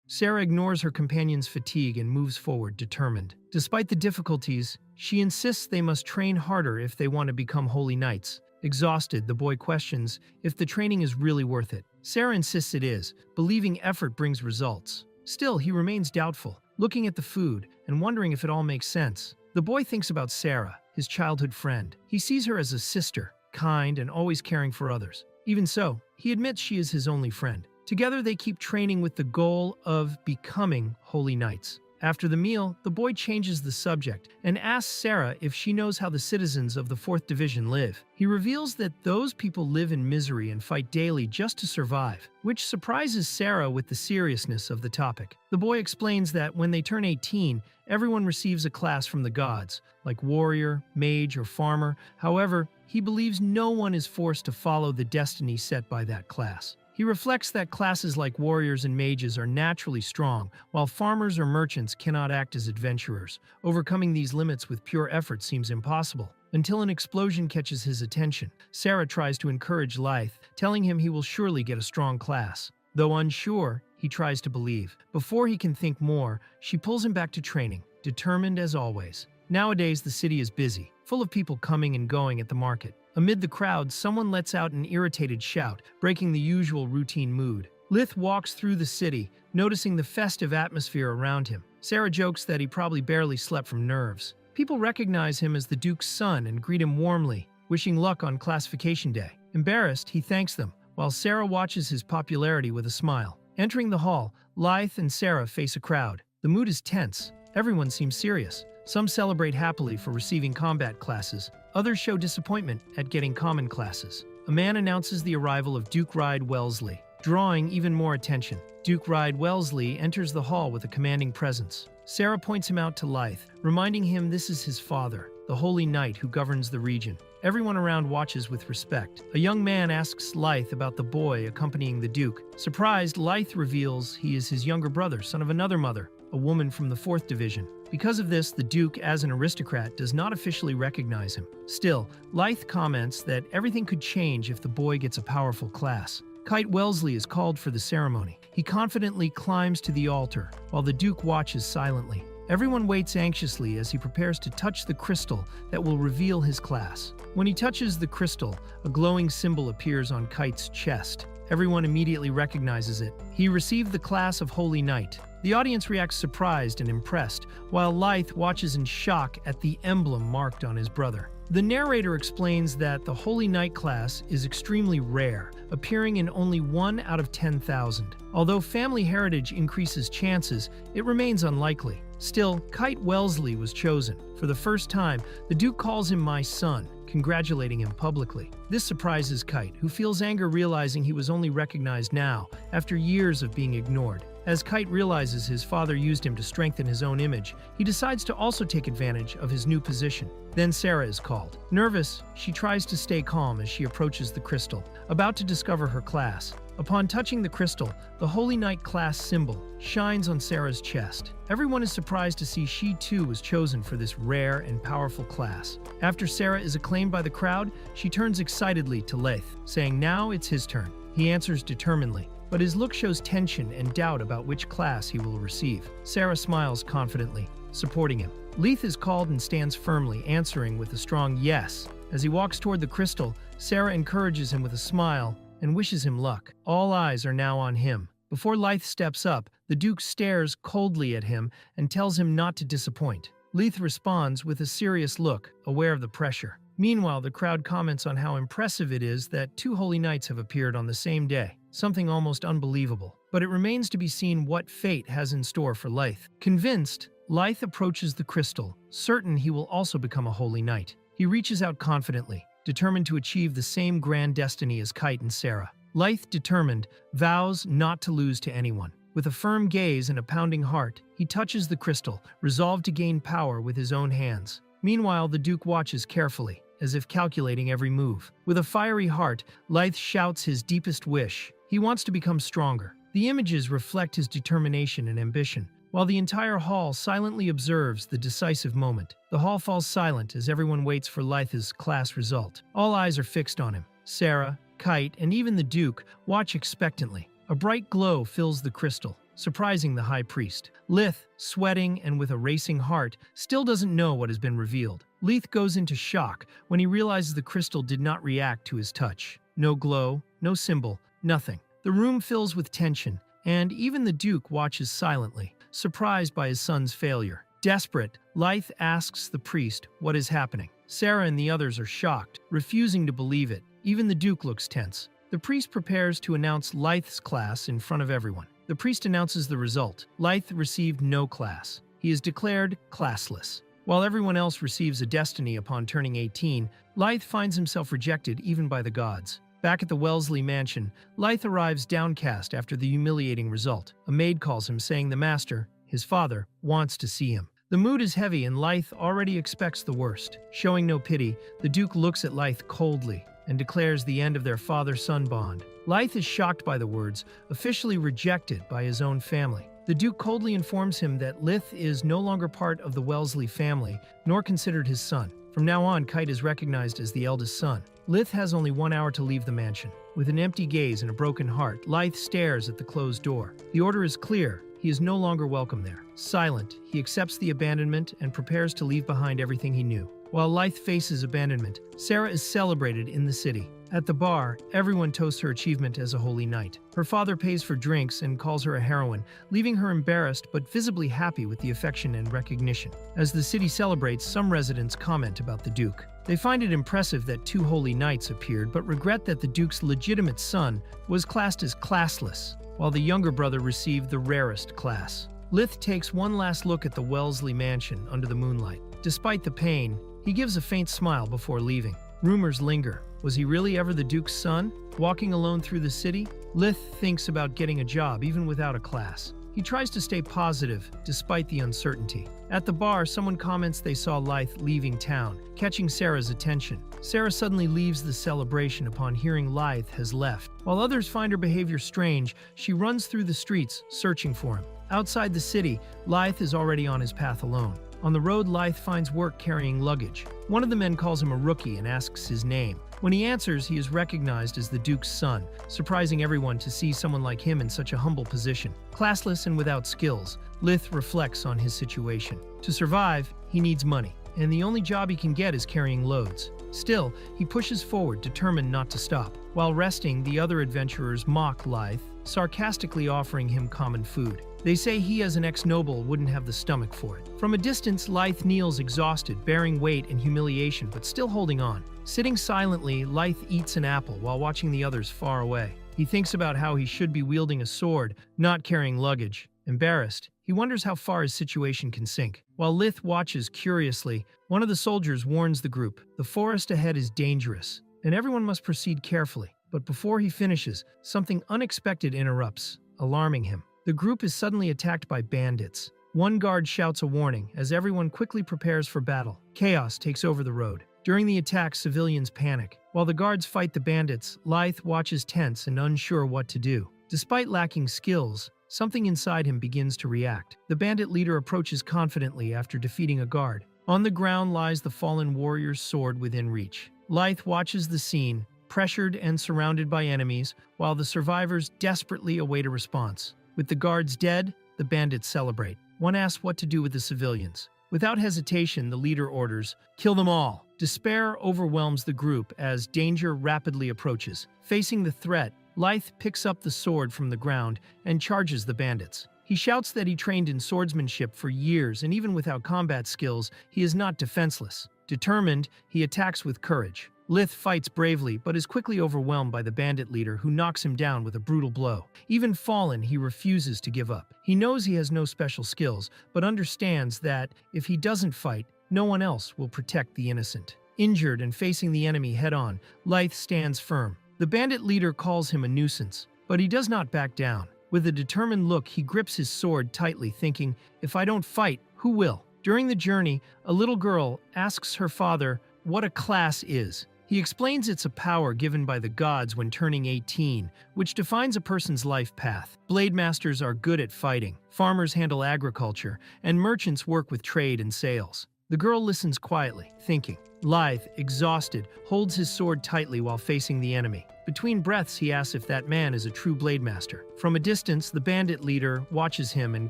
Sarah ignores her companion's fatigue and moves forward, determined. Despite the difficulties, she insists they must train harder if they want to become holy knights. Exhausted, the boy questions if the training is really worth it. Sarah insists it is, believing effort brings results. Still, he remains doubtful, looking at the food and wondering if it all makes sense. The boy thinks about Sarah, his childhood friend. He sees her as a sister, kind and always caring for others. Even so, he admits she is his only friend. Together, they keep training with the goal of becoming holy knights. After the meal, the boy changes the subject and asks Sarah if she knows how the citizens of the 4th Division live. He reveals that those people live in misery and fight daily just to survive, which surprises Sarah with the seriousness of the topic. The boy explains that when they turn 18, everyone receives a class from the gods, like warrior, mage, or farmer. However, he believes no one is forced to follow the destiny set by that class. He reflects that classes like warriors and mages are naturally strong, while farmers or merchants cannot act as adventurers. Overcoming these limits with pure effort seems impossible, until an explosion catches his attention. Sarah tries to encourage Leith, telling him he will surely get a strong class. Though unsure, he tries to believe. Before he can think more, she pulls him back to training, determined as always. Nowadays, the city is busy, full of people coming and going at the market. Amid the crowd, someone lets out an irritated shout, breaking the usual routine mood. Leith walks through the city, noticing the festive atmosphere around him. Sarah jokes that he probably barely slept from nerves. People recognize him as the Duke's son and greet him warmly, wishing luck on classification day. Embarrassed, he thanks them, while Sarah watches his popularity with a smile. Entering the hall, Leith and Sarah face a crowd. The mood is tense. Everyone seems serious. Some celebrate happily for receiving combat classes. Others show disappointment at getting common classes. A man announces the arrival of Duke Ride Wellesley, drawing even more attention. Duke Ride Wellesley enters the hall with a commanding presence. Sarah points him out to Leith, reminding him this is his father, the holy knight who governs the region. Everyone around watches with respect. A young man asks Leith about the boy accompanying the Duke. Surprised, Leith reveals he is his younger brother, son of another mother, a woman from the 4th Division. Because of this, the Duke, as an aristocrat, does not officially recognize him. Still, Leith comments that everything could change if the boy gets a powerful class. Kite Wellesley is called for the ceremony. He confidently climbs to the altar, while the Duke watches silently. Everyone waits anxiously as he prepares to touch the crystal that will reveal his class. When he touches the crystal, a glowing symbol appears on Kite's chest. Everyone immediately recognizes it. He received the class of Holy Knight. The audience reacts surprised and impressed, while Leith watches in shock at the emblem marked on his brother. The narrator explains that the Holy Knight class is extremely rare, appearing in only 1 out of 10,000. Although family heritage increases chances, it remains unlikely. Still, Kite Wellesley was chosen. For the first time, the Duke calls him my son, congratulating him publicly. This surprises Kite, who feels anger realizing he was only recognized now, after years of being ignored. As Kite realizes his father used him to strengthen his own image, he decides to also take advantage of his new position. Then Sarah is called. Nervous, she tries to stay calm as she approaches the crystal, about to discover her class. Upon touching the crystal, the Holy Knight class symbol shines on Sarah's chest. Everyone is surprised to see she too was chosen for this rare and powerful class. After Sarah is acclaimed by the crowd, she turns excitedly to Leith, saying now it's his turn. He answers determinedly, but his look shows tension and doubt about which class he will receive. Sarah smiles confidently, supporting him. Leith is called and stands firmly, answering with a strong yes. As he walks toward the crystal, Sarah encourages him with a smile and wishes him luck. All eyes are now on him. Before Leith steps up, the Duke stares coldly at him and tells him not to disappoint. Leith responds with a serious look, aware of the pressure. Meanwhile, the crowd comments on how impressive it is that 2 holy knights have appeared on the same day, something almost unbelievable. But it remains to be seen what fate has in store for Leith. Convinced, Leith approaches the crystal, certain he will also become a holy knight. He reaches out confidently, determined to achieve the same grand destiny as Kite and Sarah. Leith, determined, vows not to lose to anyone. With a firm gaze and a pounding heart, he touches the crystal, resolved to gain power with his own hands. Meanwhile, the Duke watches carefully, as if calculating every move. With a fiery heart, Leith shouts his deepest wish. He wants to become stronger. The images reflect his determination and ambition, while the entire hall silently observes the decisive moment. The hall falls silent as everyone waits for Leith's class result. All eyes are fixed on him. Sarah, Kite, and even the Duke watch expectantly. A bright glow fills the crystal. surprising the high priest. Leith, sweating and with a racing heart, still doesn't know what has been revealed. Leith goes into shock when he realizes the crystal did not react to his touch. No glow, no symbol, nothing. The room fills with tension, and even the Duke watches silently, surprised by his son's failure. Desperate, Leith asks the priest what is happening. Sarah and the others are shocked, refusing to believe it. Even the Duke looks tense. The priest prepares to announce Leith's class in front of everyone. The priest announces the result. Leith received no class. He is declared classless. While everyone else receives a destiny upon turning 18, Leith finds himself rejected even by the gods. Back at the Wellesley mansion, Leith arrives downcast after the humiliating result. A maid calls him, saying the master, his father, wants to see him. The mood is heavy and Leith already expects the worst. Showing no pity, the Duke looks at Leith coldly and declares the end of their father-son bond. Leith is shocked by the words, officially rejected by his own family. The Duke coldly informs him that Leith is no longer part of the Wellesley family, nor considered his son. From now on, Kite is recognized as the eldest son. Leith has only 1 hour to leave the mansion. With an empty gaze and a broken heart, Leith stares at the closed door. The order is clear. He is no longer welcome there. Silent, he accepts the abandonment and prepares to leave behind everything he knew. While Leith faces abandonment, Sarah is celebrated in the city. At the bar, everyone toasts her achievement as a holy knight. Her father pays for drinks and calls her a heroine, leaving her embarrassed but visibly happy with the affection and recognition. As the city celebrates, some residents comment about the Duke. They find it impressive that 2 holy knights appeared, but regret that the Duke's legitimate son was classed as classless, while the younger brother received the rarest class. Leith takes one last look at the Wellesley mansion under the moonlight. Despite the pain, he gives a faint smile before leaving. Rumors linger. Was he really ever the Duke's son? Walking alone through the city, Leith thinks about getting a job even without a class. He tries to stay positive, despite the uncertainty. At the bar, someone comments they saw Leith leaving town, catching Sarah's attention. Sarah suddenly leaves the celebration upon hearing Leith has left. While others find her behavior strange, she runs through the streets, searching for him. Outside the city, Leith is already on his path alone. On the road, Leith finds work carrying luggage. One of the men calls him a rookie and asks his name. When he answers, he is recognized as the Duke's son, surprising everyone to see someone like him in such a humble position. Classless and without skills, Leith reflects on his situation. To survive, he needs money, and the only job he can get is carrying loads. Still, he pushes forward, determined not to stop. While resting, the other adventurers mock Leith, sarcastically offering him common food. They say he as an ex-noble wouldn't have the stomach for it. From a distance, Leith kneels exhausted, bearing weight and humiliation, but still holding on. Sitting silently, Leith eats an apple while watching the others far away. He thinks about how he should be wielding a sword, not carrying luggage. Embarrassed, he wonders how far his situation can sink. While Leith watches curiously, one of the soldiers warns the group. The forest ahead is dangerous, and everyone must proceed carefully. But before he finishes, something unexpected interrupts, alarming him. The group is suddenly attacked by bandits. One guard shouts a warning as everyone quickly prepares for battle. Chaos takes over the road. During the attack, civilians panic. While the guards fight the bandits, Leith watches tense and unsure what to do. Despite lacking skills, something inside him begins to react. The bandit leader approaches confidently after defeating a guard. On the ground lies the fallen warrior's sword within reach. Leith watches the scene, pressured and surrounded by enemies, while the survivors desperately await a response. With the guards dead, the bandits celebrate. One asks what to do with the civilians. Without hesitation, the leader orders, "Kill them all." Despair overwhelms the group as danger rapidly approaches. Facing the threat, Leith picks up the sword from the ground and charges the bandits. He shouts that he trained in swordsmanship for years, and even without combat skills, he is not defenseless. Determined, he attacks with courage. Leith fights bravely, but is quickly overwhelmed by the bandit leader, who knocks him down with a brutal blow. Even fallen, he refuses to give up. He knows he has no special skills, but understands that, if he doesn't fight, no one else will protect the innocent. Injured and facing the enemy head-on, Leith stands firm. The bandit leader calls him a nuisance, but he does not back down. With a determined look, he grips his sword tightly, thinking, "If I don't fight, who will?" During the journey, a little girl asks her father what a class is. He explains it's a power given by the gods when turning 18, which defines a person's life path. Blade masters are good at fighting, farmers handle agriculture, and merchants work with trade and sales. The girl listens quietly, thinking. Leith, exhausted, holds his sword tightly while facing the enemy. Between breaths, he asks if that man is a true blade master. From a distance, the bandit leader watches him and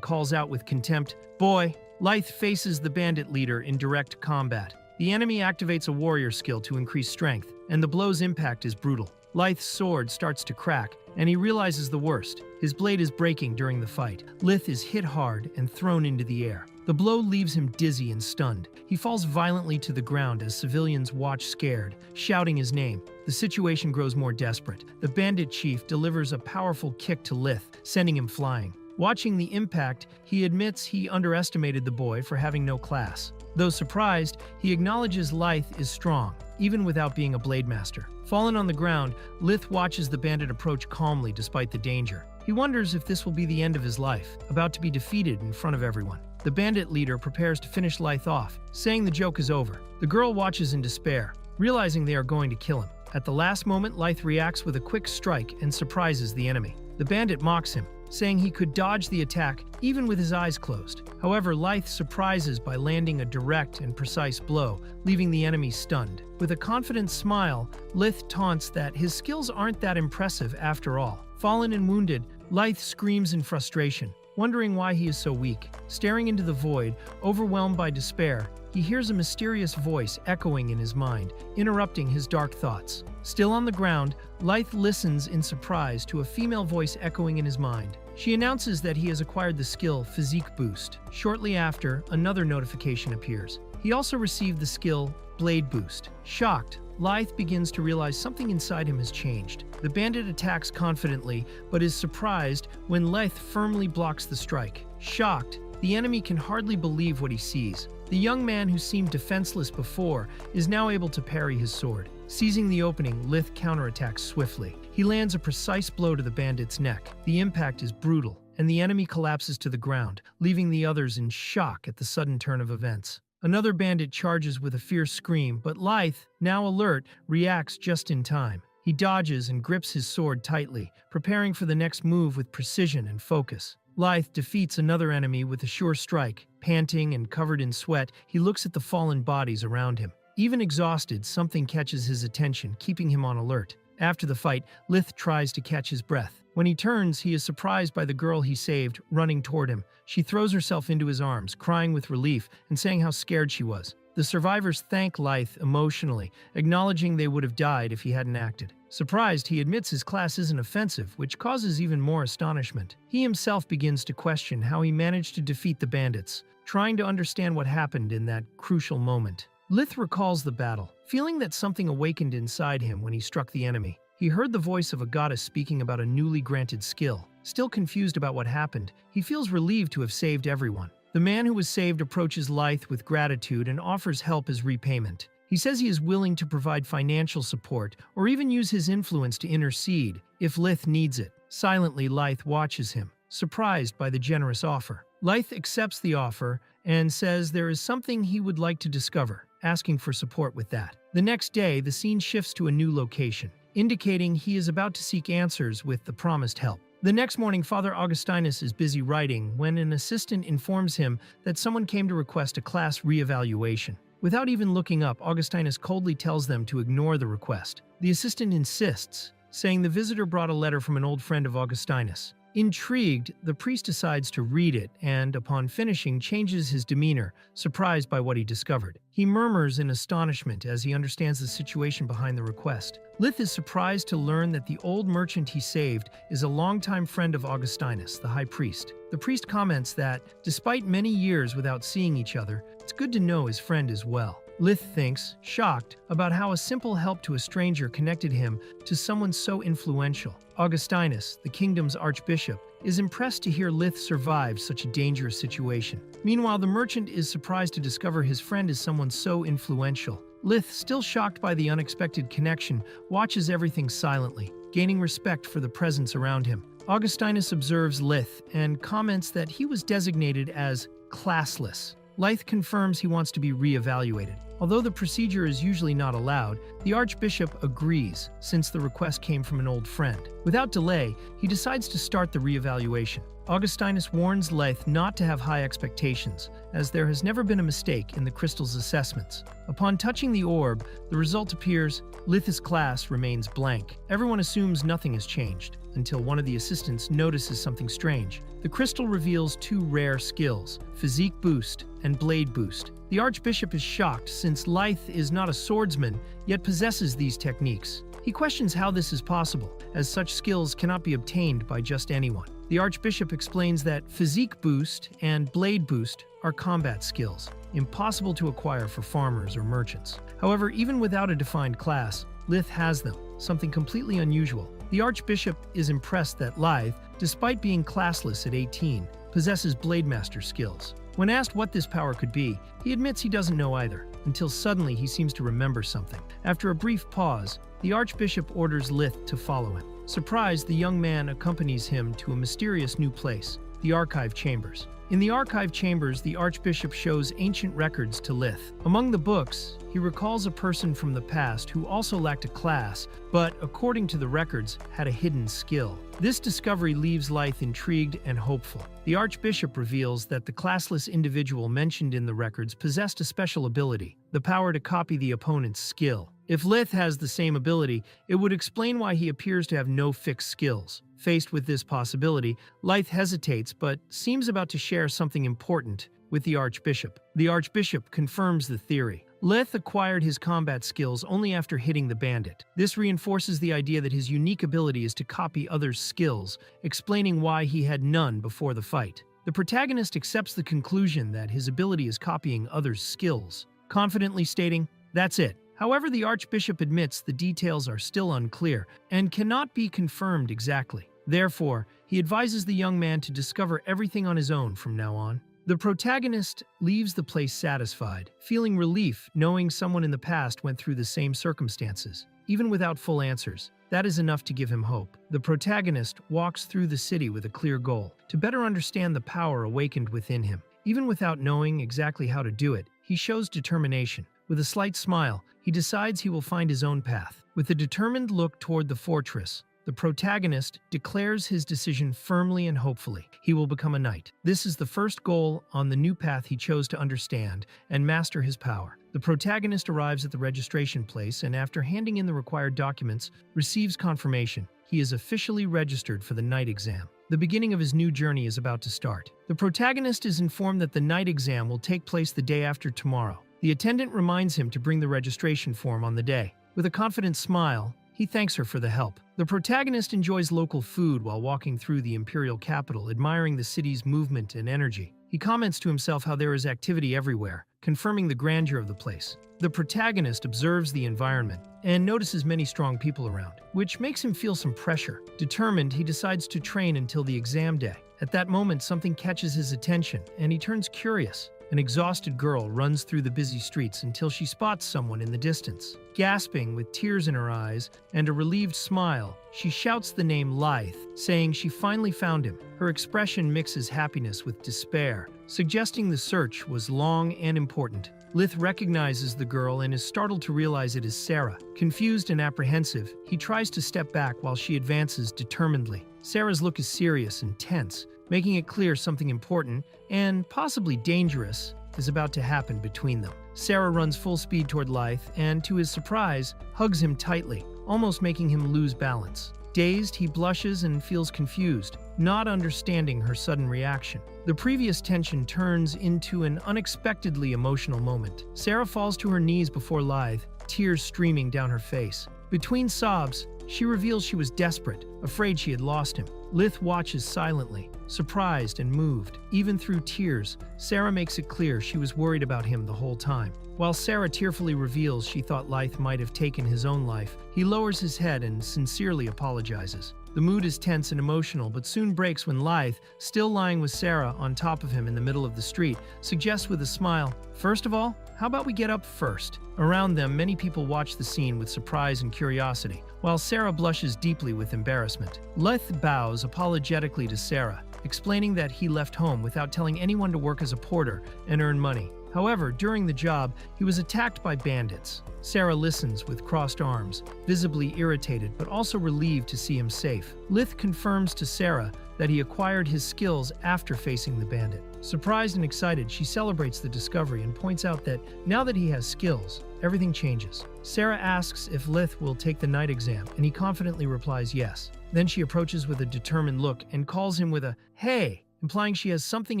calls out with contempt, "Boy!" Leith faces the bandit leader in direct combat. The enemy activates a warrior skill to increase strength, and the blow's impact is brutal. Leith's sword starts to crack, and he realizes the worst. His blade is breaking during the fight. Leith is hit hard and thrown into the air. The blow leaves him dizzy and stunned. He falls violently to the ground as civilians watch scared, shouting his name. The situation grows more desperate. The bandit chief delivers a powerful kick to Leith, sending him flying. Watching the impact, he admits he underestimated the boy for having no class. Though surprised, he acknowledges Leith is strong, even without being a blade master. Fallen on the ground, Leith watches the bandit approach calmly despite the danger. He wonders if this will be the end of his life, about to be defeated in front of everyone. The bandit leader prepares to finish Leith off, saying the joke is over. The girl watches in despair, realizing they are going to kill him. At the last moment, Leith reacts with a quick strike and surprises the enemy. The bandit mocks him, saying he could dodge the attack even with his eyes closed. However, Leith surprises by landing a direct and precise blow, leaving the enemy stunned. With a confident smile, Leith taunts that his skills aren't that impressive after all. Fallen and wounded, Leith screams in frustration, wondering why he is so weak. Staring into the void, overwhelmed by despair, he hears a mysterious voice echoing in his mind, interrupting his dark thoughts. Still on the ground, Leith listens in surprise to a female voice echoing in his mind. She announces that he has acquired the skill Physique Boost. Shortly after, another notification appears. He also received the skill Blade Boost. Shocked, Leith begins to realize something inside him has changed. The bandit attacks confidently, but is surprised when Leith firmly blocks the strike. Shocked, the enemy can hardly believe what he sees. The young man who seemed defenseless before is now able to parry his sword. Seizing the opening, Leith counterattacks swiftly. He lands a precise blow to the bandit's neck. The impact is brutal, and the enemy collapses to the ground, leaving the others in shock at the sudden turn of events. Another bandit charges with a fierce scream, but Leith, now alert, reacts just in time. He dodges and grips his sword tightly, preparing for the next move with precision and focus. Leith defeats another enemy with a sure strike. Panting and covered in sweat, he looks at the fallen bodies around him. Even exhausted, something catches his attention, keeping him on alert. After the fight, Leith tries to catch his breath. When he turns, he is surprised by the girl he saved, running toward him. She throws herself into his arms, crying with relief and saying how scared she was. The survivors thank Leith emotionally, acknowledging they would have died if he hadn't acted. Surprised, he admits his class isn't offensive, which causes even more astonishment. He himself begins to question how he managed to defeat the bandits, trying to understand what happened in that crucial moment. Leith recalls the battle, feeling that something awakened inside him when he struck the enemy. He heard the voice of a goddess speaking about a newly granted skill. Still confused about what happened, he feels relieved to have saved everyone. The man who was saved approaches Leith with gratitude and offers help as repayment. He says he is willing to provide financial support or even use his influence to intercede if Leith needs it. Silently, Leith watches him, surprised by the generous offer. Leith accepts the offer and says there is something he would like to discover, asking for support with that. The next day, the scene shifts to a new location, indicating he is about to seek answers with the promised help. The next morning, Father Augustinus is busy writing when an assistant informs him that someone came to request a class re-evaluation. Without even looking up, Augustinus coldly tells them to ignore the request. The assistant insists, saying the visitor brought a letter from an old friend of Augustinus. Intrigued, the priest decides to read it and, upon finishing, changes his demeanor, surprised by what he discovered. He murmurs in astonishment as he understands the situation behind the request. Leith is surprised to learn that the old merchant he saved is a longtime friend of Augustinus, the high priest. The priest comments that, despite many years without seeing each other, it's good to know his friend as well. Leith thinks, shocked, about how a simple help to a stranger connected him to someone so influential. Augustinus, the kingdom's archbishop, is impressed to hear Leith survived such a dangerous situation. Meanwhile, the merchant is surprised to discover his friend is someone so influential. Leith, still shocked by the unexpected connection, watches everything silently, gaining respect for the presence around him. Augustinus observes Leith and comments that he was designated as classless. Leith confirms he wants to be re-evaluated. Although the procedure is usually not allowed, the Archbishop agrees, since the request came from an old friend. Without delay, he decides to start the re-evaluation. Augustinus warns Leith not to have high expectations, as there has never been a mistake in the crystal's assessments. Upon touching the orb, the result appears. Leith's class remains blank. Everyone assumes nothing has changed, until one of the assistants notices something strange. The crystal reveals two rare skills, Physique Boost and Blade Boost. The Archbishop is shocked since Leith is not a swordsman, yet possesses these techniques. He questions how this is possible, as such skills cannot be obtained by just anyone. The Archbishop explains that Physique Boost and Blade Boost are combat skills, impossible to acquire for farmers or merchants. However, even without a defined class, Leith has them, something completely unusual. The Archbishop is impressed that Leith, despite being classless at 18, possesses Blademaster skills. When asked what this power could be, he admits he doesn't know either, until suddenly he seems to remember something. After a brief pause, the Archbishop orders Leith to follow him. Surprised, the young man accompanies him to a mysterious new place, the Archive Chambers. In the Archive Chambers, the Archbishop shows ancient records to Leith. Among the books, he recalls a person from the past who also lacked a class, but, according to the records, had a hidden skill. This discovery leaves Leith intrigued and hopeful. The Archbishop reveals that the classless individual mentioned in the records possessed a special ability, the power to copy the opponent's skill. If Leith has the same ability, it would explain why he appears to have no fixed skills. Faced with this possibility, Leith hesitates but seems about to share something important with the Archbishop. The Archbishop confirms the theory. Leith acquired his combat skills only after hitting the Bandit. This reinforces the idea that his unique ability is to copy others' skills, explaining why he had none before the fight. The protagonist accepts the conclusion that his ability is copying others' skills, confidently stating, "That's it." However, the Archbishop admits the details are still unclear and cannot be confirmed exactly. Therefore, he advises the young man to discover everything on his own from now on. The protagonist leaves the place satisfied, feeling relief knowing someone in the past went through the same circumstances. Even without full answers, that is enough to give him hope. The protagonist walks through the city with a clear goal, to better understand the power awakened within him. Even without knowing exactly how to do it, he shows determination. With a slight smile, he decides he will find his own path. With a determined look toward the fortress, the protagonist declares his decision firmly and hopefully. He will become a knight. This is the first goal on the new path he chose to understand and master his power. The protagonist arrives at the registration place and, after handing in the required documents, receives confirmation. He is officially registered for the knight exam. The beginning of his new journey is about to start. The protagonist is informed that the knight exam will take place the day after tomorrow. The attendant reminds him to bring the registration form on the day. With a confident smile, he thanks her for the help. The protagonist enjoys local food while walking through the imperial capital, admiring the city's movement and energy. He comments to himself how there is activity everywhere, confirming the grandeur of the place. The protagonist observes the environment and notices many strong people around, which makes him feel some pressure. Determined, he decides to train until the exam day. At that moment, something catches his attention, and he turns curious. An exhausted girl runs through the busy streets until she spots someone in the distance. Gasping, with tears in her eyes and a relieved smile, she shouts the name Leith, saying she finally found him. Her expression mixes happiness with despair, suggesting the search was long and important. Leith recognizes the girl and is startled to realize it is Sarah. Confused and apprehensive, he tries to step back while she advances determinedly. Sarah's look is serious and tense, making it clear something important and possibly dangerous is about to happen between them. Sarah runs full speed toward Leith and, to his surprise, hugs him tightly, almost making him lose balance. Dazed, he blushes and feels confused, not understanding her sudden reaction. The previous tension turns into an unexpectedly emotional moment. Sarah falls to her knees before Leith, tears streaming down her face. Between sobs, she reveals she was desperate, afraid she had lost him. Leith watches silently, surprised and moved. Even through tears, Sarah makes it clear she was worried about him the whole time. While Sarah tearfully reveals she thought Leith might have taken his own life, he lowers his head and sincerely apologizes. The mood is tense and emotional, but soon breaks when Leith, still lying with Sarah on top of him in the middle of the street, suggests with a smile, "First of all, how about we get up first?" Around them, many people watch the scene with surprise and curiosity, while Sarah blushes deeply with embarrassment. Leith bows apologetically to Sarah, explaining that he left home without telling anyone to work as a porter and earn money. However, during the job, he was attacked by bandits. Sarah listens with crossed arms, visibly irritated but also relieved to see him safe. Leith confirms to Sarah that he acquired his skills after facing the bandit. Surprised and excited, she celebrates the discovery and points out that now that he has skills, everything changes. Sarah asks if Leith will take the knight exam, and he confidently replies yes. Then she approaches with a determined look and calls him with a "hey," implying she has something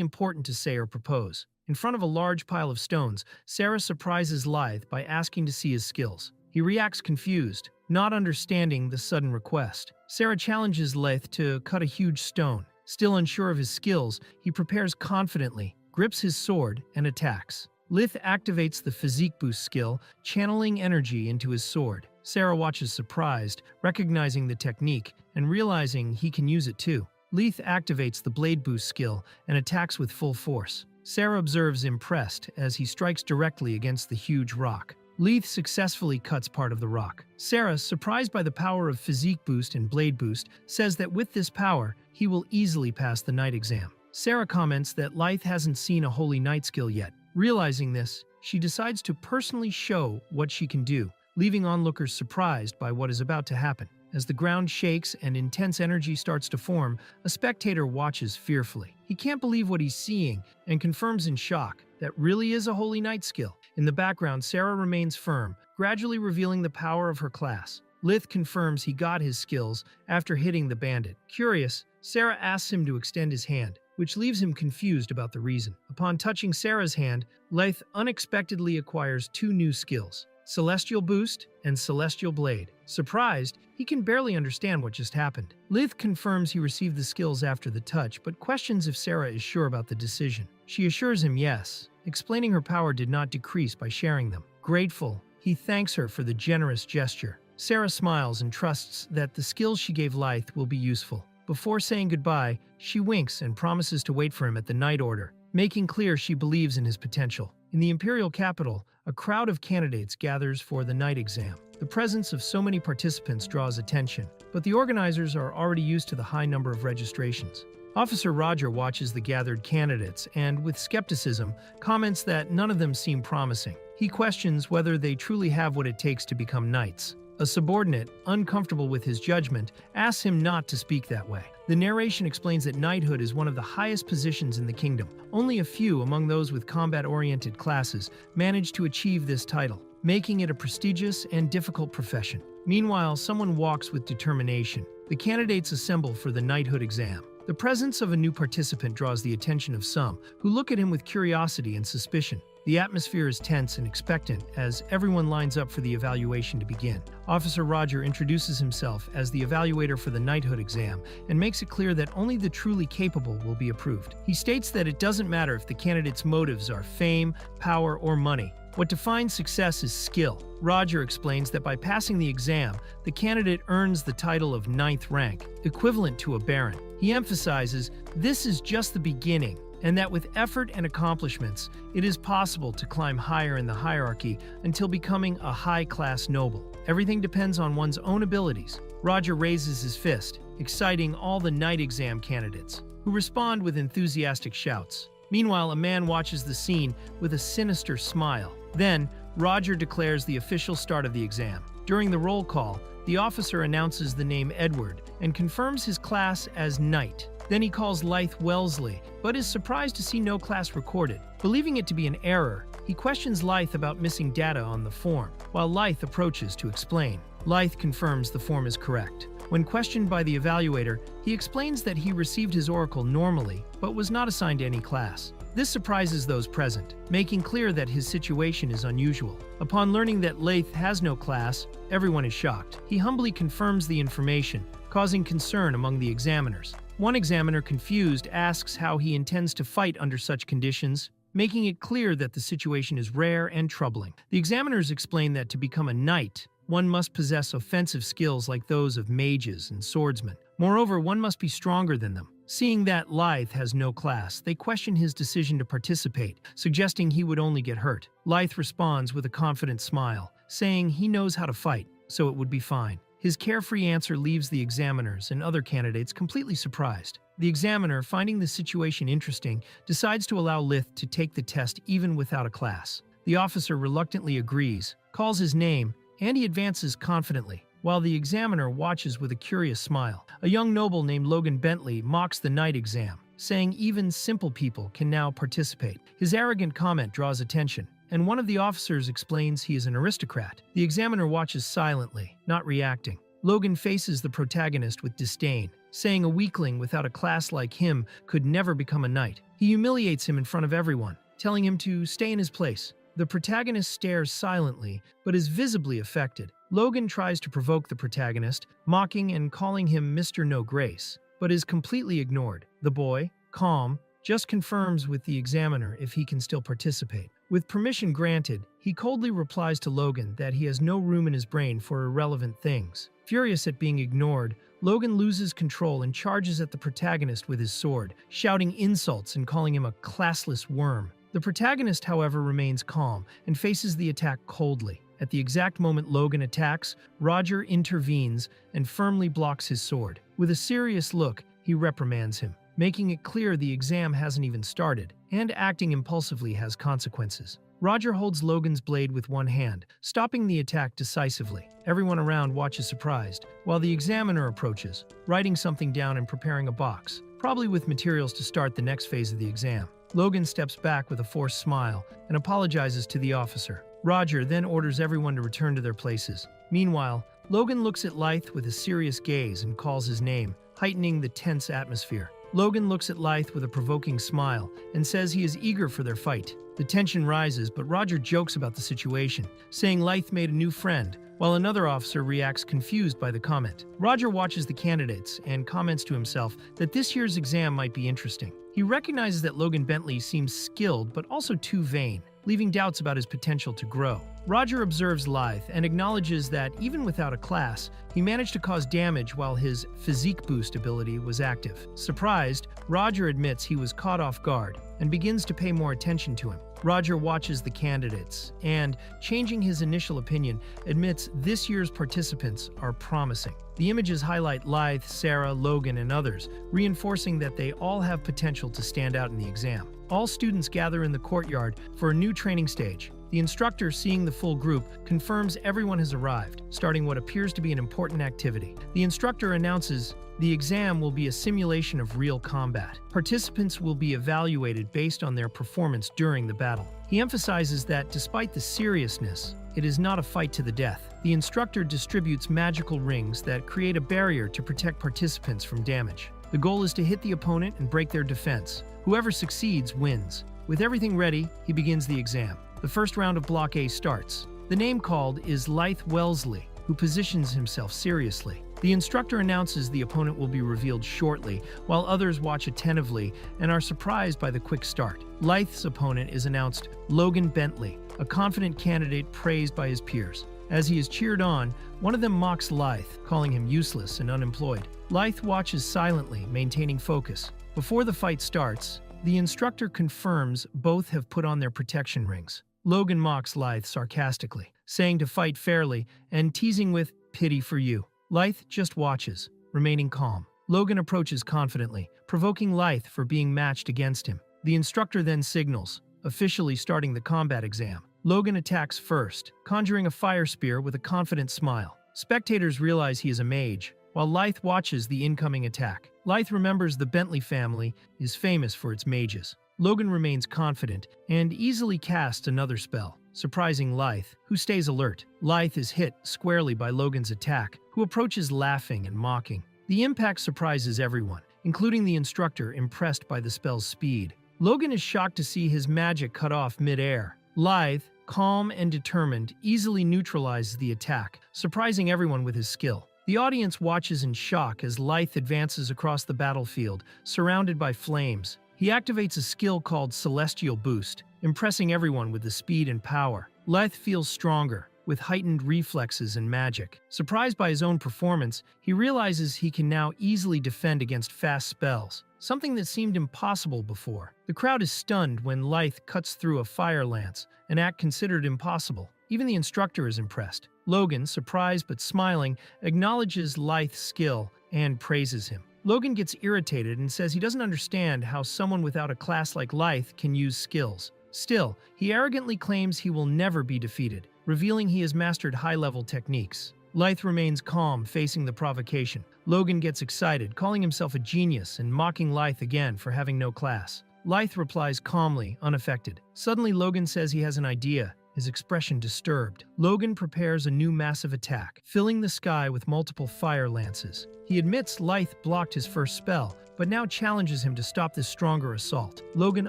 important to say or propose. In front of a large pile of stones, Sarah surprises Leith by asking to see his skills. He reacts confused, not understanding the sudden request. Sarah challenges Leith to cut a huge stone. Still unsure of his skills, he prepares confidently, grips his sword, and attacks. Leith activates the physique boost skill, channeling energy into his sword. Sarah watches surprised, recognizing the technique, and realizing he can use it too. Leith activates the blade boost skill and attacks with full force. Sarah observes impressed as he strikes directly against the huge rock. Leith successfully cuts part of the rock. Sarah, surprised by the power of physique boost and blade boost, says that with this power, he will easily pass the knight exam. Sarah comments that Leith hasn't seen a holy knight skill yet. Realizing this, she decides to personally show what she can do, leaving onlookers surprised by what is about to happen. As the ground shakes and intense energy starts to form, a spectator watches fearfully. He can't believe what he's seeing and confirms in shock that really is a holy knight skill. In the background, Sarah remains firm, gradually revealing the power of her class. Leith confirms he got his skills after hitting the bandit. Curious, Sarah asks him to extend his hand, which leaves him confused about the reason. Upon touching Sarah's hand, Leith unexpectedly acquires two new skills: Celestial Boost and Celestial Blade. Surprised, he can barely understand what just happened. Leith confirms he received the skills after the touch, but questions if Sarah is sure about the decision. She assures him yes, explaining her power did not decrease by sharing them. Grateful, he thanks her for the generous gesture. Sarah smiles and trusts that the skills she gave Leith will be useful. Before saying goodbye, she winks and promises to wait for him at the night order, making clear she believes in his potential. In the imperial capital, a crowd of candidates gathers for the night exam. The presence of so many participants draws attention, but the organizers are already used to the high number of registrations. Officer Roger watches the gathered candidates and, with skepticism, comments that none of them seem promising. He questions whether they truly have what it takes to become knights. A subordinate, uncomfortable with his judgment, asks him not to speak that way. The narration explains that knighthood is one of the highest positions in the kingdom. Only a few among those with combat-oriented classes manage to achieve this title, making it a prestigious and difficult profession. Meanwhile, someone walks with determination. The candidates assemble for the knighthood exam. The presence of a new participant draws the attention of some, who look at him with curiosity and suspicion. The atmosphere is tense and expectant as everyone lines up for the evaluation to begin. Officer Roger introduces himself as the evaluator for the knighthood exam and makes it clear that only the truly capable will be approved. He states that it doesn't matter if the candidate's motives are fame, power, or money. What defines success is skill. Roger explains that by passing the exam, the candidate earns the title of 9th rank, equivalent to a baron. He emphasizes this is just the beginning, and that with effort and accomplishments, it is possible to climb higher in the hierarchy until becoming a high-class noble. Everything depends on one's own abilities. Roger raises his fist, exciting all the night exam candidates, who respond with enthusiastic shouts. Meanwhile, a man watches the scene with a sinister smile. Then, Roger declares the official start of the exam. During the roll call, the officer announces the name Edward and confirms his class as Knight. Then he calls Leith Wellesley, but is surprised to see no class recorded. Believing it to be an error, he questions Leith about missing data on the form, while Leith approaches to explain. Leith confirms the form is correct. When questioned by the evaluator, he explains that he received his oracle normally, but was not assigned to any class. This surprises those present, making clear that his situation is unusual. Upon learning that Leith has no class, everyone is shocked. He humbly confirms the information, causing concern among the examiners. One examiner, confused, asks how he intends to fight under such conditions, making it clear that the situation is rare and troubling. The examiners explain that to become a knight, one must possess offensive skills like those of mages and swordsmen. Moreover, one must be stronger than them. Seeing that Leith has no class, they question his decision to participate, suggesting he would only get hurt. Leith responds with a confident smile, saying he knows how to fight, so it would be fine. His carefree answer leaves the examiners and other candidates completely surprised. The examiner, finding the situation interesting, decides to allow Leith to take the test even without a class. The officer reluctantly agrees, calls his name, and he advances confidently, while the examiner watches with a curious smile. A young noble named Logan Bentley mocks the knight exam, saying even simple people can now participate. His arrogant comment draws attention, and one of the officers explains he is an aristocrat. The examiner watches silently, not reacting. Logan faces the protagonist with disdain, saying a weakling without a class like him could never become a knight. He humiliates him in front of everyone, telling him to stay in his place. The protagonist stares silently, but is visibly affected. Logan tries to provoke the protagonist, mocking and calling him Mr. No Grace, but is completely ignored. The boy, calm, just confirms with the examiner if he can still participate. With permission granted, he coldly replies to Logan that he has no room in his brain for irrelevant things. Furious at being ignored, Logan loses control and charges at the protagonist with his sword, shouting insults and calling him a classless worm. The protagonist, however, remains calm and faces the attack coldly. At the exact moment Logan attacks, Roger intervenes and firmly blocks his sword. With a serious look, he reprimands him, making it clear the exam hasn't even started, and acting impulsively has consequences. Roger holds Logan's blade with one hand, stopping the attack decisively. Everyone around watches surprised, while the examiner approaches, writing something down and preparing a box, probably with materials to start the next phase of the exam. Logan steps back with a forced smile and apologizes to the officer. Roger then orders everyone to return to their places. Meanwhile, Logan looks at Leith with a serious gaze and calls his name, heightening the tense atmosphere. Logan looks at Leith with a provoking smile and says he is eager for their fight. The tension rises, but Roger jokes about the situation, saying Leith made a new friend, while another officer reacts confused by the comment. Roger watches the candidates and comments to himself that this year's exam might be interesting. He recognizes that Logan Bentley seems skilled but also too vain, leaving doubts about his potential to grow. Roger observes Leith and acknowledges that even without a class, he managed to cause damage while his physique boost ability was active. Surprised, Roger admits he was caught off guard and begins to pay more attention to him. Roger watches the candidates and, changing his initial opinion, admits this year's participants are promising. The images highlight Leith, Sarah, Logan, and others, reinforcing that they all have potential to stand out in the exam. All students gather in the courtyard for a new training stage. The instructor, seeing the full group, confirms everyone has arrived, starting what appears to be an important activity. The instructor announces the exam will be a simulation of real combat. Participants will be evaluated based on their performance during the battle. He emphasizes that despite the seriousness, it is not a fight to the death. The instructor distributes magical rings that create a barrier to protect participants from damage. The goal is to hit the opponent and break their defense. Whoever succeeds wins. With everything ready, he begins the exam. The first round of Block A starts. The name called is Leith Wellesley, who positions himself seriously. The instructor announces the opponent will be revealed shortly, while others watch attentively and are surprised by the quick start. Leith's opponent is announced Logan Bentley, a confident candidate praised by his peers. As he is cheered on, one of them mocks Leith, calling him useless and unemployed. Leith watches silently, maintaining focus. Before the fight starts, the instructor confirms both have put on their protection rings. Logan mocks Leith sarcastically, saying to fight fairly and teasing with pity for you. Leith just watches, remaining calm. Logan approaches confidently, provoking Leith for being matched against him. The instructor then signals, officially starting the combat exam. Logan attacks first, conjuring a fire spear with a confident smile. Spectators realize he is a mage, while Leith watches the incoming attack. Leith remembers the Bentley family is famous for its mages. Logan remains confident and easily casts another spell, surprising Leith, who stays alert. Leith is hit squarely by Logan's attack, who approaches laughing and mocking. The impact surprises everyone, including the instructor, impressed by the spell's speed. Logan is shocked to see his magic cut off mid-air. Leith, calm and determined, easily neutralizes the attack, surprising everyone with his skill. The audience watches in shock as Leith advances across the battlefield, surrounded by flames. He activates a skill called Celestial Boost, impressing everyone with the speed and power. Leith feels stronger, with heightened reflexes and magic. Surprised by his own performance, he realizes he can now easily defend against fast spells, something that seemed impossible before. The crowd is stunned when Leith cuts through a fire lance, an act considered impossible. Even the instructor is impressed. Logan, surprised but smiling, acknowledges Leith's skill and praises him. Logan gets irritated and says he doesn't understand how someone without a class like Leith can use skills. Still, he arrogantly claims he will never be defeated, revealing he has mastered high-level techniques. Leith remains calm, facing the provocation. Logan gets excited, calling himself a genius and mocking Leith again for having no class. Leith replies calmly, unaffected. Suddenly, Logan says he has an idea, his expression disturbed. Logan prepares a new massive attack, filling the sky with multiple fire lances. He admits Leith blocked his first spell, but now challenges him to stop this stronger assault. Logan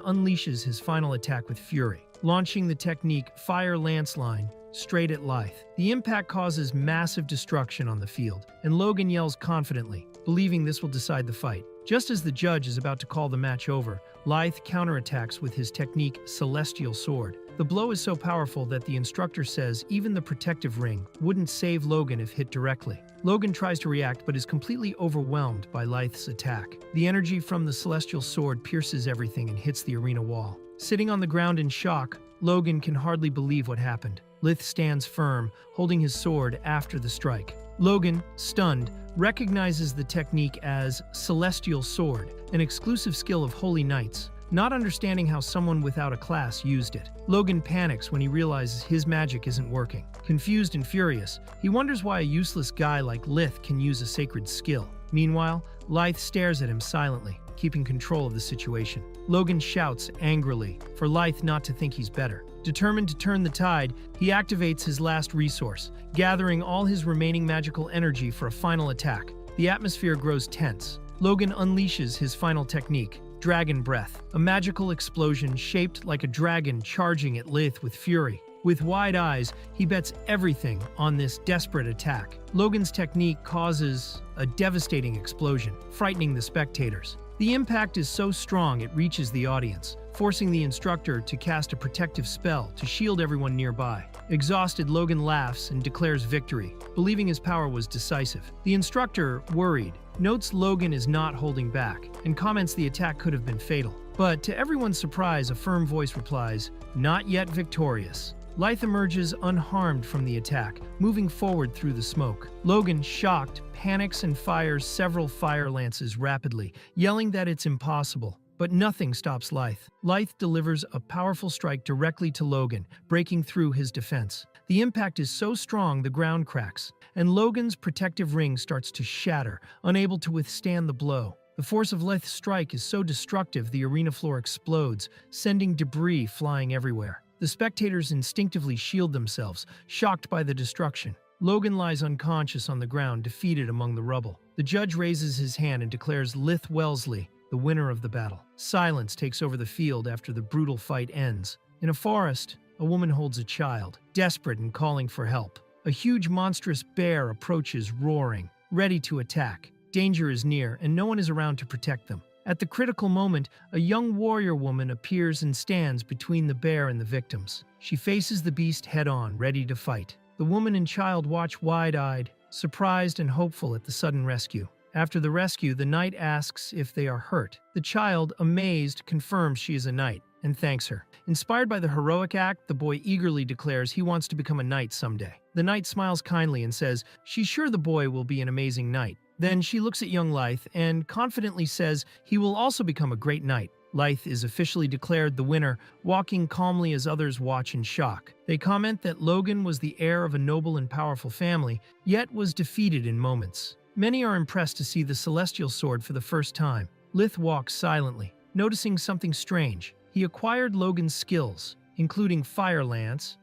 unleashes his final attack with fury, launching the technique Fire Lance Line straight at Leith. The impact causes massive destruction on the field, and Logan yells confidently, believing this will decide the fight. Just as the judge is about to call the match over, Leith counterattacks with his technique Celestial Sword. The blow is so powerful that the instructor says even the protective ring wouldn't save Logan if hit directly. Logan tries to react but is completely overwhelmed by Leith's attack. The energy from the Celestial Sword pierces everything and hits the arena wall. Sitting on the ground in shock, Logan can hardly believe what happened. Leith stands firm, holding his sword after the strike. Logan, stunned, recognizes the technique as Celestial Sword, an exclusive skill of Holy Knights, not understanding how someone without a class used it. Logan panics when he realizes his magic isn't working. Confused and furious, he wonders why a useless guy like Leith can use a sacred skill. Meanwhile, Leith stares at him silently, keeping control of the situation. Logan shouts angrily for Leith not to think he's better. Determined to turn the tide, he activates his last resource, gathering all his remaining magical energy for a final attack. The atmosphere grows tense. Logan unleashes his final technique, Dragon Breath, a magical explosion shaped like a dragon charging at Leith with fury. With wide eyes, he bets everything on this desperate attack. Logan's technique causes a devastating explosion, frightening the spectators. The impact is so strong it reaches the audience, forcing the instructor to cast a protective spell to shield everyone nearby. Exhausted, Logan laughs and declares victory, believing his power was decisive. The instructor, worried, notes Logan is not holding back and comments the attack could have been fatal. But to everyone's surprise, a firm voice replies, "Not yet victorious." Leith emerges unharmed from the attack, moving forward through the smoke. Logan, shocked, panics and fires several fire lances rapidly, yelling that it's impossible. But nothing stops Leith. Leith delivers a powerful strike directly to Logan, breaking through his defense. The impact is so strong the ground cracks, and Logan's protective ring starts to shatter, unable to withstand the blow. The force of Leith's strike is so destructive the arena floor explodes, sending debris flying everywhere. The spectators instinctively shield themselves, shocked by the destruction. Logan lies unconscious on the ground, defeated among the rubble. The judge raises his hand and declares Leith Wellesley the winner of the battle. Silence takes over the field after the brutal fight ends. In a forest, a woman holds a child, desperate and calling for help. A huge monstrous bear approaches, roaring, ready to attack. Danger is near, and no one is around to protect them. At the critical moment, a young warrior woman appears and stands between the bear and the victims. She faces the beast head-on, ready to fight. The woman and child watch wide-eyed, surprised and hopeful at the sudden rescue. After the rescue, the knight asks if they are hurt. The child, amazed, confirms she is a knight and thanks her. Inspired by the heroic act, the boy eagerly declares he wants to become a knight someday. The knight smiles kindly and says she's sure the boy will be an amazing knight. Then she looks at young Leith and confidently says he will also become a great knight. Leith is officially declared the winner, walking calmly as others watch in shock. They comment that Logan was the heir of a noble and powerful family, yet was defeated in moments. Many are impressed to see the Celestial Sword for the first time. Leith walks silently, noticing something strange. He acquired Logan's skills, including Fire Lance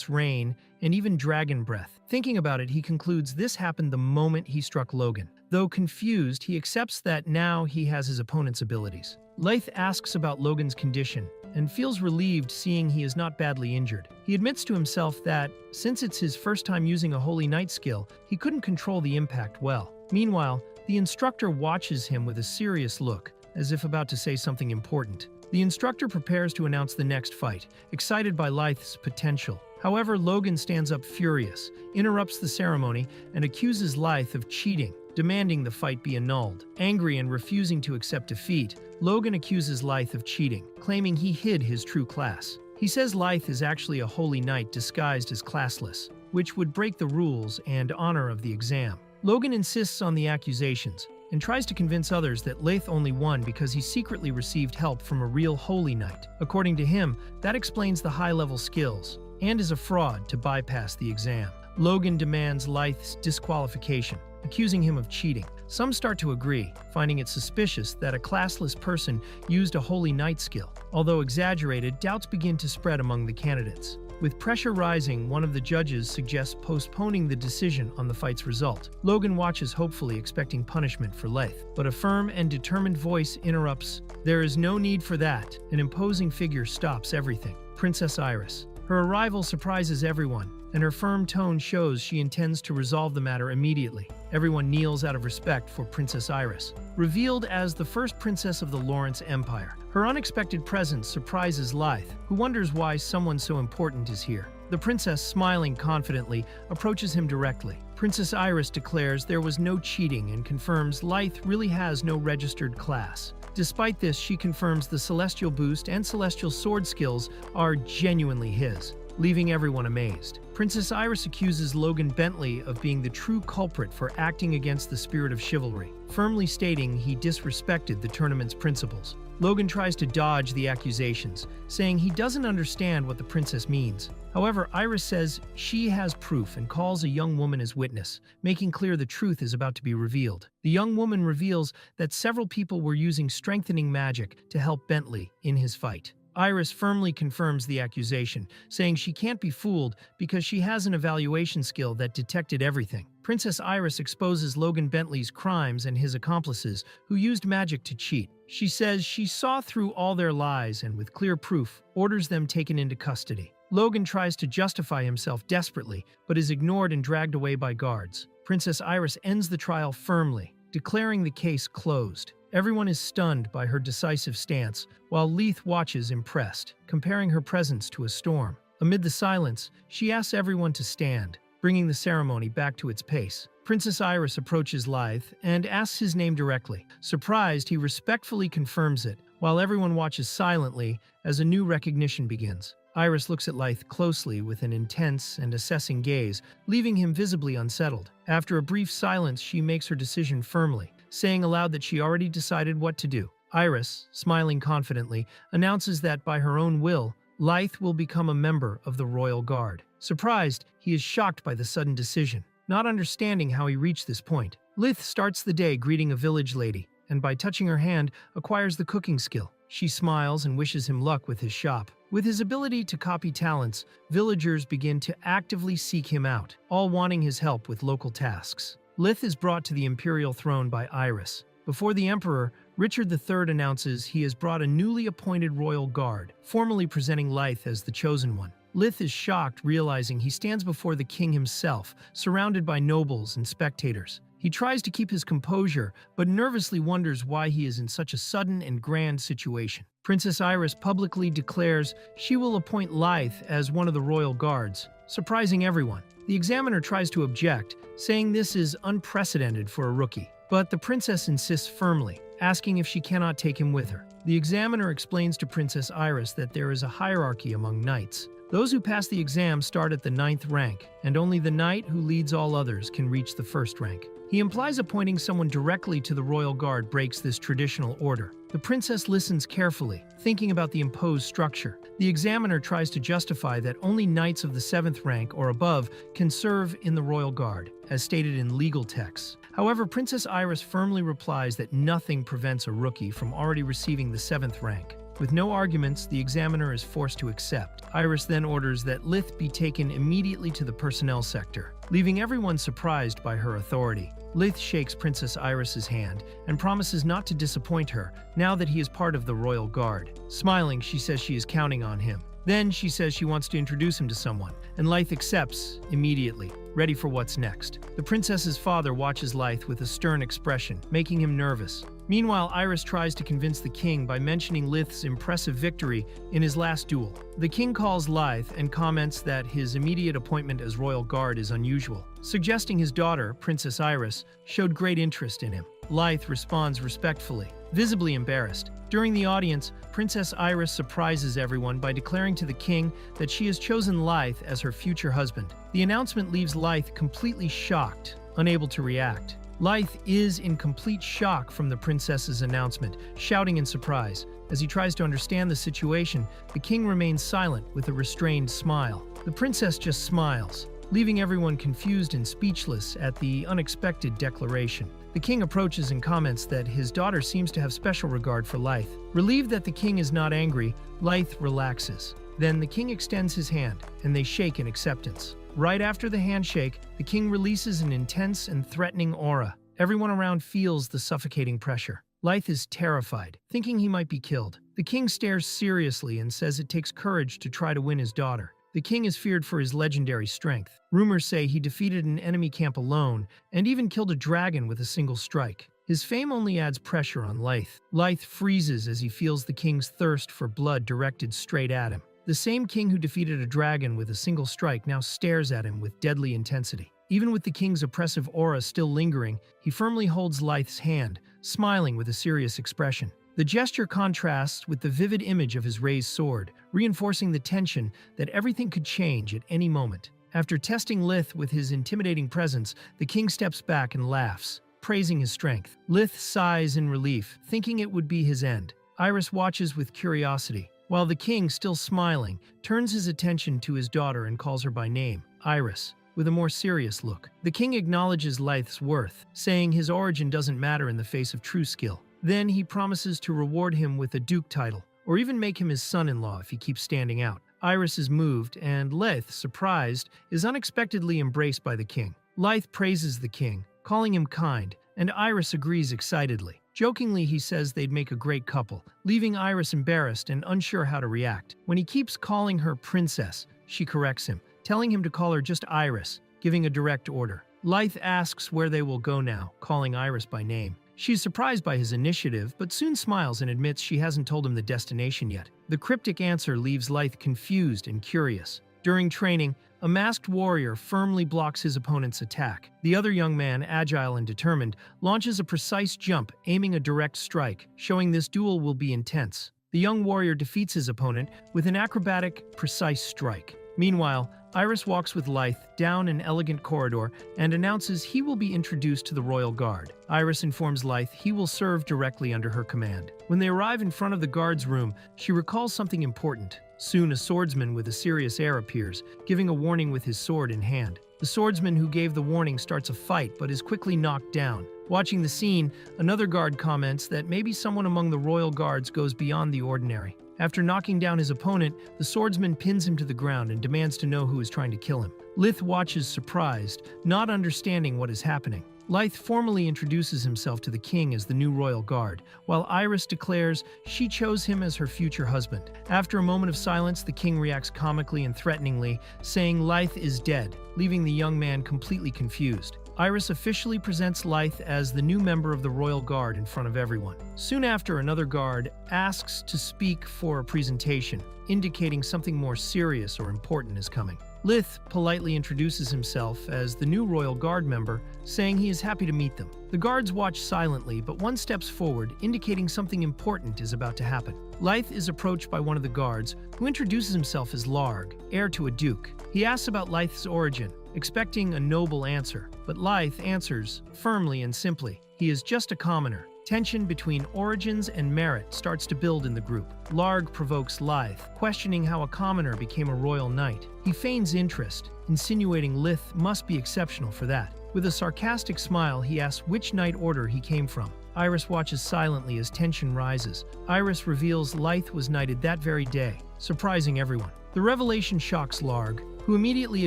Rain, and even Dragon Breath. Thinking about it, he concludes this happened the moment he struck Logan. Though confused, he accepts that now he has his opponent's abilities. Leith asks about Logan's condition and feels relieved seeing he is not badly injured. He admits to himself that, since it's his first time using a Holy Knight skill, he couldn't control the impact well. Meanwhile, the instructor watches him with a serious look, as if about to say something important. The instructor prepares to announce the next fight, excited by Leith's potential. However, Logan stands up furious, interrupts the ceremony, and accuses Leith of cheating, demanding the fight be annulled. Angry and refusing to accept defeat, Logan accuses Leith of cheating, claiming he hid his true class. He says Leith is actually a holy knight disguised as classless, which would break the rules and honor of the exam. Logan insists on the accusations, and tries to convince others that Leith only won because he secretly received help from a real holy knight. According to him, that explains the high-level skills, and is a fraud to bypass the exam. Logan demands Leith's disqualification, accusing him of cheating. Some start to agree, finding it suspicious that a classless person used a holy knight skill. Although exaggerated, doubts begin to spread among the candidates. With pressure rising, one of the judges suggests postponing the decision on the fight's result. Logan watches hopefully, expecting punishment for Leith, but a firm and determined voice interrupts. There is no need for that. An imposing figure stops everything. Princess Iris. Her arrival surprises everyone, and her firm tone shows she intends to resolve the matter immediately. Everyone kneels out of respect for Princess Iris. Revealed as the first princess of the Lawrence Empire, her unexpected presence surprises Leith, who wonders why someone so important is here. The princess, smiling confidently, approaches him directly. Princess Iris declares there was no cheating and confirms Leith really has no registered class. Despite this, she confirms the Celestial Boost and Celestial Sword skills are genuinely his, leaving everyone amazed. Princess Iris accuses Logan Bentley of being the true culprit for acting against the spirit of chivalry, firmly stating he disrespected the tournament's principles. Logan tries to dodge the accusations, saying he doesn't understand what the princess means. However, Iris says she has proof and calls a young woman as witness, making clear the truth is about to be revealed. The young woman reveals that several people were using strengthening magic to help Bentley in his fight. Iris firmly confirms the accusation, saying she can't be fooled because she has an evaluation skill that detected everything. Princess Iris exposes Logan Bentley's crimes and his accomplices, who used magic to cheat. She says she saw through all their lies and, with clear proof, orders them taken into custody. Logan tries to justify himself desperately, but is ignored and dragged away by guards. Princess Iris ends the trial firmly, declaring the case closed. Everyone is stunned by her decisive stance, while Leith watches impressed, comparing her presence to a storm. Amid the silence, she asks everyone to stand, bringing the ceremony back to its pace. Princess Iris approaches Leith and asks his name directly. Surprised, he respectfully confirms it, while everyone watches silently as a new recognition begins. Iris looks at Leith closely with an intense and assessing gaze, leaving him visibly unsettled. After a brief silence, she makes her decision firmly, saying aloud that she already decided what to do. Iris, smiling confidently, announces that by her own will, Leith will become a member of the Royal Guard. Surprised, he is shocked by the sudden decision, not understanding how he reached this point. Leith starts the day greeting a village lady, and by touching her hand, acquires the cooking skill. She smiles and wishes him luck with his shop. With his ability to copy talents, villagers begin to actively seek him out, all wanting his help with local tasks. Leith is brought to the imperial throne by Iris. Before the emperor, Richard III announces he has brought a newly appointed royal guard, formally presenting Leith as the chosen one. Leith is shocked, realizing he stands before the king himself, surrounded by nobles and spectators. He tries to keep his composure, but nervously wonders why he is in such a sudden and grand situation. Princess Iris publicly declares she will appoint Leith as one of the royal guards, surprising everyone. The examiner tries to object, saying this is unprecedented for a rookie, but the princess insists firmly, asking if she cannot take him with her. The examiner explains to Princess Iris that there is a hierarchy among knights. Those who pass the exam start at the 9th rank, and only the knight who leads all others can reach the 1st rank. He implies appointing someone directly to the royal guard breaks this traditional order. The princess listens carefully, thinking about the imposed structure. The examiner tries to justify that only knights of the 7th rank or above can serve in the royal guard, as stated in legal texts. However, Princess Iris firmly replies that nothing prevents a rookie from already receiving the 7th rank. With no arguments, the examiner is forced to accept. Iris then orders that Leith be taken immediately to the personnel sector, leaving everyone surprised by her authority. Leith shakes Princess Iris's hand and promises not to disappoint her now that he is part of the royal guard. Smiling, she says she is counting on him. Then she says she wants to introduce him to someone, and Leith accepts immediately, ready for what's next. The princess's father watches Leith with a stern expression, making him nervous. Meanwhile, Iris tries to convince the king by mentioning Leith's impressive victory in his last duel. The king calls Leith and comments that his immediate appointment as royal guard is unusual, suggesting his daughter, Princess Iris, showed great interest in him. Leith responds respectfully, visibly embarrassed. During the audience, Princess Iris surprises everyone by declaring to the king that she has chosen Leith as her future husband. The announcement leaves Leith completely shocked, unable to react. Leith is in complete shock from the princess's announcement, shouting in surprise. As he tries to understand the situation, the king remains silent with a restrained smile. The princess just smiles, leaving everyone confused and speechless at the unexpected declaration. The king approaches and comments that his daughter seems to have special regard for Leith. Relieved that the king is not angry, Leith relaxes. Then the king extends his hand, and they shake in acceptance. Right after the handshake, the king releases an intense and threatening aura. Everyone around feels the suffocating pressure. Leith is terrified, thinking he might be killed. The king stares seriously and says it takes courage to try to win his daughter. The king is feared for his legendary strength. Rumors say he defeated an enemy camp alone and even killed a dragon with a single strike. His fame only adds pressure on Leith. Leith freezes as he feels the king's thirst for blood directed straight at him. The same king who defeated a dragon with a single strike now stares at him with deadly intensity. Even with the king's oppressive aura still lingering, he firmly holds Leith's hand, smiling with a serious expression. The gesture contrasts with the vivid image of his raised sword, reinforcing the tension that everything could change at any moment. After testing Leith with his intimidating presence, the king steps back and laughs, praising his strength. Leith sighs in relief, thinking it would be his end. Iris watches with curiosity, while the king, still smiling, turns his attention to his daughter and calls her by name, Iris, with a more serious look. The king acknowledges Leith's worth, saying his origin doesn't matter in the face of true skill. Then he promises to reward him with a duke title, or even make him his son-in-law if he keeps standing out. Iris is moved, and Leith, surprised, is unexpectedly embraced by the king. Leith praises the king, calling him kind, and Iris agrees excitedly. Jokingly, he says they'd make a great couple, leaving Iris embarrassed and unsure how to react. When he keeps calling her princess, she corrects him, telling him to call her just Iris, giving a direct order. Leith asks where they will go now, calling Iris by name. She's surprised by his initiative, but soon smiles and admits she hasn't told him the destination yet. The cryptic answer leaves Leith confused and curious. During training, a masked warrior firmly blocks his opponent's attack. The other young man, agile and determined, launches a precise jump, aiming a direct strike, showing this duel will be intense. The young warrior defeats his opponent with an acrobatic, precise strike. Meanwhile, Iris walks with Leith down an elegant corridor and announces he will be introduced to the royal guard. Iris informs Leith he will serve directly under her command. When they arrive in front of the guard's room, she recalls something important. Soon a swordsman with a serious air appears, giving a warning with his sword in hand. The swordsman who gave the warning starts a fight but is quickly knocked down. Watching the scene, another guard comments that maybe someone among the royal guards goes beyond the ordinary. After knocking down his opponent, the swordsman pins him to the ground and demands to know who is trying to kill him. Leith watches surprised, not understanding what is happening. Leith formally introduces himself to the king as the new royal guard, while Iris declares she chose him as her future husband. After a moment of silence, the king reacts comically and threateningly, saying Leith is dead, leaving the young man completely confused. Iris officially presents Leith as the new member of the royal guard in front of everyone. Soon after, another guard asks to speak for a presentation, indicating something more serious or important is coming. Leith politely introduces himself as the new royal guard member, saying he is happy to meet them. The guards watch silently, but one steps forward, indicating something important is about to happen. Leith is approached by one of the guards, who introduces himself as Larg, heir to a duke. He asks about Leith's origin, expecting a noble answer, but Leith answers firmly and simply, he is just a commoner. Tension between origins and merit starts to build in the group. Larg provokes Leith, questioning how a commoner became a royal knight. He feigns interest, insinuating Leith must be exceptional for that. With a sarcastic smile, he asks which knight order he came from. Iris watches silently as tension rises. Iris reveals Leith was knighted that very day, surprising everyone. The revelation shocks Larg, who immediately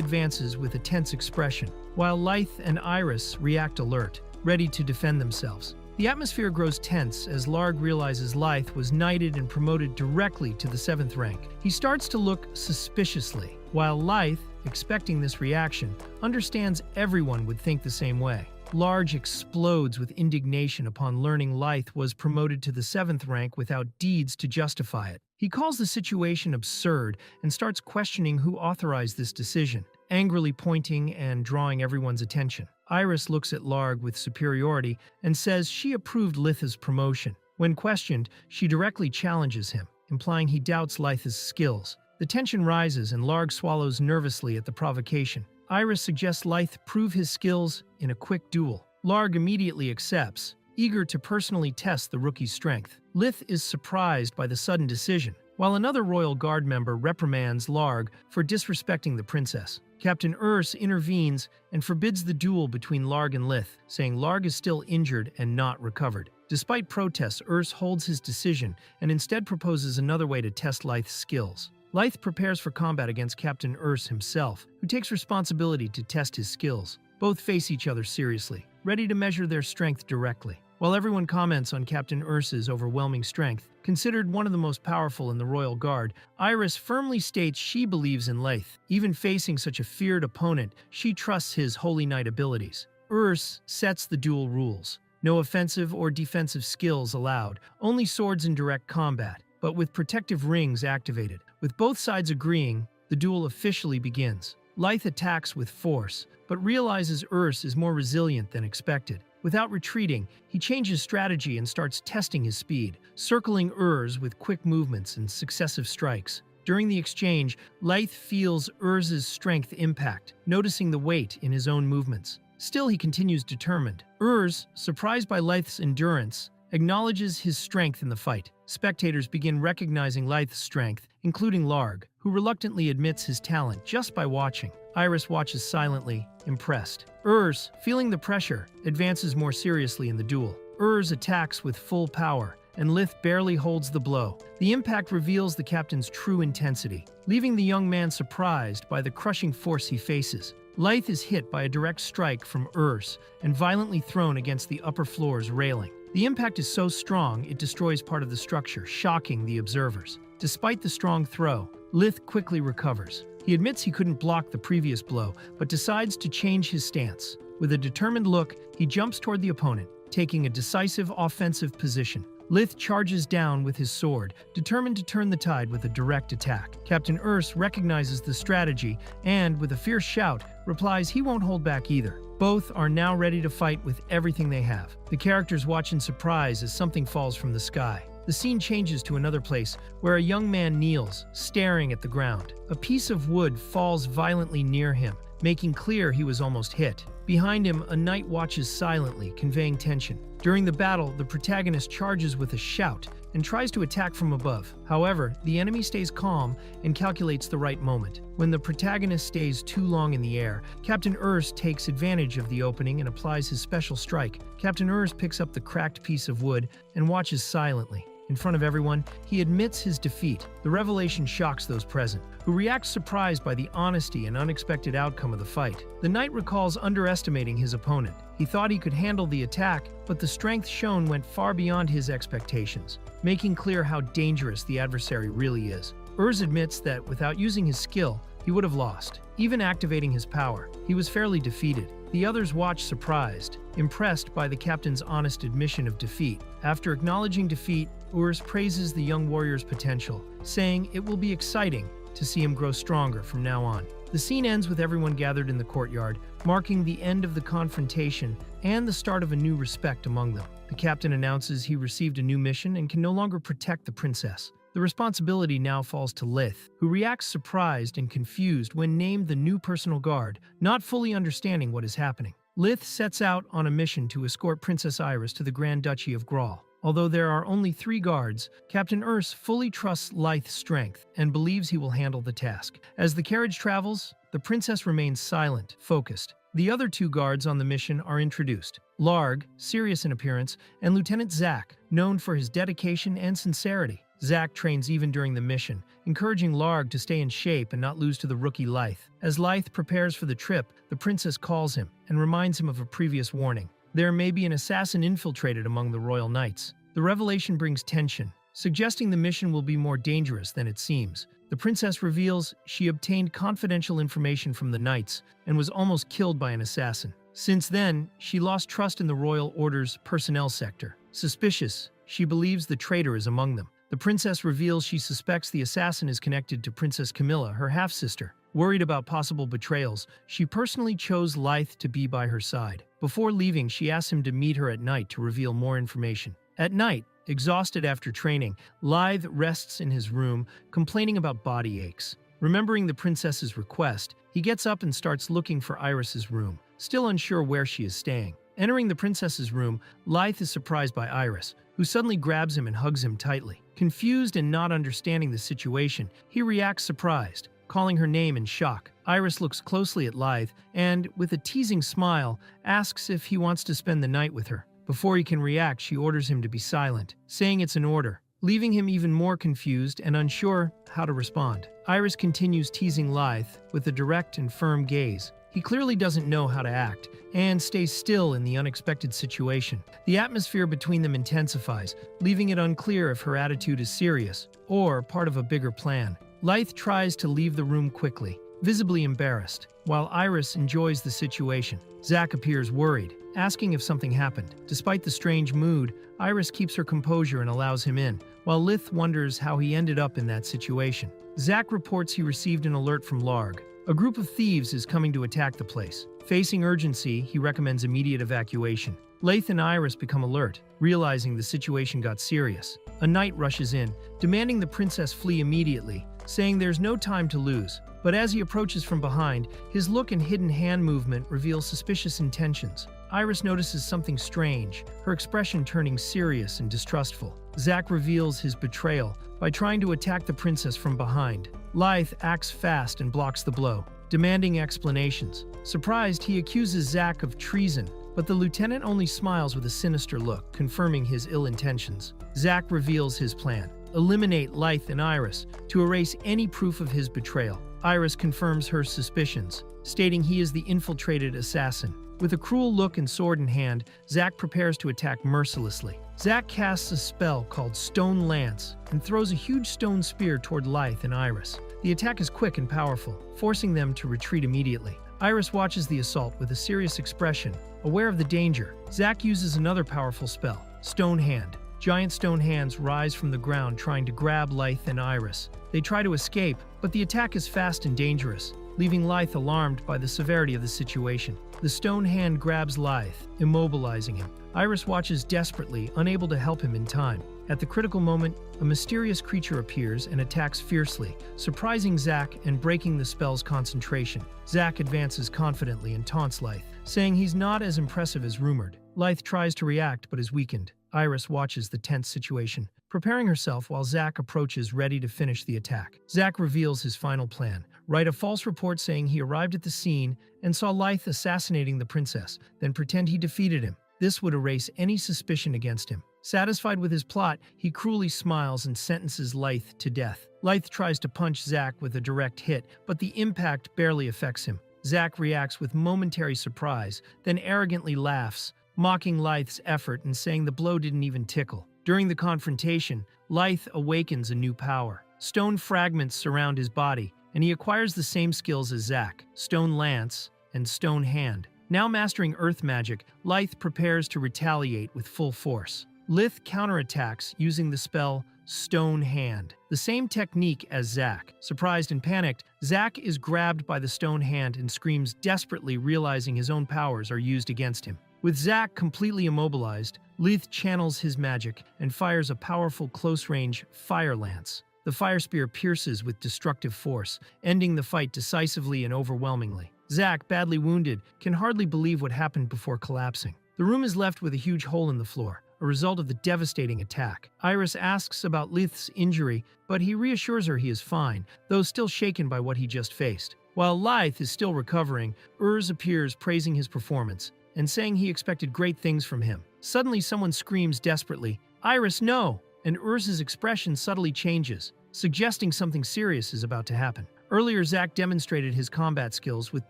advances with a tense expression, while Leith and Iris react alert, ready to defend themselves. The atmosphere grows tense as Larg realizes Leith was knighted and promoted directly to the 7th rank. He starts to look suspiciously, while Leith, expecting this reaction, understands everyone would think the same way. Larg explodes with indignation upon learning Leith was promoted to the 7th rank without deeds to justify it. He calls the situation absurd and starts questioning who authorized this decision, angrily pointing and drawing everyone's attention. Iris looks at Larg with superiority and says she approved Leith's promotion. When questioned, she directly challenges him, implying he doubts Leith's skills. The tension rises and Larg swallows nervously at the provocation. Iris suggests Leith prove his skills in a quick duel. Larg immediately accepts, eager to personally test the rookie's strength. Leith is surprised by the sudden decision, while another Royal Guard member reprimands Larg for disrespecting the princess. Captain Urs intervenes and forbids the duel between Larg and Leith, saying Larg is still injured and not recovered. Despite protests, Urs holds his decision and instead proposes another way to test Leith's skills. Leith prepares for combat against Captain Urs himself, who takes responsibility to test his skills. Both face each other seriously, ready to measure their strength directly. While everyone comments on Captain Urs's overwhelming strength, considered one of the most powerful in the Royal Guard, Iris firmly states she believes in Leith. Even facing such a feared opponent, she trusts his Holy Knight abilities. Urs sets the duel rules. No offensive or defensive skills allowed, only swords in direct combat, but with protective rings activated. With both sides agreeing, the duel officially begins. Leith attacks with force, but realizes Urs is more resilient than expected. Without retreating, he changes strategy and starts testing his speed, circling Urs with quick movements and successive strikes. During the exchange, Leith feels Urs's strength impact, noticing the weight in his own movements. Still, he continues determined. Urs, surprised by Leith's endurance, acknowledges his strength in the fight. Spectators begin recognizing Leith's strength, including Larg, who reluctantly admits his talent just by watching. Iris watches silently, impressed. Urs, feeling the pressure, advances more seriously in the duel. Urs attacks with full power, and Leith barely holds the blow. The impact reveals the captain's true intensity, leaving the young man surprised by the crushing force he faces. Leith is hit by a direct strike from Urs and violently thrown against the upper floor's railing. The impact is so strong it destroys part of the structure, shocking the observers. Despite the strong throw, Leith quickly recovers. He admits he couldn't block the previous blow, but decides to change his stance. With a determined look, he jumps toward the opponent, taking a decisive offensive position. Leith charges down with his sword, determined to turn the tide with a direct attack. Captain Urs recognizes the strategy and, with a fierce shout, replies he won't hold back either. Both are now ready to fight with everything they have. The characters watch in surprise as something falls from the sky. The scene changes to another place, where a young man kneels, staring at the ground. A piece of wood falls violently near him, making clear he was almost hit. Behind him, a knight watches silently, conveying tension. During the battle, the protagonist charges with a shout and tries to attack from above. However, the enemy stays calm and calculates the right moment. When the protagonist stays too long in the air, Captain Urs takes advantage of the opening and applies his special strike. Captain Urs picks up the cracked piece of wood and watches silently. In front of everyone, he admits his defeat. The revelation shocks those present, who react surprised by the honesty and unexpected outcome of the fight. The knight recalls underestimating his opponent. He thought he could handle the attack, but the strength shown went far beyond his expectations, making clear how dangerous the adversary really is. Urs admits that without using his skill, he would have lost. Even activating his power, he was fairly defeated. The others watch surprised, impressed by the captain's honest admission of defeat. After acknowledging defeat, Urs praises the young warrior's potential, saying it will be exciting to see him grow stronger from now on. The scene ends with everyone gathered in the courtyard, marking the end of the confrontation and the start of a new respect among them. The captain announces he received a new mission and can no longer protect the princess. The responsibility now falls to Leith, who reacts surprised and confused when named the new personal guard, not fully understanding what is happening. Leith sets out on a mission to escort Princess Iris to the Grand Duchy of Grawl. Although there are only 3 guards, Captain Urs fully trusts Leith's strength and believes he will handle the task. As the carriage travels, the princess remains silent, focused. The other 2 guards on the mission are introduced. Larg, serious in appearance, and Lieutenant Zack, known for his dedication and sincerity. Zack trains even during the mission, encouraging Larg to stay in shape and not lose to the rookie Leith. As Leith prepares for the trip, the princess calls him and reminds him of a previous warning. There may be an assassin infiltrated among the royal knights. The revelation brings tension, suggesting the mission will be more dangerous than it seems. The princess reveals she obtained confidential information from the knights and was almost killed by an assassin. Since then, she lost trust in the royal order's personnel sector. Suspicious, she believes the traitor is among them. The princess reveals she suspects the assassin is connected to Princess Camilla, her half-sister. Worried about possible betrayals, she personally chose Leith to be by her side. Before leaving, she asks him to meet her at night to reveal more information. At night, exhausted after training, Leith rests in his room, complaining about body aches. Remembering the princess's request, he gets up and starts looking for Iris's room, still unsure where she is staying. Entering the princess's room, Leith is surprised by Iris, who suddenly grabs him and hugs him tightly. Confused and not understanding the situation, he reacts surprised, calling her name in shock. Iris looks closely at Leith and, with a teasing smile, asks if he wants to spend the night with her. Before he can react, she orders him to be silent, saying it's an order, leaving him even more confused and unsure how to respond. Iris continues teasing Leith with a direct and firm gaze. He clearly doesn't know how to act and stays still in the unexpected situation. The atmosphere between them intensifies, leaving it unclear if her attitude is serious or part of a bigger plan. Leith tries to leave the room quickly, visibly embarrassed, while Iris enjoys the situation. Zack appears worried, asking if something happened. Despite the strange mood, Iris keeps her composure and allows him in, while Leith wonders how he ended up in that situation. Zack reports he received an alert from Larg. A group of thieves is coming to attack the place. Facing urgency, he recommends immediate evacuation. Leith and Iris become alert, realizing the situation got serious. A knight rushes in, demanding the princess flee immediately, saying there's no time to lose. But as he approaches from behind, his look and hidden hand movement reveal suspicious intentions. Iris notices something strange, her expression turning serious and distrustful. Zack reveals his betrayal by trying to attack the princess from behind. Leith acts fast and blocks the blow, demanding explanations. Surprised, he accuses Zack of treason, but the lieutenant only smiles with a sinister look, confirming his ill intentions. Zack reveals his plan: eliminate Leith and Iris to erase any proof of his betrayal. Iris confirms her suspicions, stating he is the infiltrated assassin. With a cruel look and sword in hand, Zack prepares to attack mercilessly. Zack casts a spell called Stone Lance and throws a huge stone spear toward Leith and Iris. The attack is quick and powerful, forcing them to retreat immediately. Iris watches the assault with a serious expression, aware of the danger. Zack uses another powerful spell, Stone Hand. Giant stone hands rise from the ground trying to grab Leith and Iris. They try to escape, but the attack is fast and dangerous, leaving Leith alarmed by the severity of the situation. The stone hand grabs Leith, immobilizing him. Iris watches desperately, unable to help him in time. At the critical moment, a mysterious creature appears and attacks fiercely, surprising Zack and breaking the spell's concentration. Zack advances confidently and taunts Leith, saying he's not as impressive as rumored. Leith tries to react but is weakened. Iris watches the tense situation, preparing herself while Zack approaches ready to finish the attack. Zack reveals his final plan: write a false report saying he arrived at the scene and saw Leith assassinating the princess, then pretend he defeated him. This would erase any suspicion against him. Satisfied with his plot, he cruelly smiles and sentences Leith to death. Leith tries to punch Zack with a direct hit, but the impact barely affects him. Zack reacts with momentary surprise, then arrogantly laughs, mocking Leith's effort and saying the blow didn't even tickle. During the confrontation, Leith awakens a new power. Stone fragments surround his body, and he acquires the same skills as Zack: Stone Lance and Stone Hand. Now mastering earth magic, Leith prepares to retaliate with full force. Leith counterattacks using the spell Stone Hand, the same technique as Zack. Surprised and panicked, Zack is grabbed by the Stone Hand and screams desperately, realizing his own powers are used against him. With Zack completely immobilized, Leith channels his magic and fires a powerful close-range fire lance. The fire spear pierces with destructive force, ending the fight decisively and overwhelmingly. Zack, badly wounded, can hardly believe what happened before collapsing. The room is left with a huge hole in the floor, a result of the devastating attack. Iris asks about Leith's injury, but he reassures her he is fine, though still shaken by what he just faced. While Leith is still recovering, Urs appears praising his performance and saying he expected great things from him. Suddenly, someone screams desperately, "Iris, no!" and Urs's expression subtly changes, suggesting something serious is about to happen. Earlier, Zack demonstrated his combat skills with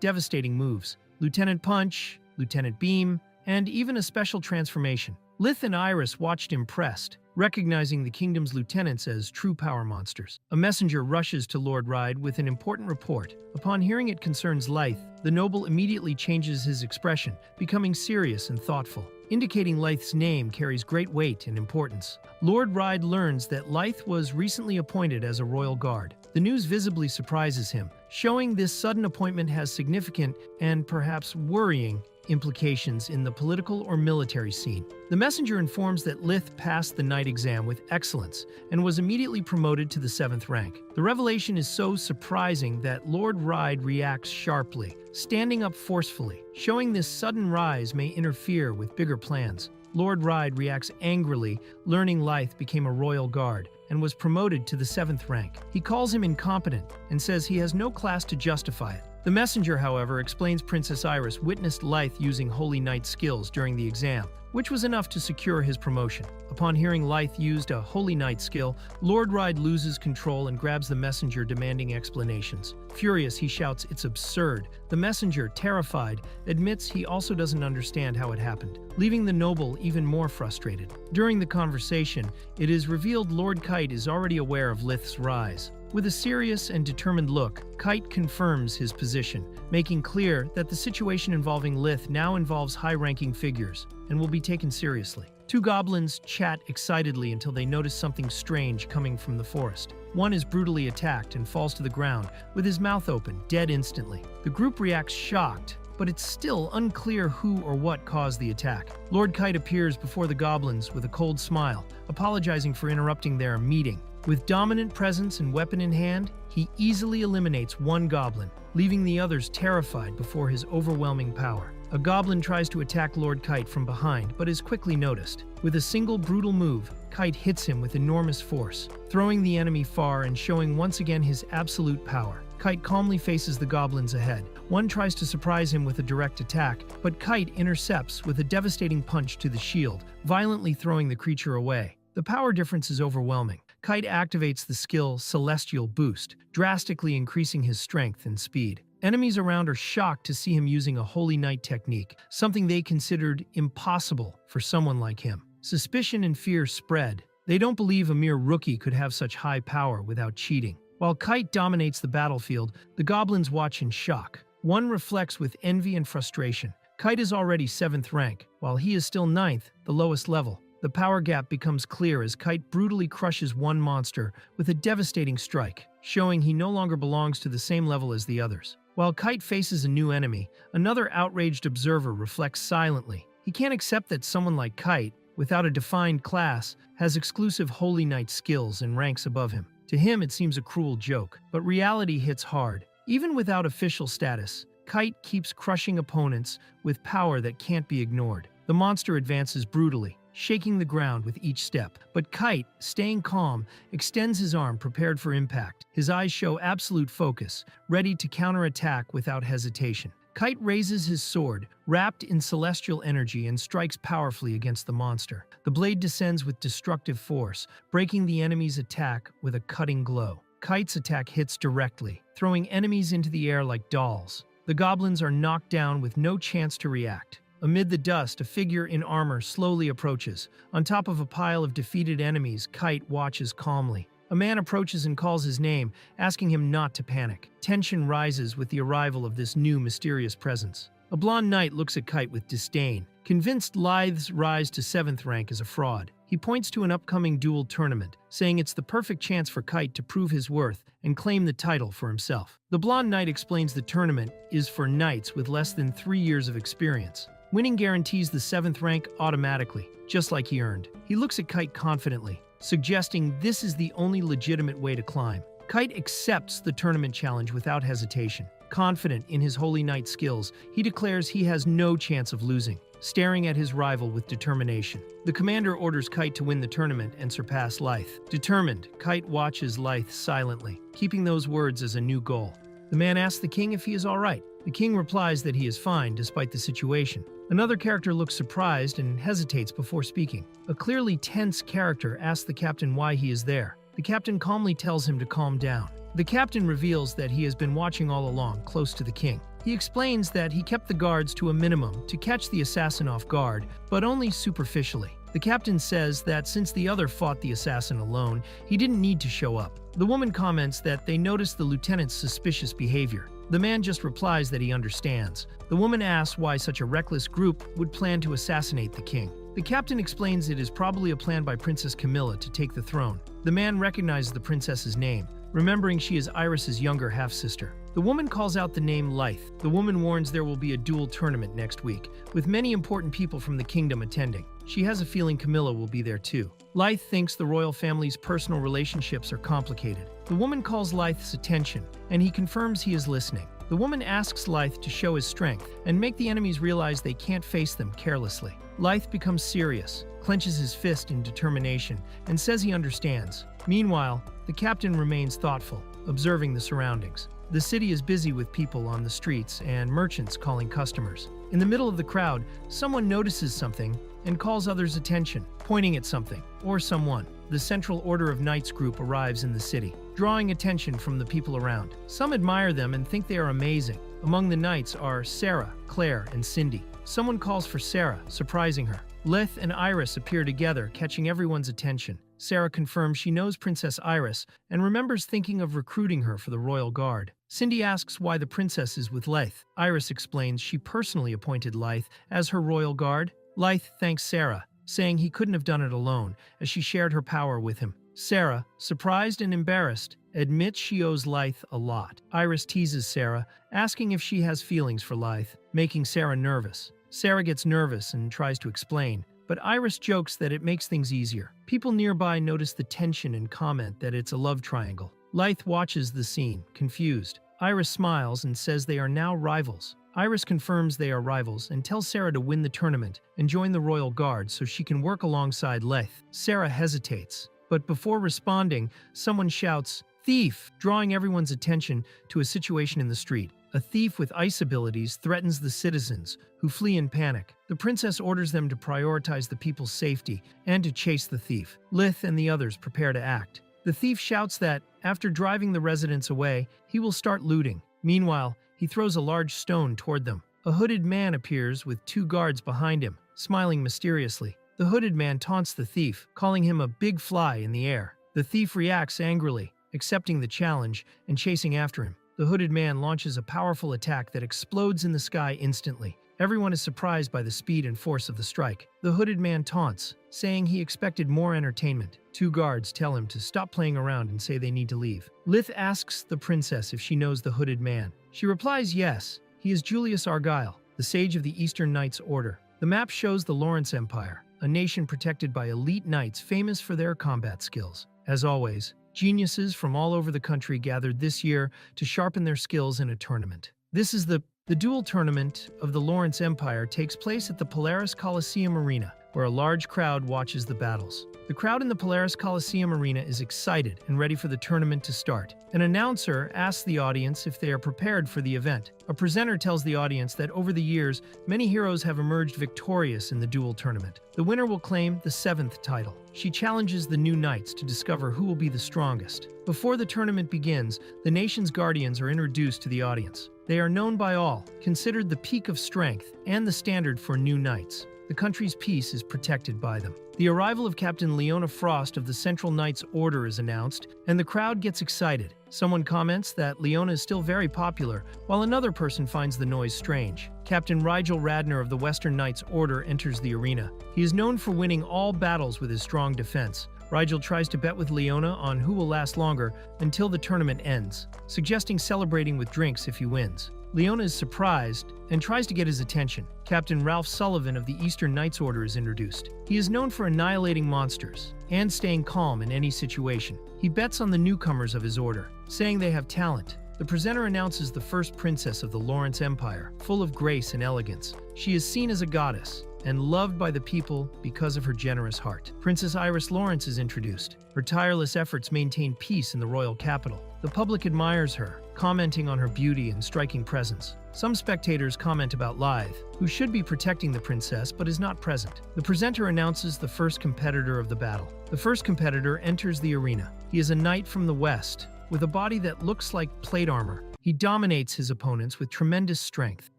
devastating moves: Lieutenant Punch, Lieutenant Beam, and even a special transformation. Leith and Iris watched impressed, recognizing the kingdom's lieutenants as true power monsters. A messenger rushes to Lord Ride with an important report. Upon hearing it concerns Leith, the noble immediately changes his expression, becoming serious and thoughtful, indicating Leith's name carries great weight and importance. Lord Ride learns that Leith was recently appointed as a royal guard. The news visibly surprises him, showing this sudden appointment has significant and perhaps worrying implications in the political or military scene. The messenger informs that Leith passed the knight exam with excellence and was immediately promoted to the 7th rank. The revelation is so surprising that Lord Ride reacts sharply, standing up forcefully, showing this sudden rise may interfere with bigger plans. Lord Ride reacts angrily, learning Leith became a royal guard and was promoted to the 7th rank. He calls him incompetent and says he has no class to justify it. The messenger, however, explains Princess Iris witnessed Leith using Holy Knight skills during the exam, which was enough to secure his promotion. Upon hearing Leith used a Holy Knight skill, Lord Ride loses control and grabs the messenger, demanding explanations. Furious, he shouts, "It's absurd." The messenger, terrified, admits he also doesn't understand how it happened, leaving the noble even more frustrated. During the conversation, it is revealed Lord Kite is already aware of Leith's rise. With a serious and determined look, Kite confirms his position, making clear that the situation involving Leith now involves high-ranking figures and will be taken seriously. Two goblins chat excitedly until they notice something strange coming from the forest. One is brutally attacked and falls to the ground, with his mouth open, dead instantly. The group reacts shocked, but it's still unclear who or what caused the attack. Lord Kite appears before the goblins with a cold smile, apologizing for interrupting their meeting. With dominant presence and weapon in hand, he easily eliminates one goblin, leaving the others terrified before his overwhelming power. A goblin tries to attack Lord Kite from behind, but is quickly noticed. With a single brutal move, Kite hits him with enormous force, throwing the enemy far and showing once again his absolute power. Kite calmly faces the goblins ahead. One tries to surprise him with a direct attack, but Kite intercepts with a devastating punch to the shield, violently throwing the creature away. The power difference is overwhelming. Kite activates the skill Celestial Boost, drastically increasing his strength and speed. Enemies around are shocked to see him using a Holy Knight technique, something they considered impossible for someone like him. Suspicion and fear spread. They don't believe a mere rookie could have such high power without cheating. While Kite dominates the battlefield, the goblins watch in shock. One reflects with envy and frustration. Kite is already 7th rank, while he is still 9th, the lowest level. The power gap becomes clear as Kite brutally crushes one monster with a devastating strike, showing he no longer belongs to the same level as the others. While Kite faces a new enemy, another outraged observer reflects silently. He can't accept that someone like Kite, without a defined class, has exclusive Holy Knight skills and ranks above him. To him, it seems a cruel joke, but reality hits hard. Even without official status, Kite keeps crushing opponents with power that can't be ignored. The monster advances brutally, shaking the ground with each step. But Kite, staying calm, extends his arm prepared for impact. His eyes show absolute focus, ready to counterattack without hesitation. Kite raises his sword, wrapped in celestial energy, and strikes powerfully against the monster. The blade descends with destructive force, breaking the enemy's attack with a cutting glow. Kite's attack hits directly, throwing enemies into the air like dolls. The goblins are knocked down with no chance to react. Amid the dust, a figure in armor slowly approaches. On top of a pile of defeated enemies, Kite watches calmly. A man approaches and calls his name, asking him not to panic. Tension rises with the arrival of this new mysterious presence. A blonde knight looks at Kite with disdain, convinced Leith's rise to 7th rank is a fraud. He points to an upcoming duel tournament, saying it's the perfect chance for Kite to prove his worth and claim the title for himself. The blonde knight explains the tournament is for knights with less than 3 years of experience. Winning guarantees the 7th rank automatically, just like he earned. He looks at Kite confidently, suggesting this is the only legitimate way to climb. Kite accepts the tournament challenge without hesitation. Confident in his Holy Knight skills, he declares he has no chance of losing, staring at his rival with determination. The commander orders Kite to win the tournament and surpass Leith. Determined, Kite watches Leith silently, keeping those words as a new goal. The man asks the king if he is all right. The king replies that he is fine despite the situation. Another character looks surprised and hesitates before speaking. A clearly tense character asks the captain why he is there. The captain calmly tells him to calm down. The captain reveals that he has been watching all along, close to the king. He explains that he kept the guards to a minimum to catch the assassin off guard, but only superficially. The captain says that since the other fought the assassin alone, he didn't need to show up. The woman comments that they noticed the lieutenant's suspicious behavior. The man just replies that he understands. The woman asks why such a reckless group would plan to assassinate the king. The captain explains it is probably a plan by Princess Camilla to take the throne. The man recognizes the princess's name, remembering she is Iris's younger half-sister. The woman calls out the name Leith. The woman warns there will be a duel tournament next week, with many important people from the kingdom attending. She has a feeling Camilla will be there too. Leith thinks the royal family's personal relationships are complicated. The woman calls Leith's attention, and he confirms he is listening. The woman asks Leith to show his strength and make the enemies realize they can't face them carelessly. Leith becomes serious, clenches his fist in determination, and says he understands. Meanwhile, the captain remains thoughtful, observing the surroundings. The city is busy with people on the streets and merchants calling customers. In the middle of the crowd, someone notices something and calls others' attention, pointing at something or someone. The Central Order of Knights group arrives in the city, drawing attention from the people around. Some admire them and think they are amazing. Among the knights are Sarah, Claire, and Cindy. Someone calls for Sarah, surprising her. Leith and Iris appear together, catching everyone's attention. Sarah confirms she knows Princess Iris and remembers thinking of recruiting her for the royal guard. Cindy asks why the princess is with Leith. Iris explains she personally appointed Leith as her royal guard. Leith thanks Sarah, saying he couldn't have done it alone, as she shared her power with him. Sarah, surprised and embarrassed, admits she owes Leith a lot. Iris teases Sarah, asking if she has feelings for Leith, making Sarah nervous. Sarah gets nervous and tries to explain, but Iris jokes that it makes things easier. People nearby notice the tension and comment that it's a love triangle. Leith watches the scene, confused. Iris smiles and says they are now rivals. Iris confirms they are rivals and tells Sarah to win the tournament and join the royal guard so she can work alongside Leith. Sarah hesitates, but before responding, someone shouts, "Thief!" drawing everyone's attention to a situation in the street. A thief with ice abilities threatens the citizens, who flee in panic. The princess orders them to prioritize the people's safety and to chase the thief. Leith and the others prepare to act. The thief shouts that, after driving the residents away, he will start looting. Meanwhile, he throws a large stone toward them. A hooded man appears with 2 guards behind him, smiling mysteriously. The hooded man taunts the thief, calling him a big fly in the air. The thief reacts angrily, accepting the challenge and chasing after him. The hooded man launches a powerful attack that explodes in the sky instantly. Everyone is surprised by the speed and force of the strike. The hooded man taunts, saying he expected more entertainment. 2 guards tell him to stop playing around and say they need to leave. Leith asks the princess if she knows the hooded man. She replies yes, he is Julius Argyle, the sage of the Eastern Knights Order. The map shows the Lawrence Empire, a nation protected by elite knights famous for their combat skills. As always, geniuses from all over the country gathered this year to sharpen their skills in a tournament. This is the duel tournament of the Lawrence Empire takes place at the Polaris Coliseum Arena, where a large crowd watches the battles. The crowd in the Polaris Coliseum Arena is excited and ready for the tournament to start. An announcer asks the audience if they are prepared for the event. A presenter tells the audience that over the years, many heroes have emerged victorious in the duel tournament. The winner will claim the 7th title. She challenges the new knights to discover who will be the strongest. Before the tournament begins, the nation's guardians are introduced to the audience. They are known by all, considered the peak of strength and the standard for new knights. The country's peace is protected by them. The arrival of Captain Leona Frost of the Central Knights Order is announced, and the crowd gets excited. Someone comments that Leona is still very popular, while another person finds the noise strange. Captain Rigel Radner of the Western Knights Order enters the arena. He is known for winning all battles with his strong defense. Rigel tries to bet with Leona on who will last longer until the tournament ends, suggesting celebrating with drinks if he wins. Leona is surprised and tries to get his attention. Captain Ralph Sullivan of the Eastern Knights Order is introduced. He is known for annihilating monsters and staying calm in any situation. He bets on the newcomers of his order, saying they have talent. The presenter announces the first princess of the Lawrence Empire, full of grace and elegance. She is seen as a goddess and loved by the people because of her generous heart. Princess Iris Lawrence is introduced. Her tireless efforts maintain peace in the royal capital. The public admires her, commenting on her beauty and striking presence. Some spectators comment about Leith, who should be protecting the princess but is not present. The presenter announces the first competitor of the battle. The first competitor enters the arena. He is a knight from the west, with a body that looks like plate armor. He dominates his opponents with tremendous strength,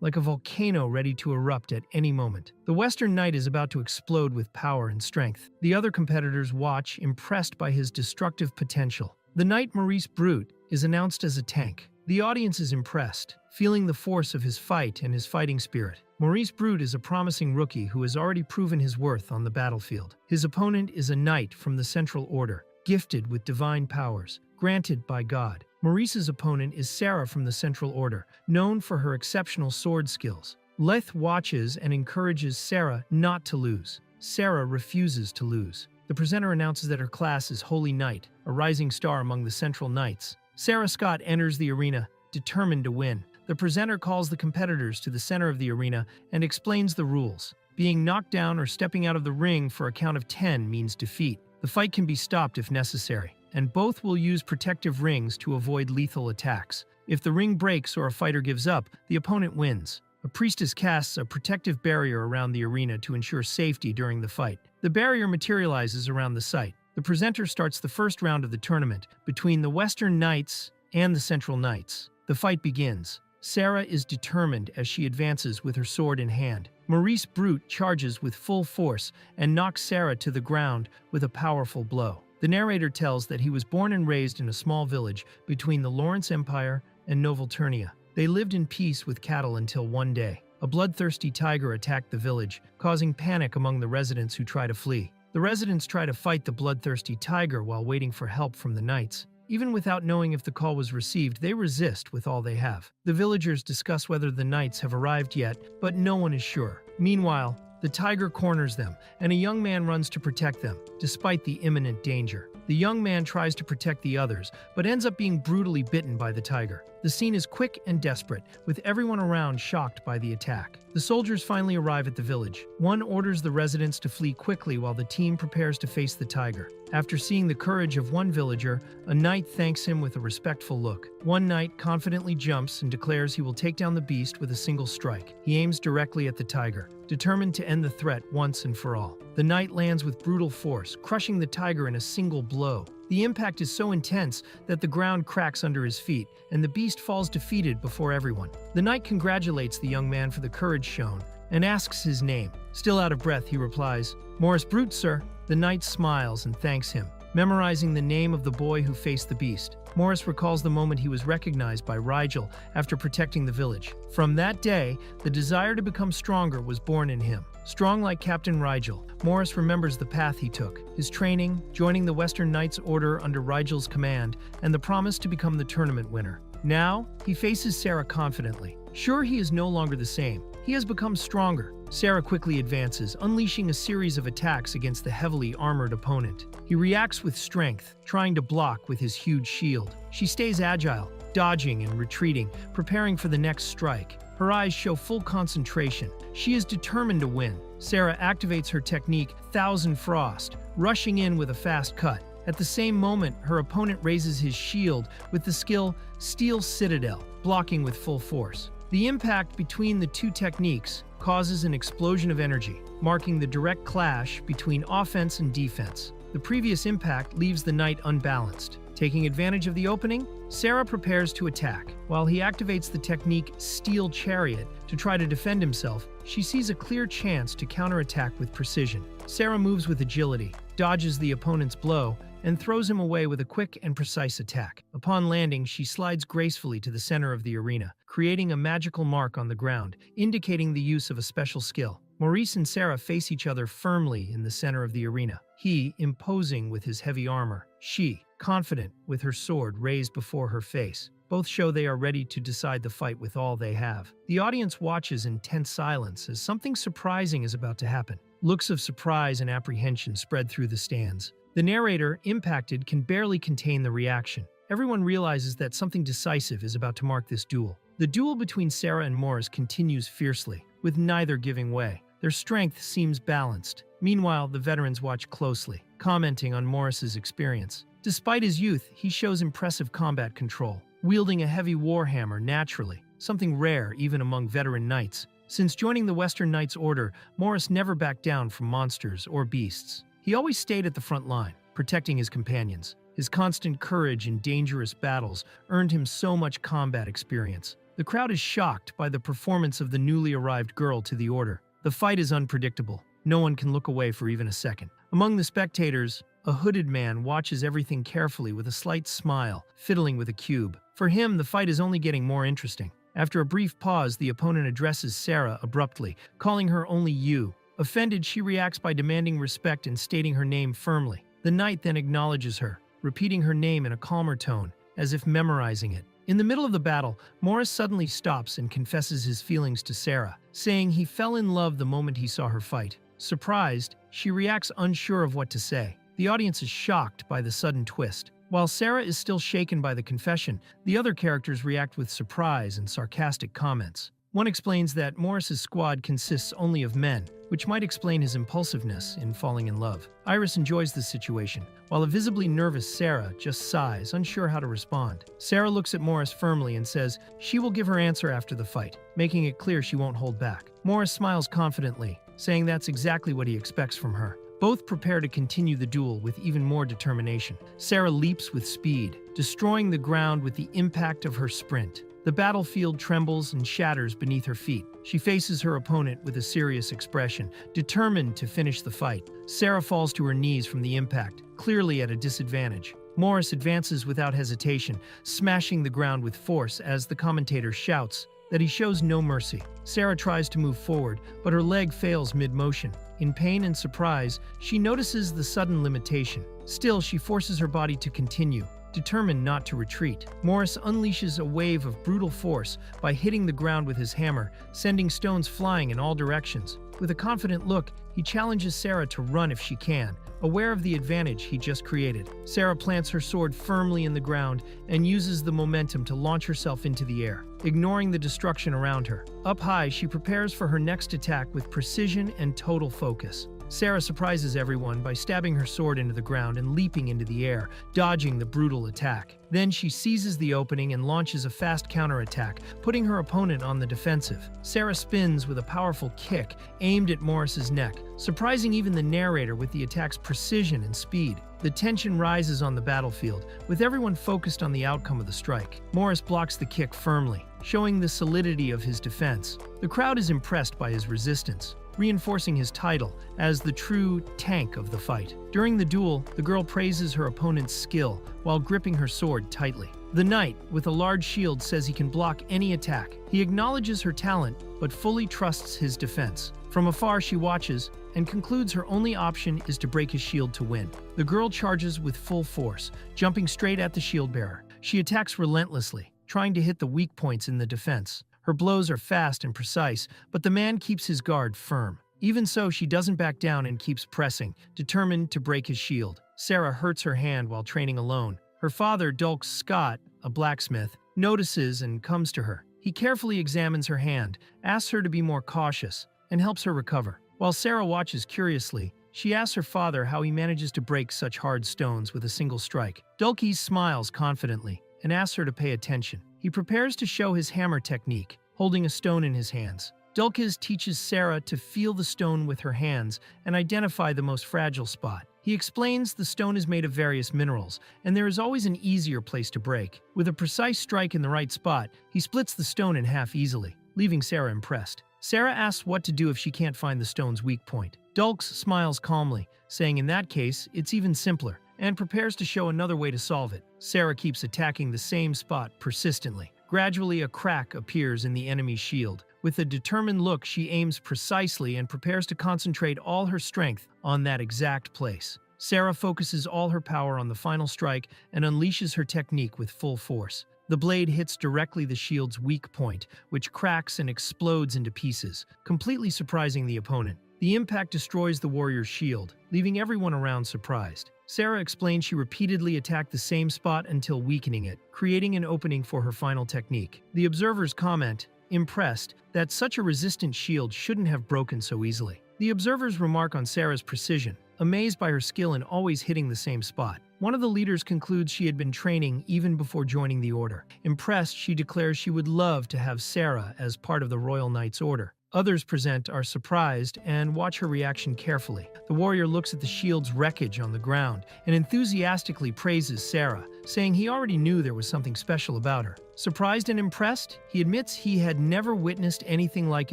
like a volcano ready to erupt at any moment. The Western Knight is about to explode with power and strength. The other competitors watch, impressed by his destructive potential. The Knight Maurice Brute is announced as a tank. The audience is impressed, feeling the force of his fight and his fighting spirit. Maurice Brute is a promising rookie who has already proven his worth on the battlefield. His opponent is a knight from the Central Order, gifted with divine powers. granted by God. Maurice's opponent is Sarah from the Central Order, known for her exceptional sword skills. Leith watches and encourages Sarah not to lose. Sarah refuses to lose. The presenter announces that her class is Holy Knight, a rising star among the Central Knights. Sarah Scott enters the arena, determined to win. The presenter calls the competitors to the center of the arena and explains the rules. Being knocked down or stepping out of the ring for a count of 10 means defeat. The fight can be stopped if necessary, and both will use protective rings to avoid lethal attacks. If the ring breaks or a fighter gives up, the opponent wins. A priestess casts a protective barrier around the arena to ensure safety during the fight. The barrier materializes around the site. The presenter starts the first round of the tournament between the Western Knights and the Central Knights. The fight begins. Sarah is determined as she advances with her sword in hand. Maurice Brute charges with full force and knocks Sarah to the ground with a powerful blow. The narrator tells that he was born and raised in a small village between the Lawrence Empire and Novelturnia. They lived in peace with cattle until one day. A bloodthirsty tiger attacked the village, causing panic among the residents who try to flee. The residents try to fight the bloodthirsty tiger while waiting for help from the knights. Even without knowing if the call was received, they resist with all they have. The villagers discuss whether the knights have arrived yet, but no one is sure. Meanwhile, the tiger corners them, and a young man runs to protect them, despite the imminent danger. The young man tries to protect the others, but ends up being brutally bitten by the tiger. The scene is quick and desperate, with everyone around shocked by the attack. The soldiers finally arrive at the village. One orders the residents to flee quickly while the team prepares to face the tiger. After seeing the courage of one villager, a knight thanks him with a respectful look. One knight confidently jumps and declares he will take down the beast with a single strike. He aims directly at the tiger, determined to end the threat once and for all. The knight lands with brutal force, crushing the tiger in a single blow. The impact is so intense that the ground cracks under his feet, and the beast falls defeated before everyone. The knight congratulates the young man for the courage shown and asks his name. Still out of breath, he replies, "Maurice Brute, sir." The knight smiles and thanks him, memorizing the name of the boy who faced the beast. Maurice recalls the moment he was recognized by Rigel after protecting the village. From that day, the desire to become stronger was born in him. Strong like Captain Rigel, Maurice remembers the path he took, his training, joining the Western Knights Order under Rigel's command, and the promise to become the tournament winner. Now, he faces Sarah confidently. Sure, he is no longer the same. He has become stronger. Sarah quickly advances, unleashing a series of attacks against the heavily armored opponent. He reacts with strength, trying to block with his huge shield. She stays agile, dodging and retreating, preparing for the next strike. Her eyes show full concentration. She is determined to win. Sarah activates her technique, Thousand Frost, rushing in with a fast cut. At the same moment, her opponent raises his shield with the skill Steel Citadel, blocking with full force. The impact between the two techniques causes an explosion of energy, marking the direct clash between offense and defense. The previous impact leaves the knight unbalanced. Taking advantage of the opening, Sarah prepares to attack. While he activates the technique Steel Chariot to try to defend himself, she sees a clear chance to counterattack with precision. Sarah moves with agility, dodges the opponent's blow, and throws him away with a quick and precise attack. Upon landing, she slides gracefully to the center of the arena, creating a magical mark on the ground, indicating the use of a special skill. Maurice and Sarah face each other firmly in the center of the arena. He, imposing with his heavy armor. She, confident with her sword raised before her face. Both show they are ready to decide the fight with all they have. The audience watches in tense silence as something surprising is about to happen. Looks of surprise and apprehension spread through the stands. The narrator, impacted, can barely contain the reaction. Everyone realizes that something decisive is about to mark this duel. The duel between Sarah and Maurice continues fiercely, with neither giving way. Their strength seems balanced. Meanwhile, the veterans watch closely, commenting on Maurice's experience. Despite his youth, he shows impressive combat control, wielding a heavy warhammer naturally, something rare even among veteran knights. Since joining the Western Knights Order, Maurice never backed down from monsters or beasts. He always stayed at the front line, protecting his companions. His constant courage in dangerous battles earned him so much combat experience. The crowd is shocked by the performance of the newly arrived girl to the Order. The fight is unpredictable. No one can look away for even a second. Among the spectators, a hooded man watches everything carefully with a slight smile, fiddling with a cube. For him, the fight is only getting more interesting. After a brief pause, the opponent addresses Sarah abruptly, calling her only you. Offended, she reacts by demanding respect and stating her name firmly. The knight then acknowledges her, repeating her name in a calmer tone, as if memorizing it. In the middle of the battle, Morris suddenly stops and confesses his feelings to Sarah, saying he fell in love the moment he saw her fight. Surprised, she reacts unsure of what to say. The audience is shocked by the sudden twist. While Sarah is still shaken by the confession, the other characters react with surprise and sarcastic comments. One explains that Morris's squad consists only of men, which might explain his impulsiveness in falling in love. Iris enjoys this situation, while a visibly nervous Sarah just sighs, unsure how to respond. Sarah looks at Morris firmly and says she will give her answer after the fight, making it clear she won't hold back. Morris smiles confidently, saying that's exactly what he expects from her. Both prepare to continue the duel with even more determination. Sarah leaps with speed, destroying the ground with the impact of her sprint. The battlefield trembles and shatters beneath her feet. She faces her opponent with a serious expression, determined to finish the fight. Sarah falls to her knees from the impact, clearly at a disadvantage. Morris advances without hesitation, smashing the ground with force as the commentator shouts that he shows no mercy. Sarah tries to move forward, but her leg fails mid-motion. In pain and surprise, she notices the sudden limitation. Still, she forces her body to continue, determined not to retreat. Morris unleashes a wave of brutal force by hitting the ground with his hammer, sending stones flying in all directions. With a confident look, he challenges Sarah to run if she can, aware of the advantage he just created. Sarah plants her sword firmly in the ground and uses the momentum to launch herself into the air, ignoring the destruction around her. Up high, she prepares for her next attack with precision and total focus. Sarah surprises everyone by stabbing her sword into the ground and leaping into the air, dodging the brutal attack. Then she seizes the opening and launches a fast counterattack, putting her opponent on the defensive. Sarah spins with a powerful kick aimed at Morris's neck, surprising even the narrator with the attack's precision and speed. The tension rises on the battlefield, with everyone focused on the outcome of the strike. Morris blocks the kick firmly, showing the solidity of his defense. The crowd is impressed by his resistance, reinforcing his title as the true tank of the fight. During the duel, the girl praises her opponent's skill while gripping her sword tightly. The knight, with a large shield, says he can block any attack. He acknowledges her talent, but fully trusts his defense. From afar, she watches and concludes her only option is to break his shield to win. The girl charges with full force, jumping straight at the shield bearer. She attacks relentlessly, trying to hit the weak points in the defense. Her blows are fast and precise, but the man keeps his guard firm. Even so, she doesn't back down and keeps pressing, determined to break his shield. Sarah hurts her hand while training alone. Her father, Dulce Scott, a blacksmith, notices and comes to her. He carefully examines her hand, asks her to be more cautious, and helps her recover. While Sarah watches curiously, she asks her father how he manages to break such hard stones with a single strike. Dulce smiles confidently and asks her to pay attention. He prepares to show his hammer technique, holding a stone in his hands. Dulce teaches Sarah to feel the stone with her hands and identify the most fragile spot. He explains the stone is made of various minerals, and there is always an easier place to break. With a precise strike in the right spot, he splits the stone in half easily, leaving Sarah impressed. Sarah asks what to do if she can't find the stone's weak point. Dulce smiles calmly, saying in that case, it's even simpler, and prepares to show another way to solve it. Sarah keeps attacking the same spot persistently. Gradually, a crack appears in the enemy's shield. With a determined look, she aims precisely and prepares to concentrate all her strength on that exact place. Sarah focuses all her power on the final strike and unleashes her technique with full force. The blade hits directly the shield's weak point, which cracks and explodes into pieces, completely surprising the opponent. The impact destroys the warrior's shield, leaving everyone around surprised. Sarah explains she repeatedly attacked the same spot until weakening it, creating an opening for her final technique. The observers comment, impressed, that such a resistant shield shouldn't have broken so easily. The observers remark on Sarah's precision, amazed by her skill in always hitting the same spot. One of the leaders concludes she had been training even before joining the order. Impressed, she declares she would love to have Sarah as part of the Royal Knight's order. Others present are surprised and watch her reaction carefully. The warrior looks at the shield's wreckage on the ground and enthusiastically praises Sarah, saying he already knew there was something special about her. Surprised and impressed, he admits he had never witnessed anything like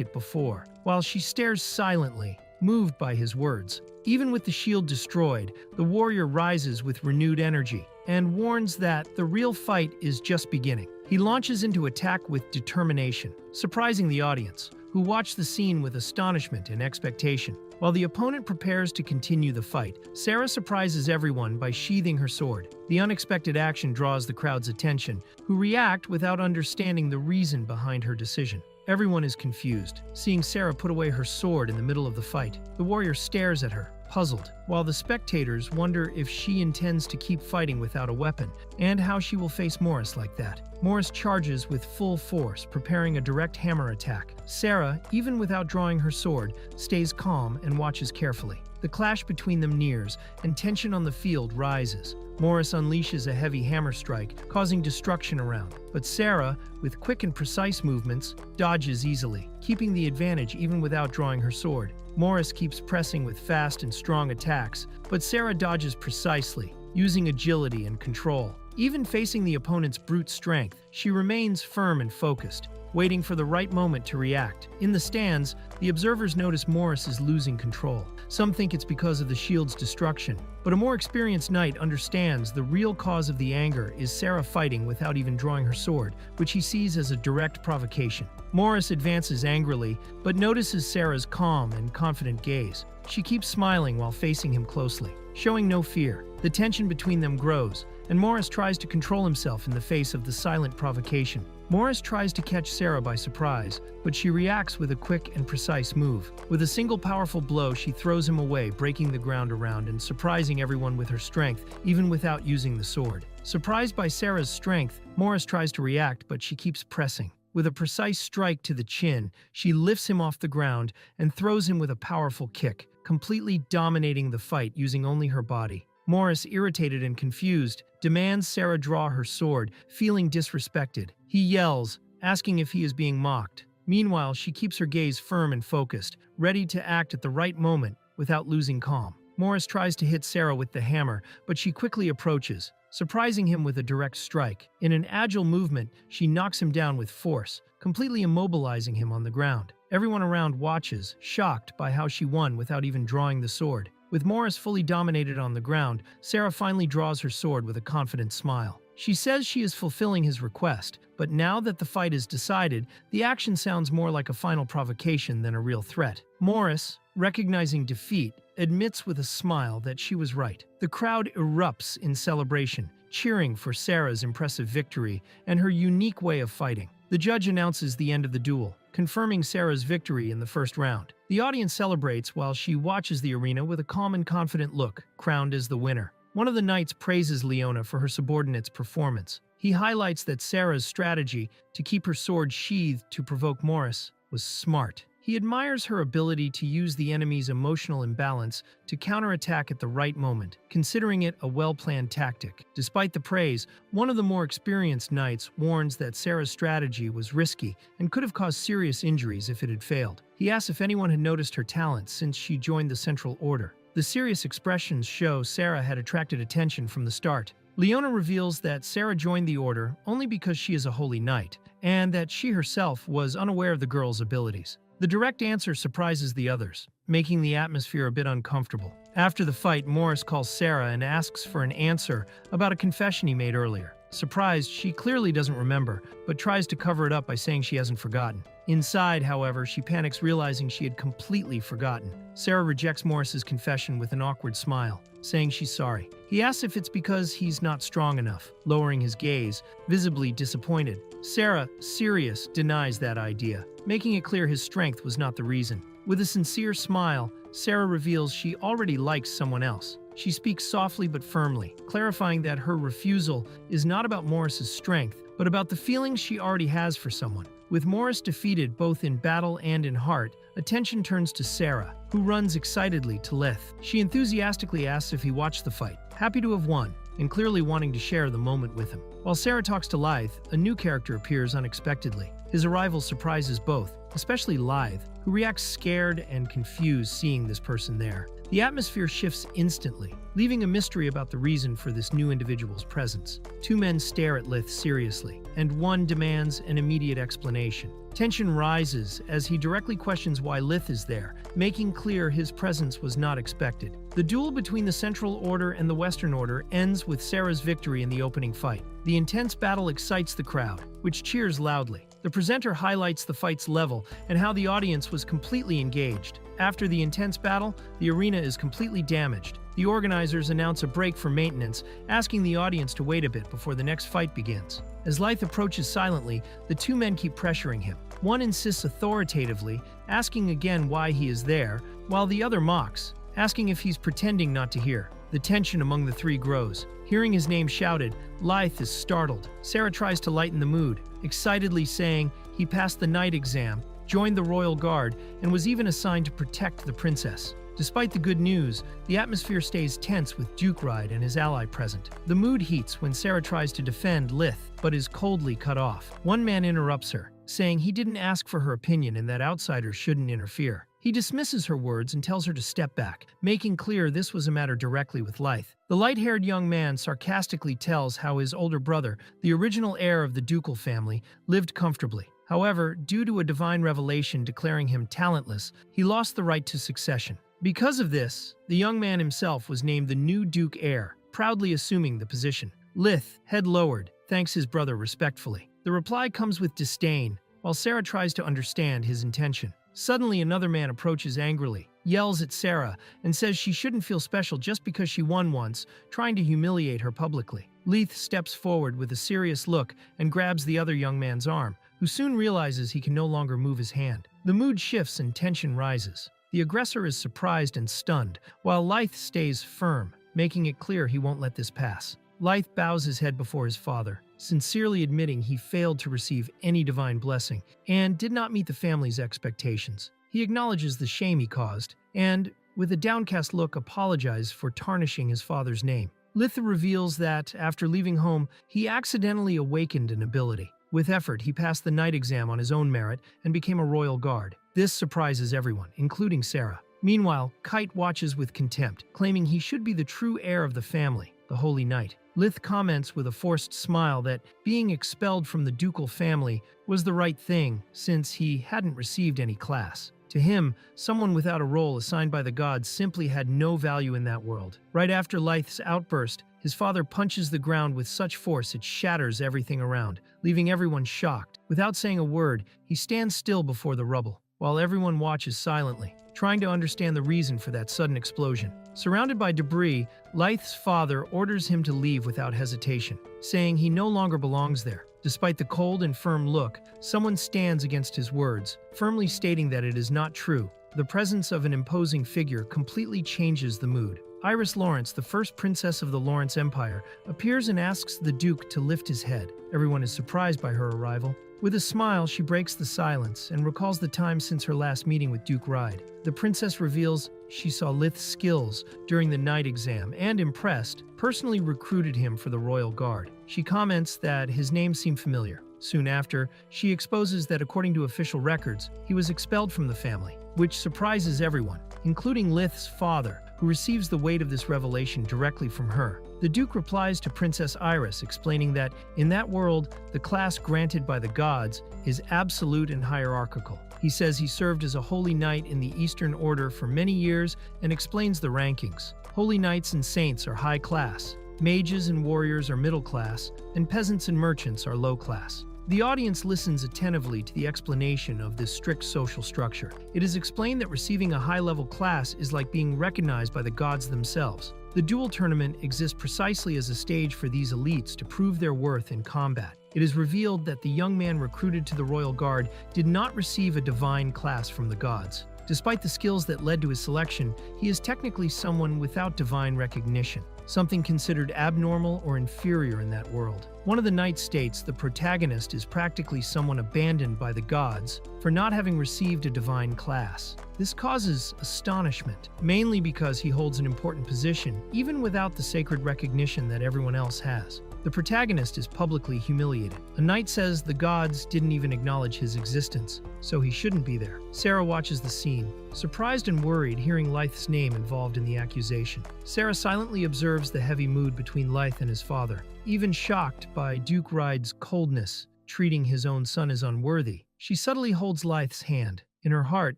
it before, while she stares silently, moved by his words. Even with the shield destroyed, the warrior rises with renewed energy and warns that the real fight is just beginning. He launches into attack with determination, surprising the audience, who watch the scene with astonishment and expectation. While the opponent prepares to continue the fight, Sarah surprises everyone by sheathing her sword. The unexpected action draws the crowd's attention, who react without understanding the reason behind her decision. Everyone is confused, seeing Sarah put away her sword in the middle of the fight. The warrior stares at her, puzzled, while the spectators wonder if she intends to keep fighting without a weapon, and how she will face Morris like that. Morris charges with full force, preparing a direct hammer attack. Sarah, even without drawing her sword, stays calm and watches carefully. The clash between them nears, and tension on the field rises. Morris unleashes a heavy hammer strike, causing destruction around. But Sarah, with quick and precise movements, dodges easily, keeping the advantage even without drawing her sword. Morris keeps pressing with fast and strong attacks, but Sarah dodges precisely, using agility and control. Even facing the opponent's brute strength, she remains firm and focused, waiting for the right moment to react. In the stands, the observers notice Morris is losing control. Some think it's because of the shield's destruction, but a more experienced knight understands the real cause of the anger is Sarah fighting without even drawing her sword, which he sees as a direct provocation. Morris advances angrily, but notices Sarah's calm and confident gaze. She keeps smiling while facing him closely, showing no fear. The tension between them grows, and Morris tries to control himself in the face of the silent provocation. Morris tries to catch Sarah by surprise, but she reacts with a quick and precise move. With a single powerful blow, she throws him away, breaking the ground around and surprising everyone with her strength, even without using the sword. Surprised by Sarah's strength, Morris tries to react, but she keeps pressing. With a precise strike to the chin, she lifts him off the ground and throws him with a powerful kick, completely dominating the fight using only her body. Morris, irritated and confused, demands Sarah draw her sword, feeling disrespected. He yells, asking if he is being mocked. Meanwhile, she keeps her gaze firm and focused, ready to act at the right moment without losing calm. Morris tries to hit Sarah with the hammer, but she quickly approaches, surprising him with a direct strike. In an agile movement, she knocks him down with force, completely immobilizing him on the ground. Everyone around watches, shocked by how she won without even drawing the sword. With Morris fully dominated on the ground, Sarah finally draws her sword with a confident smile. She says she is fulfilling his request, but now that the fight is decided, the action sounds more like a final provocation than a real threat. Morris, recognizing defeat, admits with a smile that she was right. The crowd erupts in celebration, cheering for Sarah's impressive victory and her unique way of fighting. The judge announces the end of the duel, confirming Sarah's victory in the first round. The audience celebrates while she watches the arena with a calm and confident look, crowned as the winner. One of the knights praises Leona for her subordinate's performance. He highlights that Sarah's strategy to keep her sword sheathed to provoke Morris was smart. He admires her ability to use the enemy's emotional imbalance to counterattack at the right moment, considering it a well-planned tactic. Despite the praise, one of the more experienced knights warns that Sarah's strategy was risky and could have caused serious injuries if it had failed. He asks if anyone had noticed her talent since she joined the Central Order. The serious expressions show Sarah had attracted attention from the start. Leona reveals that Sarah joined the Order only because she is a holy knight, and that she herself was unaware of the girl's abilities. The direct answer surprises the others, making the atmosphere a bit uncomfortable. After the fight, Morris calls Sarah and asks for an answer about a confession he made earlier. Surprised, she clearly doesn't remember, but tries to cover it up by saying she hasn't forgotten. Inside, however, she panics, realizing she had completely forgotten. Sarah rejects Morris's confession with an awkward smile, saying she's sorry. He asks if it's because he's not strong enough, lowering his gaze, visibly disappointed. Sarah, serious, denies that idea, making it clear his strength was not the reason. With a sincere smile, Sarah reveals she already likes someone else. She speaks softly but firmly, clarifying that her refusal is not about Morris's strength, but about the feelings she already has for someone. With Morris defeated both in battle and in heart, attention turns to Sarah, who runs excitedly to Leith. She enthusiastically asks if he watched the fight, happy to have won, and clearly wanting to share the moment with him. While Sarah talks to Leith, a new character appears unexpectedly. His arrival surprises both, especially Leith, who reacts scared and confused seeing this person there. The atmosphere shifts instantly, leaving a mystery about the reason for this new individual's presence. Two men stare at Leith seriously, and one demands an immediate explanation. Tension rises as he directly questions why Leith is there, making clear his presence was not expected. The duel between the Central Order and the Western Order ends with Sarah's victory in the opening fight. The intense battle excites the crowd, which cheers loudly. The presenter highlights the fight's level and how the audience was completely engaged. After the intense battle, the arena is completely damaged. The organizers announce a break for maintenance, asking the audience to wait a bit before the next fight begins. As Leith approaches silently, the two men keep pressuring him. One insists authoritatively, asking again why he is there, while the other mocks, asking if he's pretending not to hear. The tension among the three grows. Hearing his name shouted, Leith is startled. Sarah tries to lighten the mood, excitedly saying he passed the knight exam, joined the royal guard, and was even assigned to protect the princess. Despite the good news, the atmosphere stays tense with Duke Ride and his ally present. The mood heats when Sarah tries to defend Leith, but is coldly cut off. One man interrupts her, saying he didn't ask for her opinion and that outsiders shouldn't interfere. He dismisses her words and tells her to step back, making clear this was a matter directly with Leith. The light-haired young man sarcastically tells how his older brother, the original heir of the ducal family, lived comfortably. However, due to a divine revelation declaring him talentless, he lost the right to succession. Because of this, the young man himself was named the new Duke heir, proudly assuming the position. Leith, head lowered, thanks his brother respectfully. The reply comes with disdain, while Sarah tries to understand his intention. Suddenly, another man approaches angrily, yells at Sarah, and says she shouldn't feel special just because she won once, trying to humiliate her publicly. Leith steps forward with a serious look and grabs the other young man's arm, who soon realizes he can no longer move his hand. The mood shifts and tension rises. The aggressor is surprised and stunned, while Leith stays firm, making it clear he won't let this pass. Leith bows his head before his father, sincerely admitting he failed to receive any divine blessing and did not meet the family's expectations. He acknowledges the shame he caused and, with a downcast look, apologizes for tarnishing his father's name. Leith reveals that, after leaving home, he accidentally awakened an ability. With effort, he passed the knight exam on his own merit and became a royal guard. This surprises everyone, including Sarah. Meanwhile, Kite watches with contempt, claiming he should be the true heir of the family, the Holy Knight. Leith comments with a forced smile that being expelled from the ducal family was the right thing since he hadn't received any class. To him, someone without a role assigned by the gods simply had no value in that world. Right after Leith's outburst, his father punches the ground with such force it shatters everything around, leaving everyone shocked. Without saying a word, he stands still before the rubble, while everyone watches silently, trying to understand the reason for that sudden explosion. Surrounded by debris, Leith's father orders him to leave without hesitation, saying he no longer belongs there. Despite the cold and firm look, someone stands against his words, firmly stating that it is not true. The presence of an imposing figure completely changes the mood. Iris Lawrence, the first princess of the Lawrence Empire, appears and asks the Duke to lift his head. Everyone is surprised by her arrival. With a smile, she breaks the silence and recalls the time since her last meeting with Duke Ride. The princess reveals she saw Leith's skills during the knight exam and, impressed, personally recruited him for the royal guard. She comments that his name seemed familiar. Soon after, she exposes that according to official records, he was expelled from the family, which surprises everyone, including Leith's father, who receives the weight of this revelation directly from her. The Duke replies to Princess Iris, explaining that, in that world, the class granted by the gods is absolute and hierarchical. He says he served as a holy knight in the Eastern Order for many years and explains the rankings. Holy knights and saints are high class, mages and warriors are middle class, and peasants and merchants are low class. The audience listens attentively to the explanation of this strict social structure. It is explained that receiving a high-level class is like being recognized by the gods themselves. The duel tournament exists precisely as a stage for these elites to prove their worth in combat. It is revealed that the young man recruited to the Royal Guard did not receive a divine class from the gods. Despite the skills that led to his selection, he is technically someone without divine recognition, something considered abnormal or inferior in that world. One of the knights states the protagonist is practically someone abandoned by the gods for not having received a divine class. This causes astonishment, mainly because he holds an important position, even without the sacred recognition that everyone else has. The protagonist is publicly humiliated. A knight says the gods didn't even acknowledge his existence, so he shouldn't be there. Sarah watches the scene, surprised and worried hearing Leith's name involved in the accusation. Sarah silently observes the heavy mood between Leith and his father, even shocked by Duke Ride's coldness, treating his own son as unworthy. She subtly holds Leith's hand. In her heart,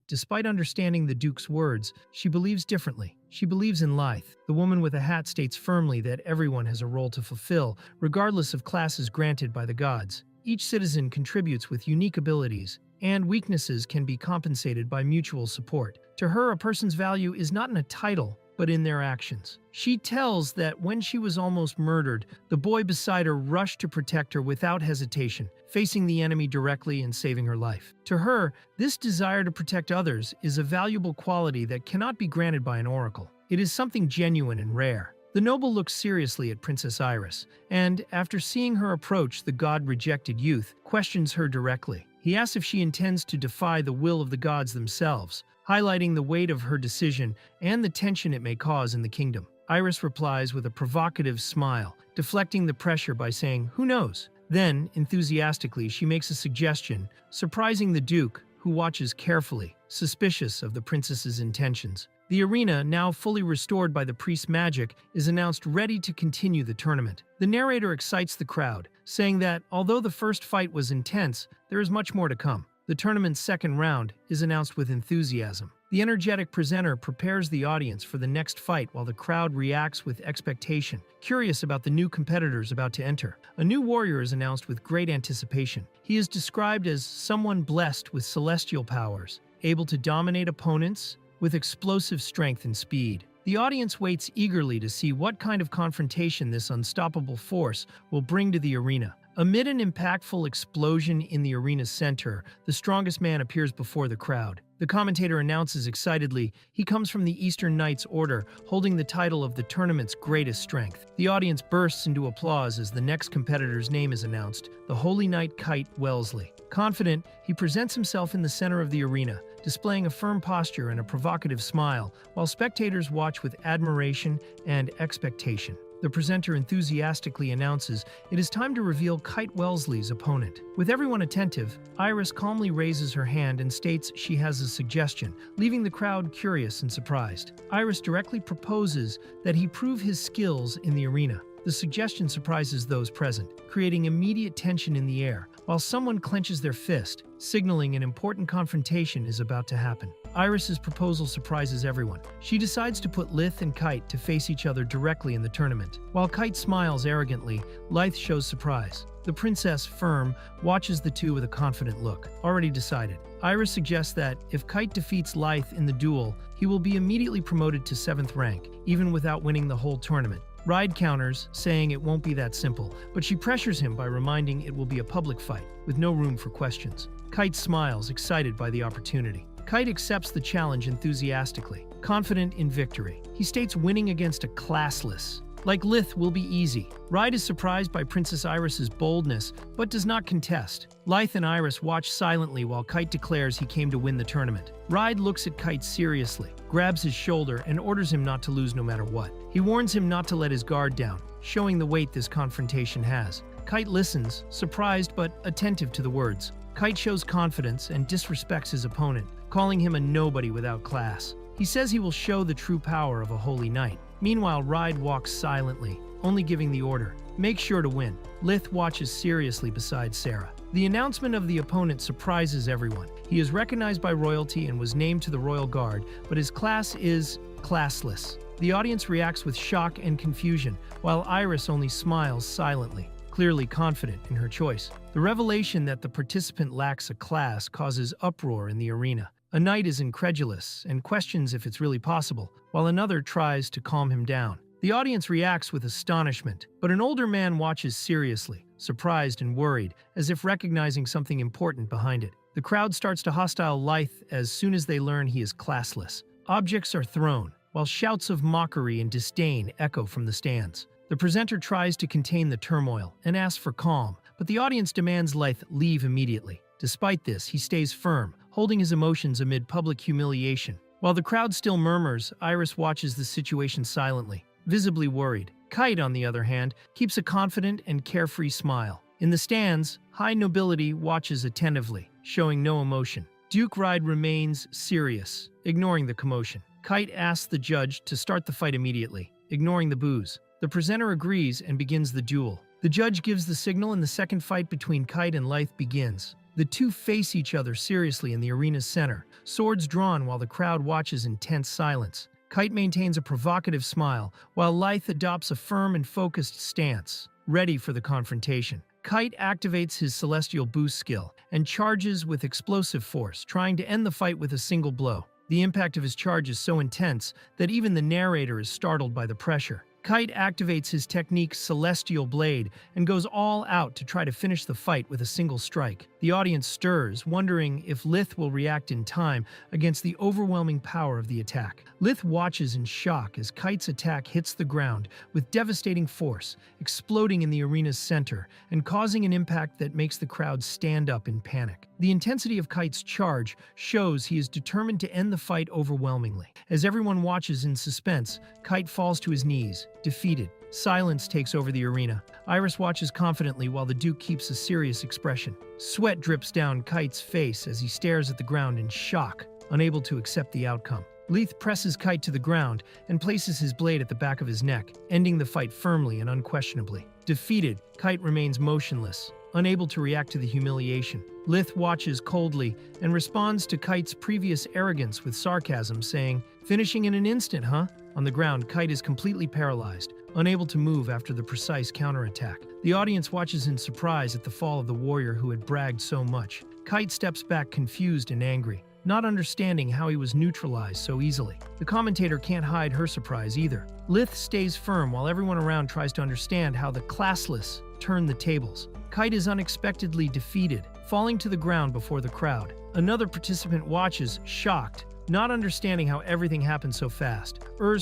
despite understanding the Duke's words, she believes differently. She believes in Leith. The woman with a hat states firmly that everyone has a role to fulfill, regardless of classes granted by the gods. each citizen contributes with unique abilities, and weaknesses can be compensated by mutual support. To her, a person's value is not in a title, but in their actions. She tells that when she was almost murdered, the boy beside her rushed to protect her without hesitation, facing the enemy directly and saving her life. To her, this desire to protect others is a valuable quality that cannot be granted by an oracle. It is something genuine and rare. The noble looks seriously at Princess Iris, and, after seeing her approach the god-rejected youth, questions her directly. He asks if she intends to defy the will of the gods themselves, highlighting the weight of her decision and the tension it may cause in the kingdom. Iris replies with a provocative smile, deflecting the pressure by saying, "Who knows?" Then, enthusiastically, she makes a suggestion, surprising the Duke, who watches carefully, suspicious of the princess's intentions. The arena, now fully restored by the priest's magic, is announced ready to continue the tournament. The narrator excites the crowd, saying that, although the first fight was intense, there is much more to come. The tournament's second round is announced with enthusiasm. The energetic presenter prepares the audience for the next fight while the crowd reacts with expectation, curious about the new competitors about to enter. A new warrior is announced with great anticipation. He is described as someone blessed with celestial powers, able to dominate opponents with explosive strength and speed. The audience waits eagerly to see what kind of confrontation this unstoppable force will bring to the arena. Amid an impactful explosion in the arena's center, the strongest man appears before the crowd. The commentator announces excitedly he comes from the Eastern Knights Order, holding the title of the tournament's greatest strength. The audience bursts into applause as the next competitor's name is announced, the Holy Knight Kite Wellesley. Confident, he presents himself in the center of the arena, displaying a firm posture and a provocative smile, while spectators watch with admiration and expectation. The presenter enthusiastically announces it is time to reveal Kite Wellesley's opponent. With everyone attentive, Iris calmly raises her hand and states she has a suggestion, leaving the crowd curious and surprised. Iris directly proposes that he prove his skills in the arena. The suggestion surprises those present, creating immediate tension in the air, while someone clenches their fist, signaling an important confrontation is about to happen. Iris's proposal surprises everyone. She decides to put Leith and Kite to face each other directly in the tournament. While Kite smiles arrogantly, Leith shows surprise. The princess, firm, watches the two with a confident look. Already decided. Iris suggests that, if Kite defeats Leith in the duel, he will be immediately promoted to 7th rank, even without winning the whole tournament. Ride counters, saying it won't be that simple, but she pressures him by reminding it will be a public fight, with no room for questions. Kite smiles, excited by the opportunity. Kite accepts the challenge enthusiastically, confident in victory. He states winning against a classless, like Leith, will be easy. Ride is surprised by Princess Iris's boldness, but does not contest. Leith and Iris watch silently while Kite declares he came to win the tournament. Ride looks at Kite seriously, grabs his shoulder, and orders him not to lose no matter what. He warns him not to let his guard down, showing the weight this confrontation has. Kite listens, surprised but attentive to the words. Kite shows confidence and disrespects his opponent, calling him a nobody without class. He says he will show the true power of a holy knight. Meanwhile, Ride walks silently, only giving the order, "Make sure to win." Leith watches seriously beside Sarah. The announcement of the opponent surprises everyone. He is recognized by royalty and was named to the Royal Guard, but his class is classless. The audience reacts with shock and confusion, while Iris only smiles silently, clearly confident in her choice. The revelation that the participant lacks a class causes uproar in the arena. A knight is incredulous and questions if it's really possible, while another tries to calm him down. The audience reacts with astonishment, but an older man watches seriously, surprised and worried, as if recognizing something important behind it. The crowd starts to hostile Leith as soon as they learn he is classless. Objects are thrown, while shouts of mockery and disdain echo from the stands. The presenter tries to contain the turmoil and asks for calm, but the audience demands Leith leave immediately. Despite this, he stays firm, holding his emotions amid public humiliation. While the crowd still murmurs, Iris watches the situation silently, visibly worried. Kite, on the other hand, keeps a confident and carefree smile. In the stands, high nobility watches attentively, showing no emotion. Duke Ride remains serious, ignoring the commotion. Kite asks the judge to start the fight immediately, ignoring the boos. The presenter agrees and begins the duel. The judge gives the signal and the second fight between Kite and Leith begins. The two face each other seriously in the arena's center, swords drawn while the crowd watches in tense silence. Kite maintains a provocative smile, while Leith adopts a firm and focused stance, ready for the confrontation. Kite activates his Celestial Boost skill and charges with explosive force, trying to end the fight with a single blow. The impact of his charge is so intense that even the narrator is startled by the pressure. Kite activates his technique Celestial Blade and goes all out to try to finish the fight with a single strike. The audience stirs, wondering if Leith will react in time against the overwhelming power of the attack. Leith watches in shock as Kite's attack hits the ground with devastating force, exploding in the arena's center and causing an impact that makes the crowd stand up in panic. The intensity of Kite's charge shows he is determined to end the fight overwhelmingly. As everyone watches in suspense, Kite falls to his knees, defeated. Silence takes over the arena. Iris watches confidently while the Duke keeps a serious expression. Sweat drips down Kite's face as he stares at the ground in shock, unable to accept the outcome. Leith presses Kite to the ground and places his blade at the back of his neck, ending the fight firmly and unquestionably. Defeated, Kite remains motionless, unable to react to the humiliation. Leith watches coldly and responds to Kite's previous arrogance with sarcasm, saying, "Finishing in an instant, huh?" On the ground, Kite is completely paralyzed, unable to move after the precise counterattack. The audience watches in surprise at the fall of the warrior who had bragged so much. Kite steps back confused and angry, not understanding how he was neutralized so easily. The commentator can't hide her surprise either. Leith stays firm while everyone around tries to understand how the classless turn the tables. Kite is unexpectedly defeated, falling to the ground before the crowd. Another participant watches, shocked, not understanding how everything happened so fast.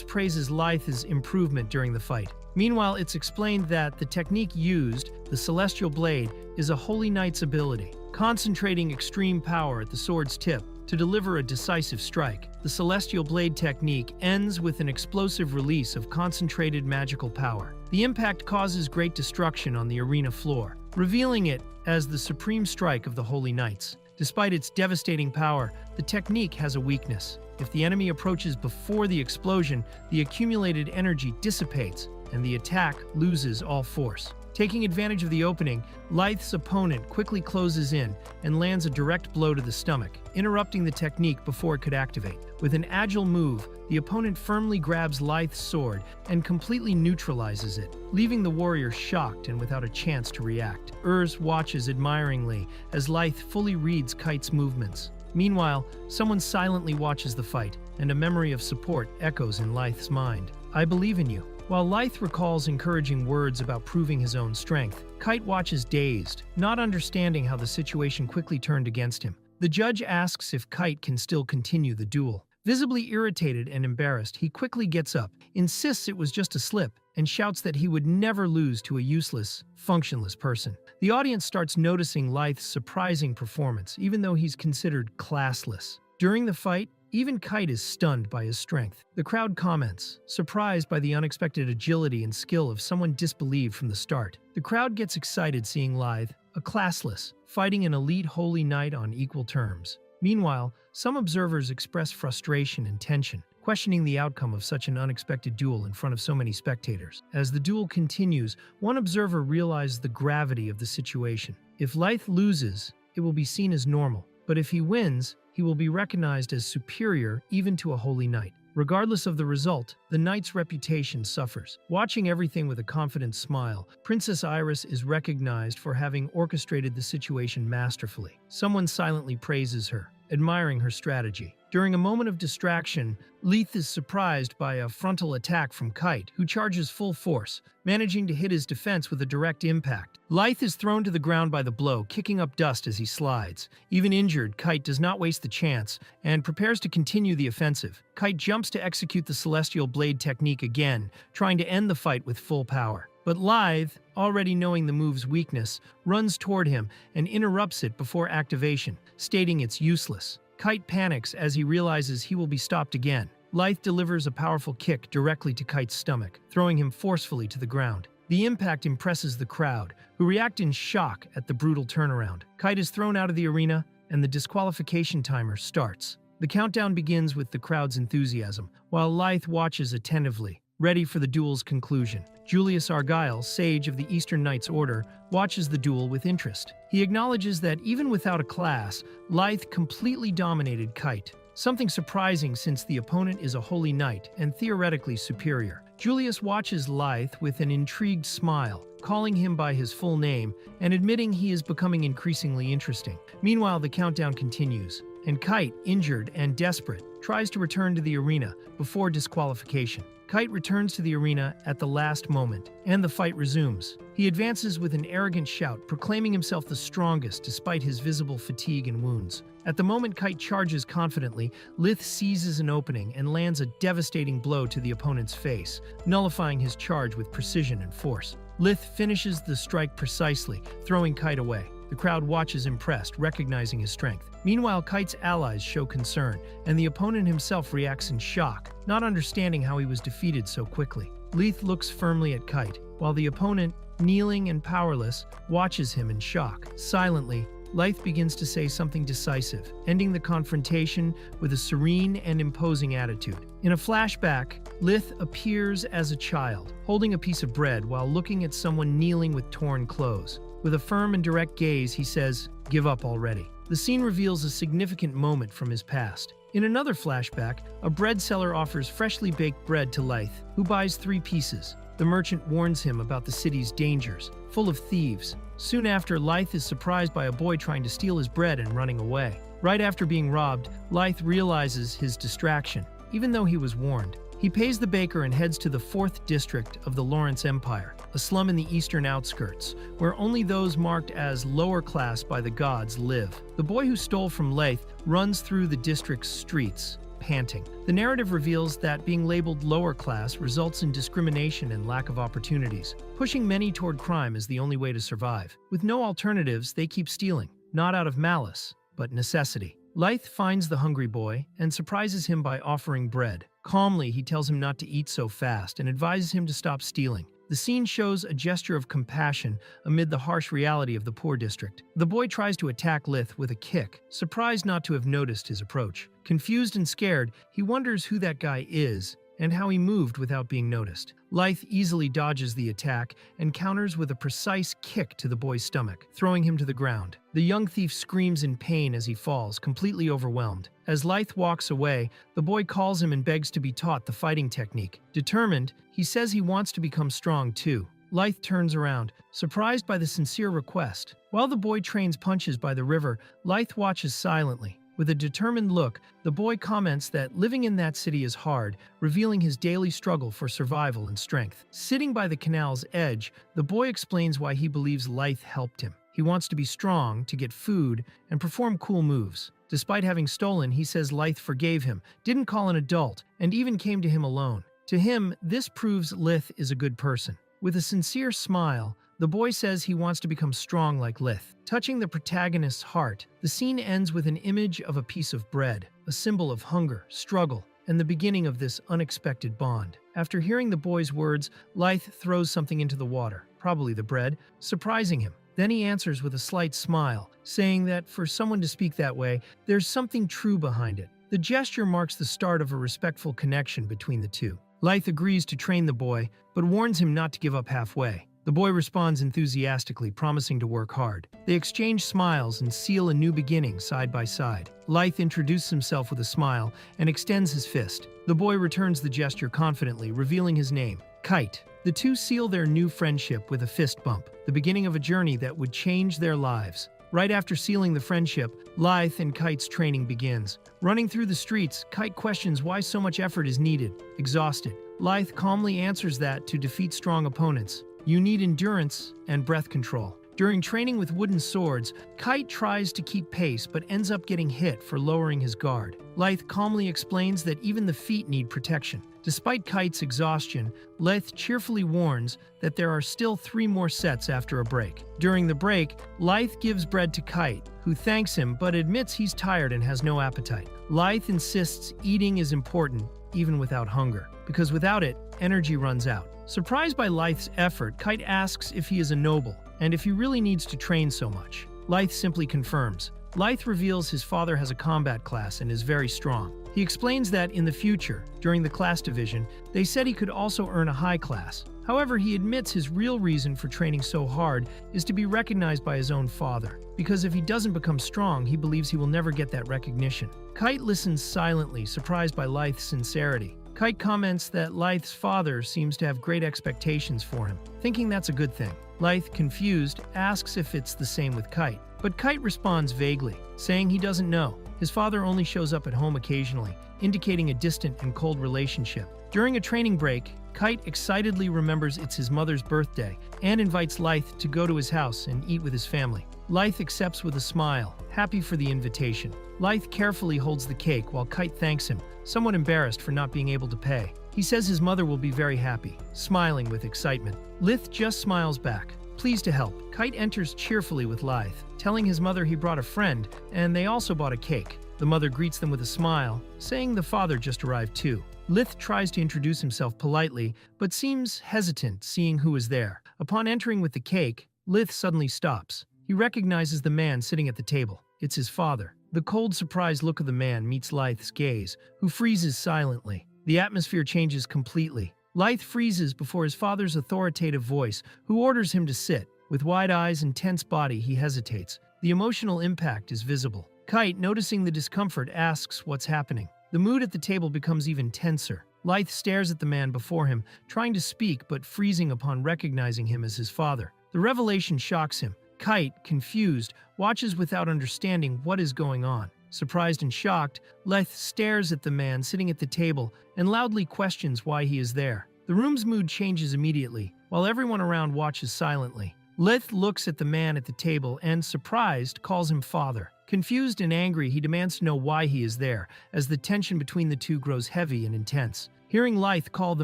Praises Leith's improvement during the fight. Meanwhile, it's explained that the technique used, the Celestial Blade, is a Holy Knight's ability, concentrating extreme power at the sword's tip to deliver a decisive strike. The Celestial Blade technique ends with an explosive release of concentrated magical power. The impact causes great destruction on the arena floor, revealing it as the supreme strike of the Holy Knights. Despite its devastating power, the technique has a weakness. If the enemy approaches before the explosion, the accumulated energy dissipates, and the attack loses all force. Taking advantage of the opening, Leith's opponent quickly closes in and lands a direct blow to the stomach, interrupting the technique before it could activate. With an agile move, the opponent firmly grabs Leith's sword and completely neutralizes it, leaving the warrior shocked and without a chance to react. Watches admiringly as Leith fully reads Kite's movements. Meanwhile, someone silently watches the fight, and a memory of support echoes in Leith's mind. "I believe in you." While Leith recalls encouraging words about proving his own strength, Kite watches dazed, not understanding how the situation quickly turned against him. The judge asks if Kite can still continue the duel. Visibly irritated and embarrassed, he quickly gets up, insists it was just a slip, and shouts that he would never lose to a useless, functionless person. The audience starts noticing Leith's surprising performance, even though he's considered classless. During the fight, even Kite is stunned by his strength. The crowd comments, surprised by the unexpected agility and skill of someone disbelieved from the start. The crowd gets excited seeing Leith, a classless, fighting an elite holy knight on equal terms. Meanwhile, some observers express frustration and tension, questioning the outcome of such an unexpected duel in front of so many spectators. As the duel continues, one observer realizes the gravity of the situation. If Leith loses, it will be seen as normal, but if he wins, he will be recognized as superior even to a holy knight. Regardless of the result, the knight's reputation suffers. Watching everything with a confident smile, Princess Iris is recognized for having orchestrated the situation masterfully. Someone silently praises her, admiring her strategy. During a moment of distraction, Leith is surprised by a frontal attack from Kite, who charges full force, managing to hit his defense with a direct impact. Leith is thrown to the ground by the blow, kicking up dust as he slides. Even injured, Kite does not waste the chance and prepares to continue the offensive. Kite jumps to execute the Celestial Blade technique again, trying to end the fight with full power. But Leith, already knowing the move's weakness, runs toward him and interrupts it before activation, stating it's useless. Kite panics as he realizes he will be stopped again. Leith delivers a powerful kick directly to Kite's stomach, throwing him forcefully to the ground. The impact impresses the crowd, who react in shock at the brutal turnaround. Kite is thrown out of the arena, and the disqualification timer starts. The countdown begins with the crowd's enthusiasm, while Leith watches attentively, ready for the duel's conclusion. Julius Argyle, sage of the Eastern Knights Order, watches the duel with interest. He acknowledges that even without a class, Leith completely dominated Kite, something surprising since the opponent is a holy knight and theoretically superior. Julius watches Leith with an intrigued smile, calling him by his full name and admitting he is becoming increasingly interesting. Meanwhile, the countdown continues, and Kite, injured and desperate, tries to return to the arena before disqualification. Kite returns to the arena at the last moment, and the fight resumes. He advances with an arrogant shout, proclaiming himself the strongest despite his visible fatigue and wounds. At the moment Kite charges confidently, Leith seizes an opening and lands a devastating blow to the opponent's face, nullifying his charge with precision and force. Leith finishes the strike precisely, throwing Kite away. The crowd watches impressed, recognizing his strength. Meanwhile, Kite's allies show concern, and the opponent himself reacts in shock, not understanding how he was defeated so quickly. Leith looks firmly at Kite, while the opponent, kneeling and powerless, watches him in shock. Silently, Leith begins to say something decisive, ending the confrontation with a serene and imposing attitude. In a flashback, Leith appears as a child, holding a piece of bread while looking at someone kneeling with torn clothes. With a firm and direct gaze, he says, "Give up already." The scene reveals a significant moment from his past. In another flashback, a bread seller offers freshly baked bread to Leith, who buys 3 pieces. The merchant warns him about the city's dangers, full of thieves. Soon after, Leith is surprised by a boy trying to steal his bread and running away. Right after being robbed, Leith realizes his distraction, even though he was warned. He pays the baker and heads to the 4th district of the Lawrence Empire, a slum in the eastern outskirts, where only those marked as lower class by the gods live. The boy who stole from Leith runs through the district's streets, panting. The narrative reveals that being labeled lower class results in discrimination and lack of opportunities, pushing many toward crime as the only way to survive. With no alternatives, they keep stealing, not out of malice, but necessity. Leith finds the hungry boy and surprises him by offering bread. Calmly, he tells him not to eat so fast and advises him to stop stealing. The scene shows a gesture of compassion amid the harsh reality of the poor district. The boy tries to attack Leith with a kick, surprised not to have noticed his approach. Confused and scared, he wonders who that guy is and how he moved without being noticed. Leith easily dodges the attack and counters with a precise kick to the boy's stomach, throwing him to the ground. The young thief screams in pain as he falls, completely overwhelmed. As Leith walks away, the boy calls him and begs to be taught the fighting technique. Determined, he says he wants to become strong too. Leith turns around, surprised by the sincere request. While the boy trains punches by the river, Leith watches silently. With a determined look, the boy comments that living in that city is hard, revealing his daily struggle for survival and strength. Sitting by the canal's edge, the boy explains why he believes Leith helped him. He wants to be strong, to get food, and perform cool moves. Despite having stolen, he says Leith forgave him, didn't call an adult, and even came to him alone. To him, this proves Leith is a good person. With a sincere smile, the boy says he wants to become strong like Leith. Touching the protagonist's heart, the scene ends with an image of a piece of bread, a symbol of hunger, struggle, and the beginning of this unexpected bond. After hearing the boy's words, Leith throws something into the water, probably the bread, surprising him. Then he answers with a slight smile, saying that for someone to speak that way, there's something true behind it. The gesture marks the start of a respectful connection between the two. Leith agrees to train the boy, but warns him not to give up halfway. The boy responds enthusiastically, promising to work hard. They exchange smiles and seal a new beginning side by side. Leith introduces himself with a smile and extends his fist. The boy returns the gesture confidently, revealing his name, Kite. The two seal their new friendship with a fist bump, the beginning of a journey that would change their lives. Right after sealing the friendship, Leith and Kite's training begins. Running through the streets, Kite questions why so much effort is needed. Exhausted, Leith calmly answers that to defeat strong opponents, you need endurance and breath control. During training with wooden swords, Kite tries to keep pace but ends up getting hit for lowering his guard. Leith calmly explains that even the feet need protection. Despite Kite's exhaustion, Leith cheerfully warns that there are still 3 more sets after a break. During the break, Leith gives bread to Kite, who thanks him but admits he's tired and has no appetite. Leith insists eating is important, even without hunger, because without it, energy runs out. Surprised by Leith's effort, Kite asks if he is a noble, and if he really needs to train so much. Leith simply confirms. Leith reveals his father has a combat class and is very strong. He explains that in the future, during the class division, they said he could also earn a high class. However, he admits his real reason for training so hard is to be recognized by his own father, because if he doesn't become strong, he believes he will never get that recognition. Kite listens silently, surprised by Leith's sincerity. Kite comments that Leith's father seems to have great expectations for him, thinking that's a good thing. Leith, confused, asks if it's the same with Kite, but Kite responds vaguely, saying he doesn't know. His father only shows up at home occasionally, indicating a distant and cold relationship. During a training break, Kite excitedly remembers it's his mother's birthday and invites Leith to go to his house and eat with his family. Leith accepts with a smile, happy for the invitation. Leith carefully holds the cake while Kite thanks him, somewhat embarrassed for not being able to pay. He says his mother will be very happy, smiling with excitement. Leith just smiles back, pleased to help. Kite enters cheerfully with Leith, telling his mother he brought a friend and they also bought a cake. The mother greets them with a smile, saying the father just arrived too. Leith tries to introduce himself politely, but seems hesitant seeing who is there. Upon entering with the cake, Leith suddenly stops. He recognizes the man sitting at the table. It's his father. The cold, surprised look of the man meets Leith's gaze, who freezes silently. The atmosphere changes completely. Leith freezes before his father's authoritative voice, who orders him to sit. With wide eyes and tense body, he hesitates. The emotional impact is visible. Kite, noticing the discomfort, asks what's happening. The mood at the table becomes even tenser. Leith stares at the man before him, trying to speak but freezing upon recognizing him as his father. The revelation shocks him. Kite, confused, watches without understanding what is going on. Surprised and shocked, Leith stares at the man sitting at the table and loudly questions why he is there. The room's mood changes immediately, while everyone around watches silently. Leith looks at the man at the table and, surprised, calls him father. Confused and angry, he demands to know why he is there, as the tension between the two grows heavy and intense. Hearing Leith call the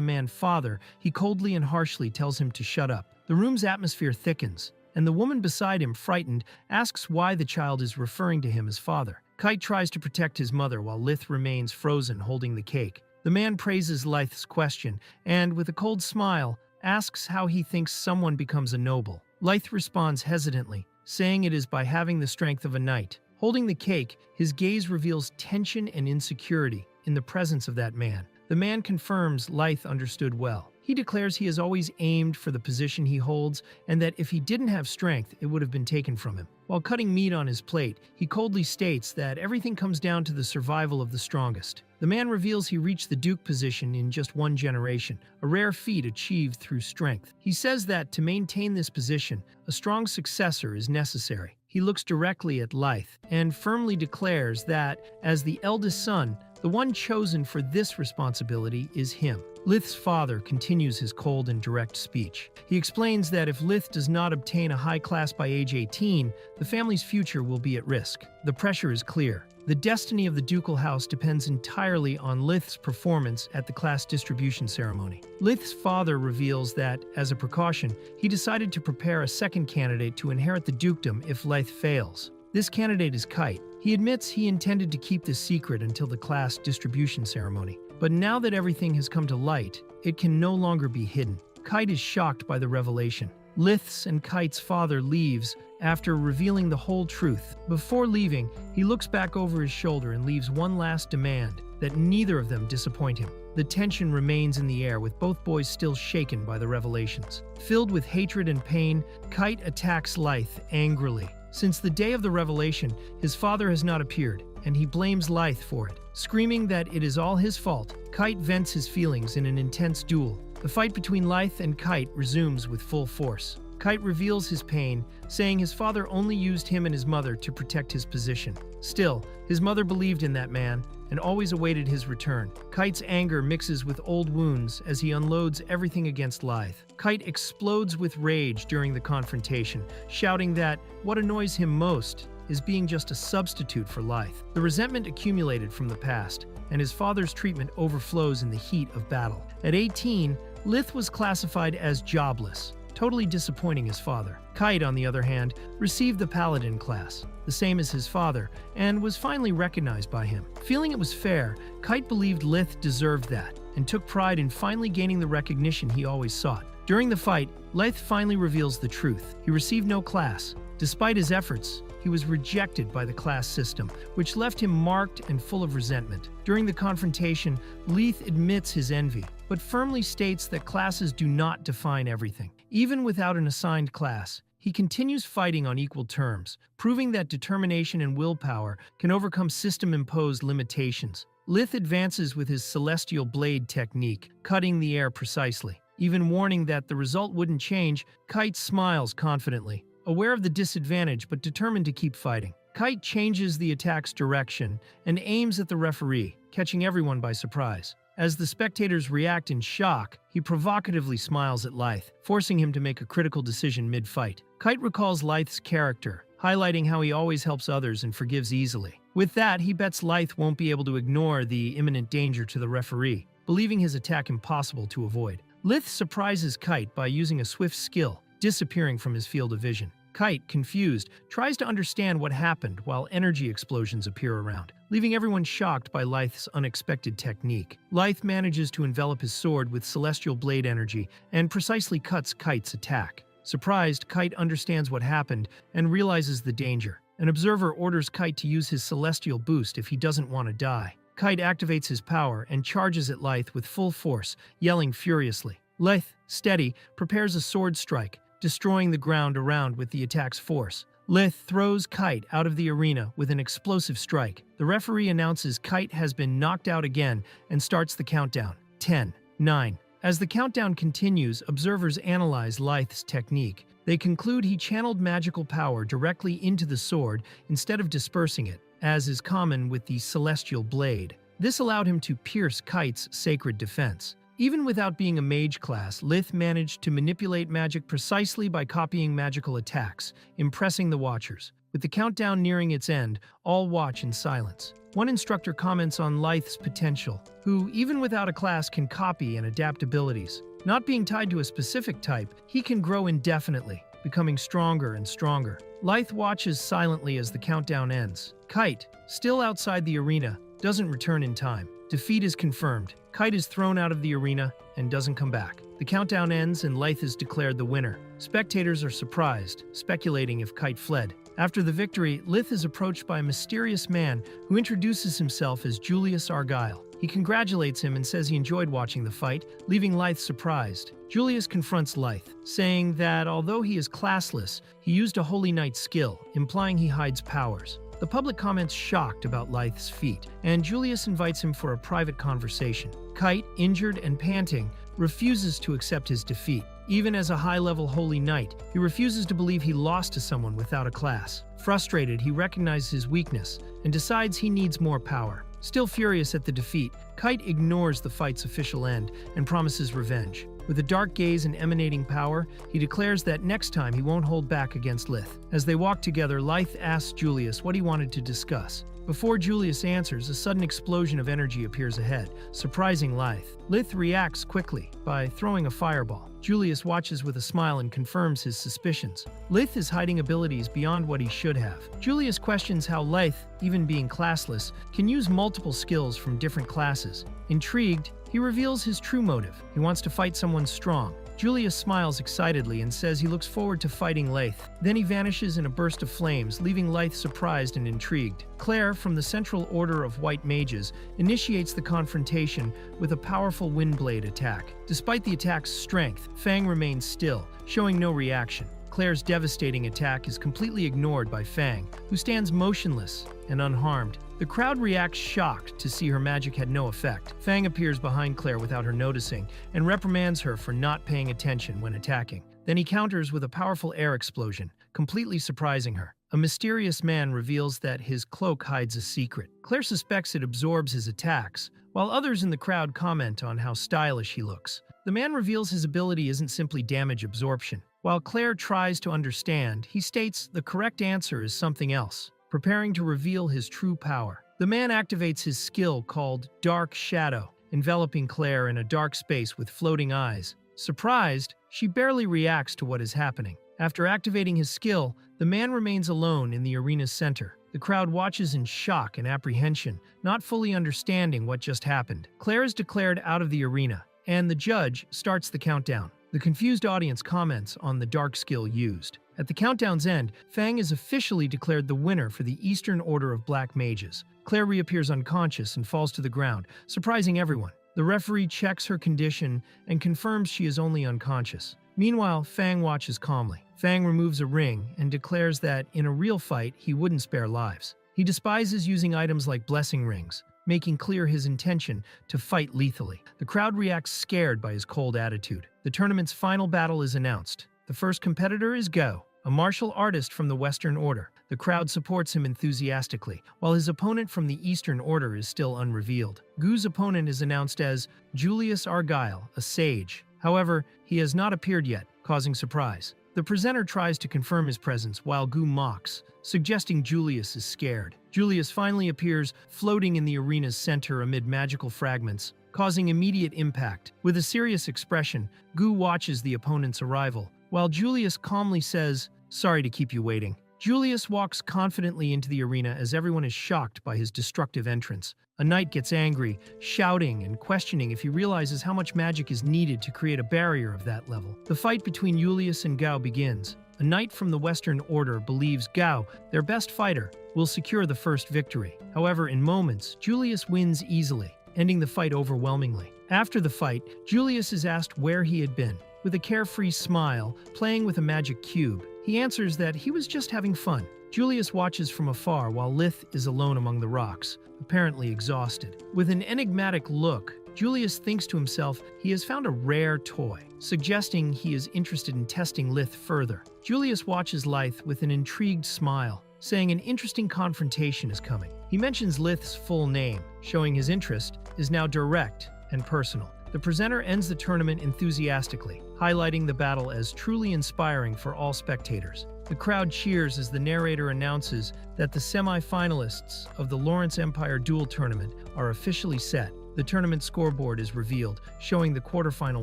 man father, he coldly and harshly tells him to shut up. The room's atmosphere thickens, and the woman beside him, frightened, asks why the child is referring to him as father. Kite tries to protect his mother while Leith remains frozen holding the cake. The man praises Leith's question and, with a cold smile, asks how he thinks someone becomes a noble. Leith responds hesitantly, saying it is by having the strength of a knight. Holding the cake, his gaze reveals tension and insecurity in the presence of that man. The man confirms Leith understood well. He declares he has always aimed for the position he holds and that if he didn't have strength, it would have been taken from him. While cutting meat on his plate, he coldly states that everything comes down to the survival of the strongest. The man reveals he reached the duke position in just one generation, a rare feat achieved through strength. He says that to maintain this position, a strong successor is necessary. He looks directly at Leith and firmly declares that, as the eldest son, the one chosen for this responsibility is him. Leith's father continues his cold and direct speech. He explains that if Leith does not obtain a high class by age 18, the family's future will be at risk. The pressure is clear. The destiny of the ducal house depends entirely on Leith's performance at the class distribution ceremony. Leith's father reveals that, as a precaution, he decided to prepare a second candidate to inherit the dukedom if Leith fails. This candidate is Kite. He admits he intended to keep this secret until the class distribution ceremony. But now that everything has come to light, it can no longer be hidden. Kite is shocked by the revelation. Leith's and Kite's father leaves after revealing the whole truth. Before leaving, he looks back over his shoulder and leaves one last demand, that neither of them disappoint him. The tension remains in the air with both boys still shaken by the revelations. Filled with hatred and pain, Kite attacks Leith angrily. Since the day of the revelation, his father has not appeared, and he blames Leith for it. Screaming that it is all his fault, Kite vents his feelings in an intense duel. The fight between Leith and Kite resumes with full force. Kite reveals his pain, saying his father only used him and his mother to protect his position. Still, his mother believed in that man and always awaited his return. Kite's anger mixes with old wounds as he unloads everything against Leith. Kite explodes with rage during the confrontation, shouting that what annoys him most is being just a substitute for Leith. The resentment accumulated from the past, and his father's treatment overflows in the heat of battle. At 18, Leith was classified as jobless, totally disappointing his father. Kite, on the other hand, received the paladin class, the same as his father, and was finally recognized by him. Feeling it was fair, Kite believed Leith deserved that, and took pride in finally gaining the recognition he always sought. During the fight, Leith finally reveals the truth. He received no class. Despite his efforts, he was rejected by the class system, which left him marked and full of resentment. During the confrontation, Leith admits his envy, but firmly states that classes do not define everything. Even without an assigned class, he continues fighting on equal terms, proving that determination and willpower can overcome system-imposed limitations. Leith advances with his celestial blade technique, cutting the air precisely. Even warning that the result wouldn't change, Kite smiles confidently, aware of the disadvantage but determined to keep fighting. Kite changes the attack's direction and aims at the referee, catching everyone by surprise. As the spectators react in shock, he provocatively smiles at Leith, forcing him to make a critical decision mid-fight. Kite recalls Leith's character, highlighting how he always helps others and forgives easily. With that, he bets Leith won't be able to ignore the imminent danger to the referee, believing his attack impossible to avoid. Leith surprises Kite by using a swift skill, disappearing from his field of vision. Kite, confused, tries to understand what happened while energy explosions appear around, leaving everyone shocked by Leith's unexpected technique. Leith manages to envelop his sword with celestial blade energy and precisely cuts Kite's attack. Surprised, Kite understands what happened and realizes the danger. An observer orders Kite to use his celestial boost if he doesn't want to die. Kite activates his power and charges at Leith with full force, yelling furiously. Leith, steady, prepares a sword strike, destroying the ground around with the attack's force. Leith throws Kite out of the arena with an explosive strike. The referee announces Kite has been knocked out again and starts the countdown. 10, 9. As the countdown continues, observers analyze Leith's technique. They conclude he channeled magical power directly into the sword instead of dispersing it, as is common with the celestial blade. This allowed him to pierce Kite's sacred defense. Even without being a mage class, Leith managed to manipulate magic precisely by copying magical attacks, impressing the watchers. With the countdown nearing its end, all watch in silence. One instructor comments on Leith's potential, who, even without a class, can copy and adapt abilities. Not being tied to a specific type, he can grow indefinitely, becoming stronger and stronger. Leith watches silently as the countdown ends. Kite, still outside the arena, doesn't return in time. Defeat is confirmed. Kite is thrown out of the arena and doesn't come back. The countdown ends and Leith is declared the winner. Spectators are surprised, speculating if Kite fled. After the victory, Leith is approached by a mysterious man who introduces himself as Julius Argyle. He congratulates him and says he enjoyed watching the fight, leaving Leith surprised. Julius confronts Leith, saying that although he is classless, he used a Holy Knight skill, implying he hides powers. The public comments shocked about Leith's feat, and Julius invites him for a private conversation. Kite, injured and panting, refuses to accept his defeat. Even as a high-level Holy Knight, he refuses to believe he lost to someone without a class. Frustrated, he recognizes his weakness and decides he needs more power. Still furious at the defeat, Kite ignores the fight's official end and promises revenge. With a dark gaze and emanating power, he declares that next time he won't hold back against Leith. As they walk together, Leith asks Julius what he wanted to discuss. Before Julius answers, a sudden explosion of energy appears ahead, surprising Leith. Leith reacts quickly by throwing a fireball. Julius watches with a smile and confirms his suspicions. Leith is hiding abilities beyond what he should have. Julius questions how Leith, even being classless, can use multiple skills from different classes. Intrigued, he reveals his true motive. He wants to fight someone strong. Julius smiles excitedly and says he looks forward to fighting Leith. Then he vanishes in a burst of flames, leaving Leith surprised and intrigued. Claire, from the Central Order of White Mages, initiates the confrontation with a powerful windblade attack. Despite the attack's strength, Fang remains still, showing no reaction. Claire's devastating attack is completely ignored by Fang, who stands motionless and unharmed. The crowd reacts shocked to see her magic had no effect. Fang appears behind Claire without her noticing and reprimands her for not paying attention when attacking. Then he counters with a powerful air explosion, completely surprising her. A mysterious man reveals that his cloak hides a secret. Claire suspects it absorbs his attacks, while others in the crowd comment on how stylish he looks. The man reveals his ability isn't simply damage absorption. While Claire tries to understand, he states the correct answer is something else, preparing to reveal his true power. The man activates his skill called Dark Shadow, enveloping Claire in a dark space with floating eyes. Surprised, she barely reacts to what is happening. After activating his skill, the man remains alone in the arena's center. The crowd watches in shock and apprehension, not fully understanding what just happened. Claire is declared out of the arena, and the judge starts the countdown. The confused audience comments on the dark skill used. At the countdown's end, Fang is officially declared the winner for the Eastern Order of Black Mages. Claire reappears unconscious and falls to the ground, surprising everyone. The referee checks her condition and confirms she is only unconscious. Meanwhile, Fang watches calmly. Fang removes a ring and declares that in a real fight, he wouldn't spare lives. He despises using items like blessing rings, making clear his intention to fight lethally. The crowd reacts scared by his cold attitude. The tournament's final battle is announced. The first competitor is Go, a martial artist from the Western Order. The crowd supports him enthusiastically, while his opponent from the Eastern Order is still unrevealed. Gu's opponent is announced as Julius Argyle, a sage. However, he has not appeared yet, causing surprise. The presenter tries to confirm his presence while Gu mocks, suggesting Julius is scared. Julius finally appears, floating in the arena's center amid magical fragments, causing immediate impact. With a serious expression, Gu watches the opponent's arrival, while Julius calmly says, "Sorry to keep you waiting." Julius walks confidently into the arena as everyone is shocked by his destructive entrance. A knight gets angry, shouting and questioning if he realizes how much magic is needed to create a barrier of that level. The fight between Julius and Gao begins. A knight from the Western Order believes Gao, their best fighter, will secure the first victory. However, in moments, Julius wins easily, ending the fight overwhelmingly. After the fight, Julius is asked where he had been. With a carefree smile, playing with a magic cube, he answers that he was just having fun. Julius watches from afar while Leith is alone among the rocks, apparently exhausted. With an enigmatic look, Julius thinks to himself he has found a rare toy, suggesting he is interested in testing Leith further. Julius watches Leith with an intrigued smile, saying an interesting confrontation is coming. He mentions Leith's full name, showing his interest is now direct and personal. The presenter ends the tournament enthusiastically, highlighting the battle as truly inspiring for all spectators. The crowd cheers as the narrator announces that the semi-finalists of the Lawrence Empire Duel Tournament are officially set. The tournament scoreboard is revealed, showing the quarterfinal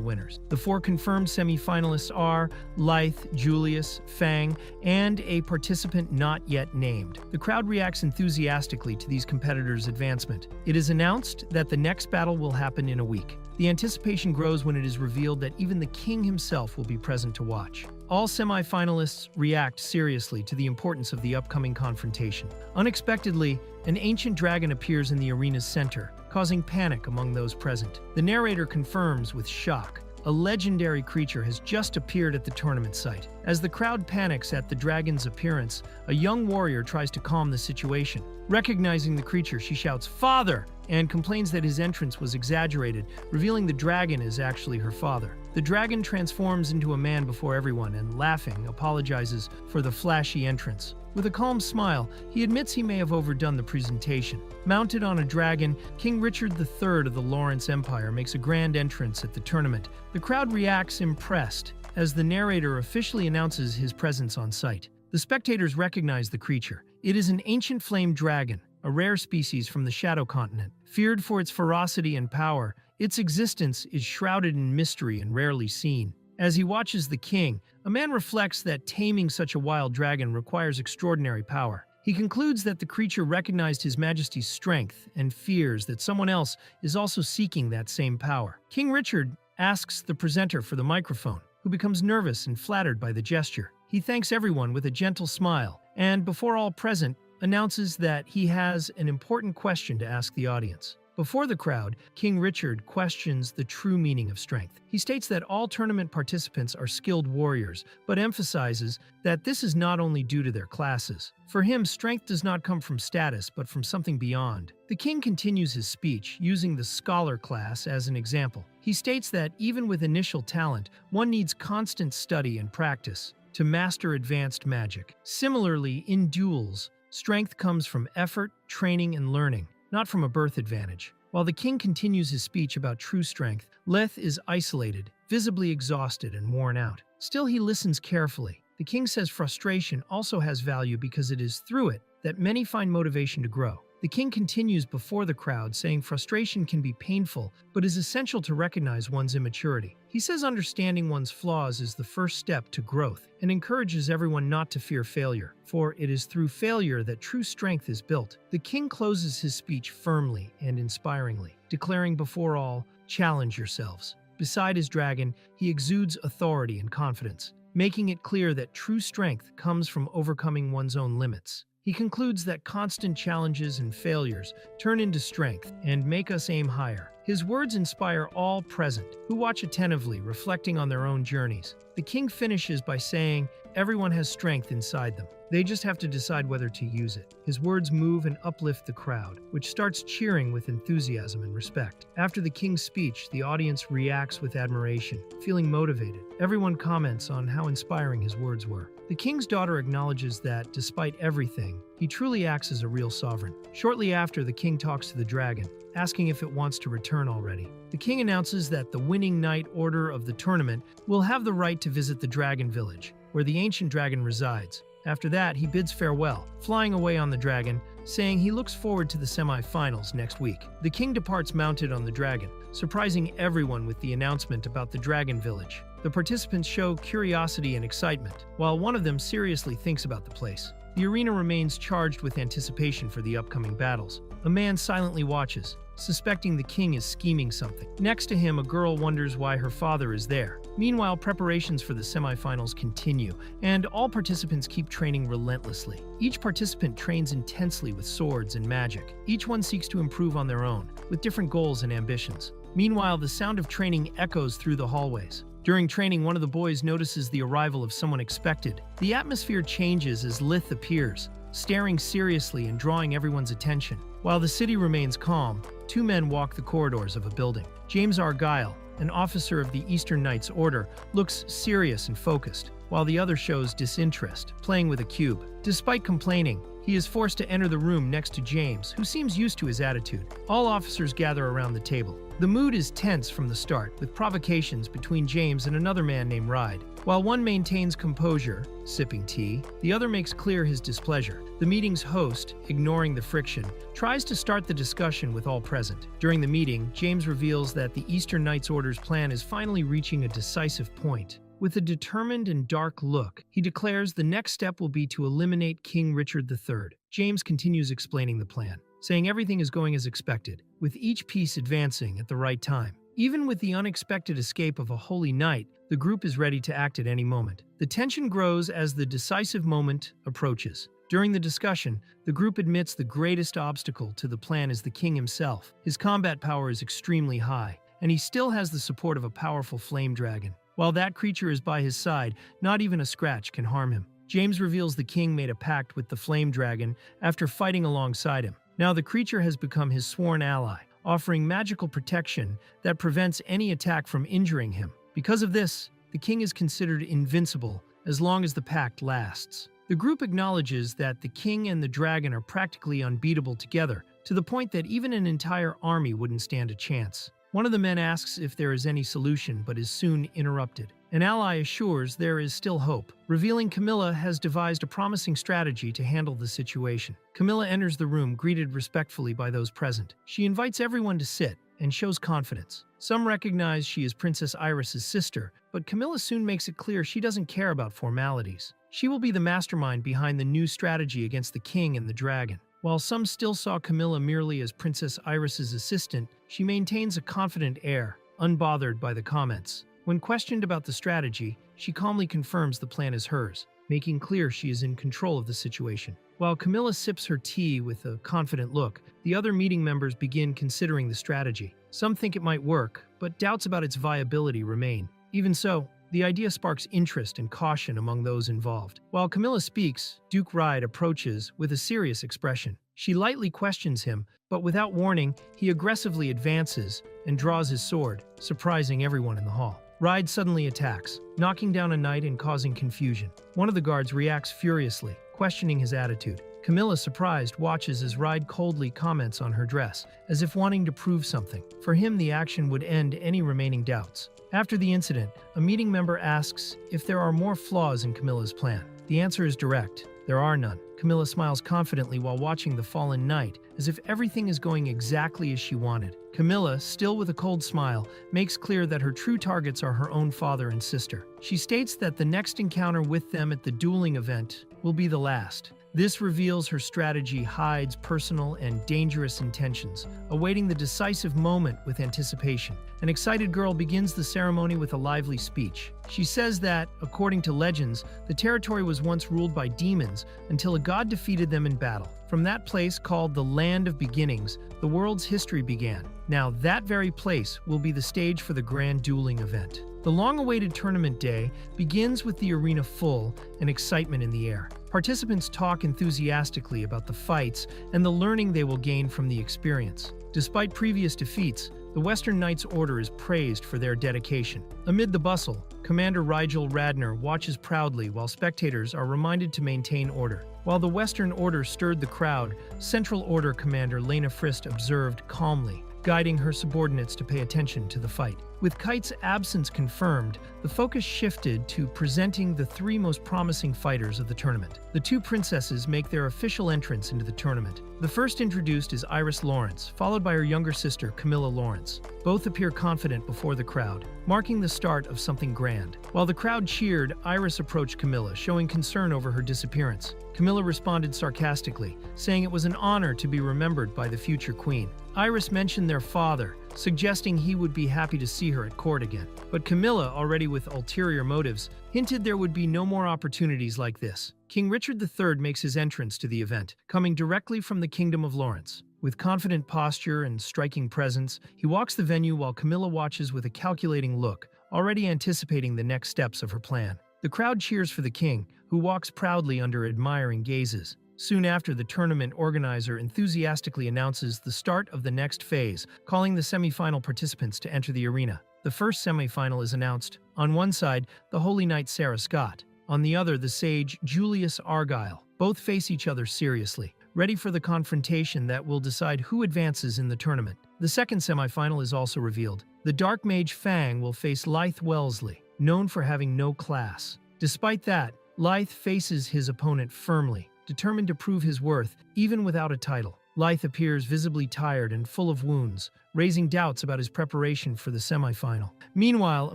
winners. The 4 confirmed semi-finalists are Leith, Julius, Fang, and a participant not yet named. The crowd reacts enthusiastically to these competitors' advancement. It is announced that the next battle will happen in a week. The anticipation grows when it is revealed that even the king himself will be present to watch. All semi-finalists react seriously to the importance of the upcoming confrontation. Unexpectedly, an ancient dragon appears in the arena's center, causing panic among those present. The narrator confirms with shock, a legendary creature has just appeared at the tournament site. As the crowd panics at the dragon's appearance, a young warrior tries to calm the situation. Recognizing the creature, she shouts, "Father!" and complains that his entrance was exaggerated, revealing the dragon is actually her father. The dragon transforms into a man before everyone and, laughing, apologizes for the flashy entrance. With a calm smile, he admits he may have overdone the presentation. Mounted on a dragon, King Richard III of the Lawrence Empire makes a grand entrance at the tournament. The crowd reacts impressed as the narrator officially announces his presence on site. The spectators recognize the creature. It is an ancient flame dragon, a rare species from the Shadow Continent. Feared for its ferocity and power, its existence is shrouded in mystery and rarely seen. As he watches the king, a man reflects that taming such a wild dragon requires extraordinary power. He concludes that the creature recognized His Majesty's strength and fears that someone else is also seeking that same power. King Richard asks the presenter for the microphone, who becomes nervous and flattered by the gesture. He thanks everyone with a gentle smile, and before all present, announces that he has an important question to ask the audience. Before the crowd, King Richard questions the true meaning of strength. He states that all tournament participants are skilled warriors, but emphasizes that this is not only due to their classes. For him, strength does not come from status, but from something beyond. The king continues his speech, using the scholar class as an example. He states that even with initial talent, one needs constant study and practice to master advanced magic. Similarly, in duels, strength comes from effort, training, and learning, not from a birth advantage. While the king continues his speech about true strength, Leith is isolated, visibly exhausted and worn out. Still, he listens carefully. The king says frustration also has value because it is through it that many find motivation to grow. The king continues before the crowd, saying frustration can be painful, but is essential to recognize one's immaturity. He says understanding one's flaws is the first step to growth and encourages everyone not to fear failure, for it is through failure that true strength is built. The king closes his speech firmly and inspiringly, declaring before all, "Challenge yourselves." Beside his dragon, he exudes authority and confidence, making it clear that true strength comes from overcoming one's own limits. He concludes that constant challenges and failures turn into strength and make us aim higher. His words inspire all present, who watch attentively, reflecting on their own journeys. The king finishes by saying, "Everyone has strength inside them. They just have to decide whether to use it." His words move and uplift the crowd, which starts cheering with enthusiasm and respect. After the king's speech, the audience reacts with admiration, feeling motivated. Everyone comments on how inspiring his words were. The king's daughter acknowledges that, despite everything, he truly acts as a real sovereign. Shortly after, the king talks to the dragon, asking if it wants to return already. The king announces that the winning knight order of the tournament will have the right to visit the dragon village, where the ancient dragon resides. After that, he bids farewell, flying away on the dragon, saying he looks forward to the semi-finals next week. The king departs mounted on the dragon, surprising everyone with the announcement about the dragon village. The participants show curiosity and excitement, while one of them seriously thinks about the place. The arena remains charged with anticipation for the upcoming battles. A man silently watches, suspecting the king is scheming something. Next to him, a girl wonders why her father is there. Meanwhile, preparations for the semifinals continue, and all participants keep training relentlessly. Each participant trains intensely with swords and magic. Each one seeks to improve on their own, with different goals and ambitions. Meanwhile, the sound of training echoes through the hallways. During training, one of the boys notices the arrival of someone expected. The atmosphere changes as Leith appears, staring seriously and drawing everyone's attention. While the city remains calm, two men walk the corridors of a building. James Argyle, an officer of the Eastern Knights Order, looks serious and focused, while the other shows disinterest, playing with a cube. Despite complaining, he is forced to enter the room next to James, who seems used to his attitude. All officers gather around the table. The mood is tense from the start, with provocations between James and another man named Ride. While one maintains composure, sipping tea, the other makes clear his displeasure. The meeting's host, ignoring the friction, tries to start the discussion with all present. During the meeting, James reveals that the Eastern Knights Order's plan is finally reaching a decisive point. With a determined and dark look, he declares the next step will be to eliminate King Richard III. James continues explaining the plan, saying everything is going as expected, with each piece advancing at the right time. Even with the unexpected escape of a holy knight, the group is ready to act at any moment. The tension grows as the decisive moment approaches. During the discussion, the group admits the greatest obstacle to the plan is the king himself. His combat power is extremely high, and he still has the support of a powerful flame dragon. While that creature is by his side, not even a scratch can harm him. James reveals the king made a pact with the flame dragon after fighting alongside him. Now the creature has become his sworn ally, offering magical protection that prevents any attack from injuring him. Because of this, the king is considered invincible as long as the pact lasts. The group acknowledges that the king and the dragon are practically unbeatable together, to the point that even an entire army wouldn't stand a chance. One of the men asks if there is any solution, but is soon interrupted. An ally assures there is still hope, revealing Camilla has devised a promising strategy to handle the situation. Camilla enters the room, greeted respectfully by those present. She invites everyone to sit and shows confidence. Some recognize she is Princess Iris's sister, but Camilla soon makes it clear she doesn't care about formalities. She will be the mastermind behind the new strategy against the king and the dragon. While some still saw Camilla merely as Princess Iris's assistant, she maintains a confident air, unbothered by the comments. When questioned about the strategy, she calmly confirms the plan is hers, making clear she is in control of the situation. While Camilla sips her tea with a confident look, the other meeting members begin considering the strategy. Some think it might work, but doubts about its viability remain. Even so, the idea sparks interest and caution among those involved. While Camilla speaks, Duke Ride approaches with a serious expression. She lightly questions him, but without warning, he aggressively advances and draws his sword, surprising everyone in the hall. Ride suddenly attacks, knocking down a knight and causing confusion. One of the guards reacts furiously, questioning his attitude. Camilla, surprised, watches as Ride coldly comments on her dress, as if wanting to prove something. For him, the action would end any remaining doubts. After the incident, a meeting member asks if there are more flaws in Camilla's plan. The answer is direct. There are none. Camilla smiles confidently while watching the fallen knight, as if everything is going exactly as she wanted. Camilla, still with a cold smile, makes clear that her true targets are her own father and sister. She states that the next encounter with them at the dueling event will be the last. This reveals her strategy hides personal and dangerous intentions, awaiting the decisive moment with anticipation. An excited girl begins the ceremony with a lively speech. She says that, according to legends, the territory was once ruled by demons until a god defeated them in battle. From that place, called the Land of Beginnings, the world's history began. Now, that very place will be the stage for the grand dueling event. The long-awaited tournament day begins with the arena full and excitement in the air. Participants talk enthusiastically about the fights and the learning they will gain from the experience. Despite previous defeats, the Western Knights Order is praised for their dedication. Amid the bustle, Commander Rigel Radner watches proudly while spectators are reminded to maintain order. While the Western Order stirred the crowd, Central Order Commander Lena Frist observed calmly, guiding her subordinates to pay attention to the fight. With Kite's absence confirmed, the focus shifted to presenting the three most promising fighters of the tournament. The two princesses make their official entrance into the tournament. The first introduced is Iris Lawrence, followed by her younger sister Camilla Lawrence. Both appear confident before the crowd, marking the start of something grand. While the crowd cheered, Iris approached Camilla, showing concern over her disappearance. Camilla responded sarcastically, saying it was an honor to be remembered by the future queen. Iris mentioned their father, suggesting he would be happy to see her at court again. But Camilla, already with ulterior motives, hinted there would be no more opportunities like this. King Richard III makes his entrance to the event, coming directly from the Kingdom of Lawrence. With confident posture and striking presence, he walks the venue while Camilla watches with a calculating look, already anticipating the next steps of her plan. The crowd cheers for the king, who walks proudly under admiring gazes. Soon after, the tournament organizer enthusiastically announces the start of the next phase, calling the semi-final participants to enter the arena. The first semi-final is announced. On one side, the Holy Knight Sarah Scott. On the other, the sage Julius Argyle. Both face each other seriously, ready for the confrontation that will decide who advances in the tournament. The second semi-final is also revealed. The Dark Mage Fang will face Leith Wellesley, known for having no class. Despite that, Leith faces his opponent firmly, determined to prove his worth, even without a title. Leith appears visibly tired and full of wounds, raising doubts about his preparation for the semifinal. Meanwhile, a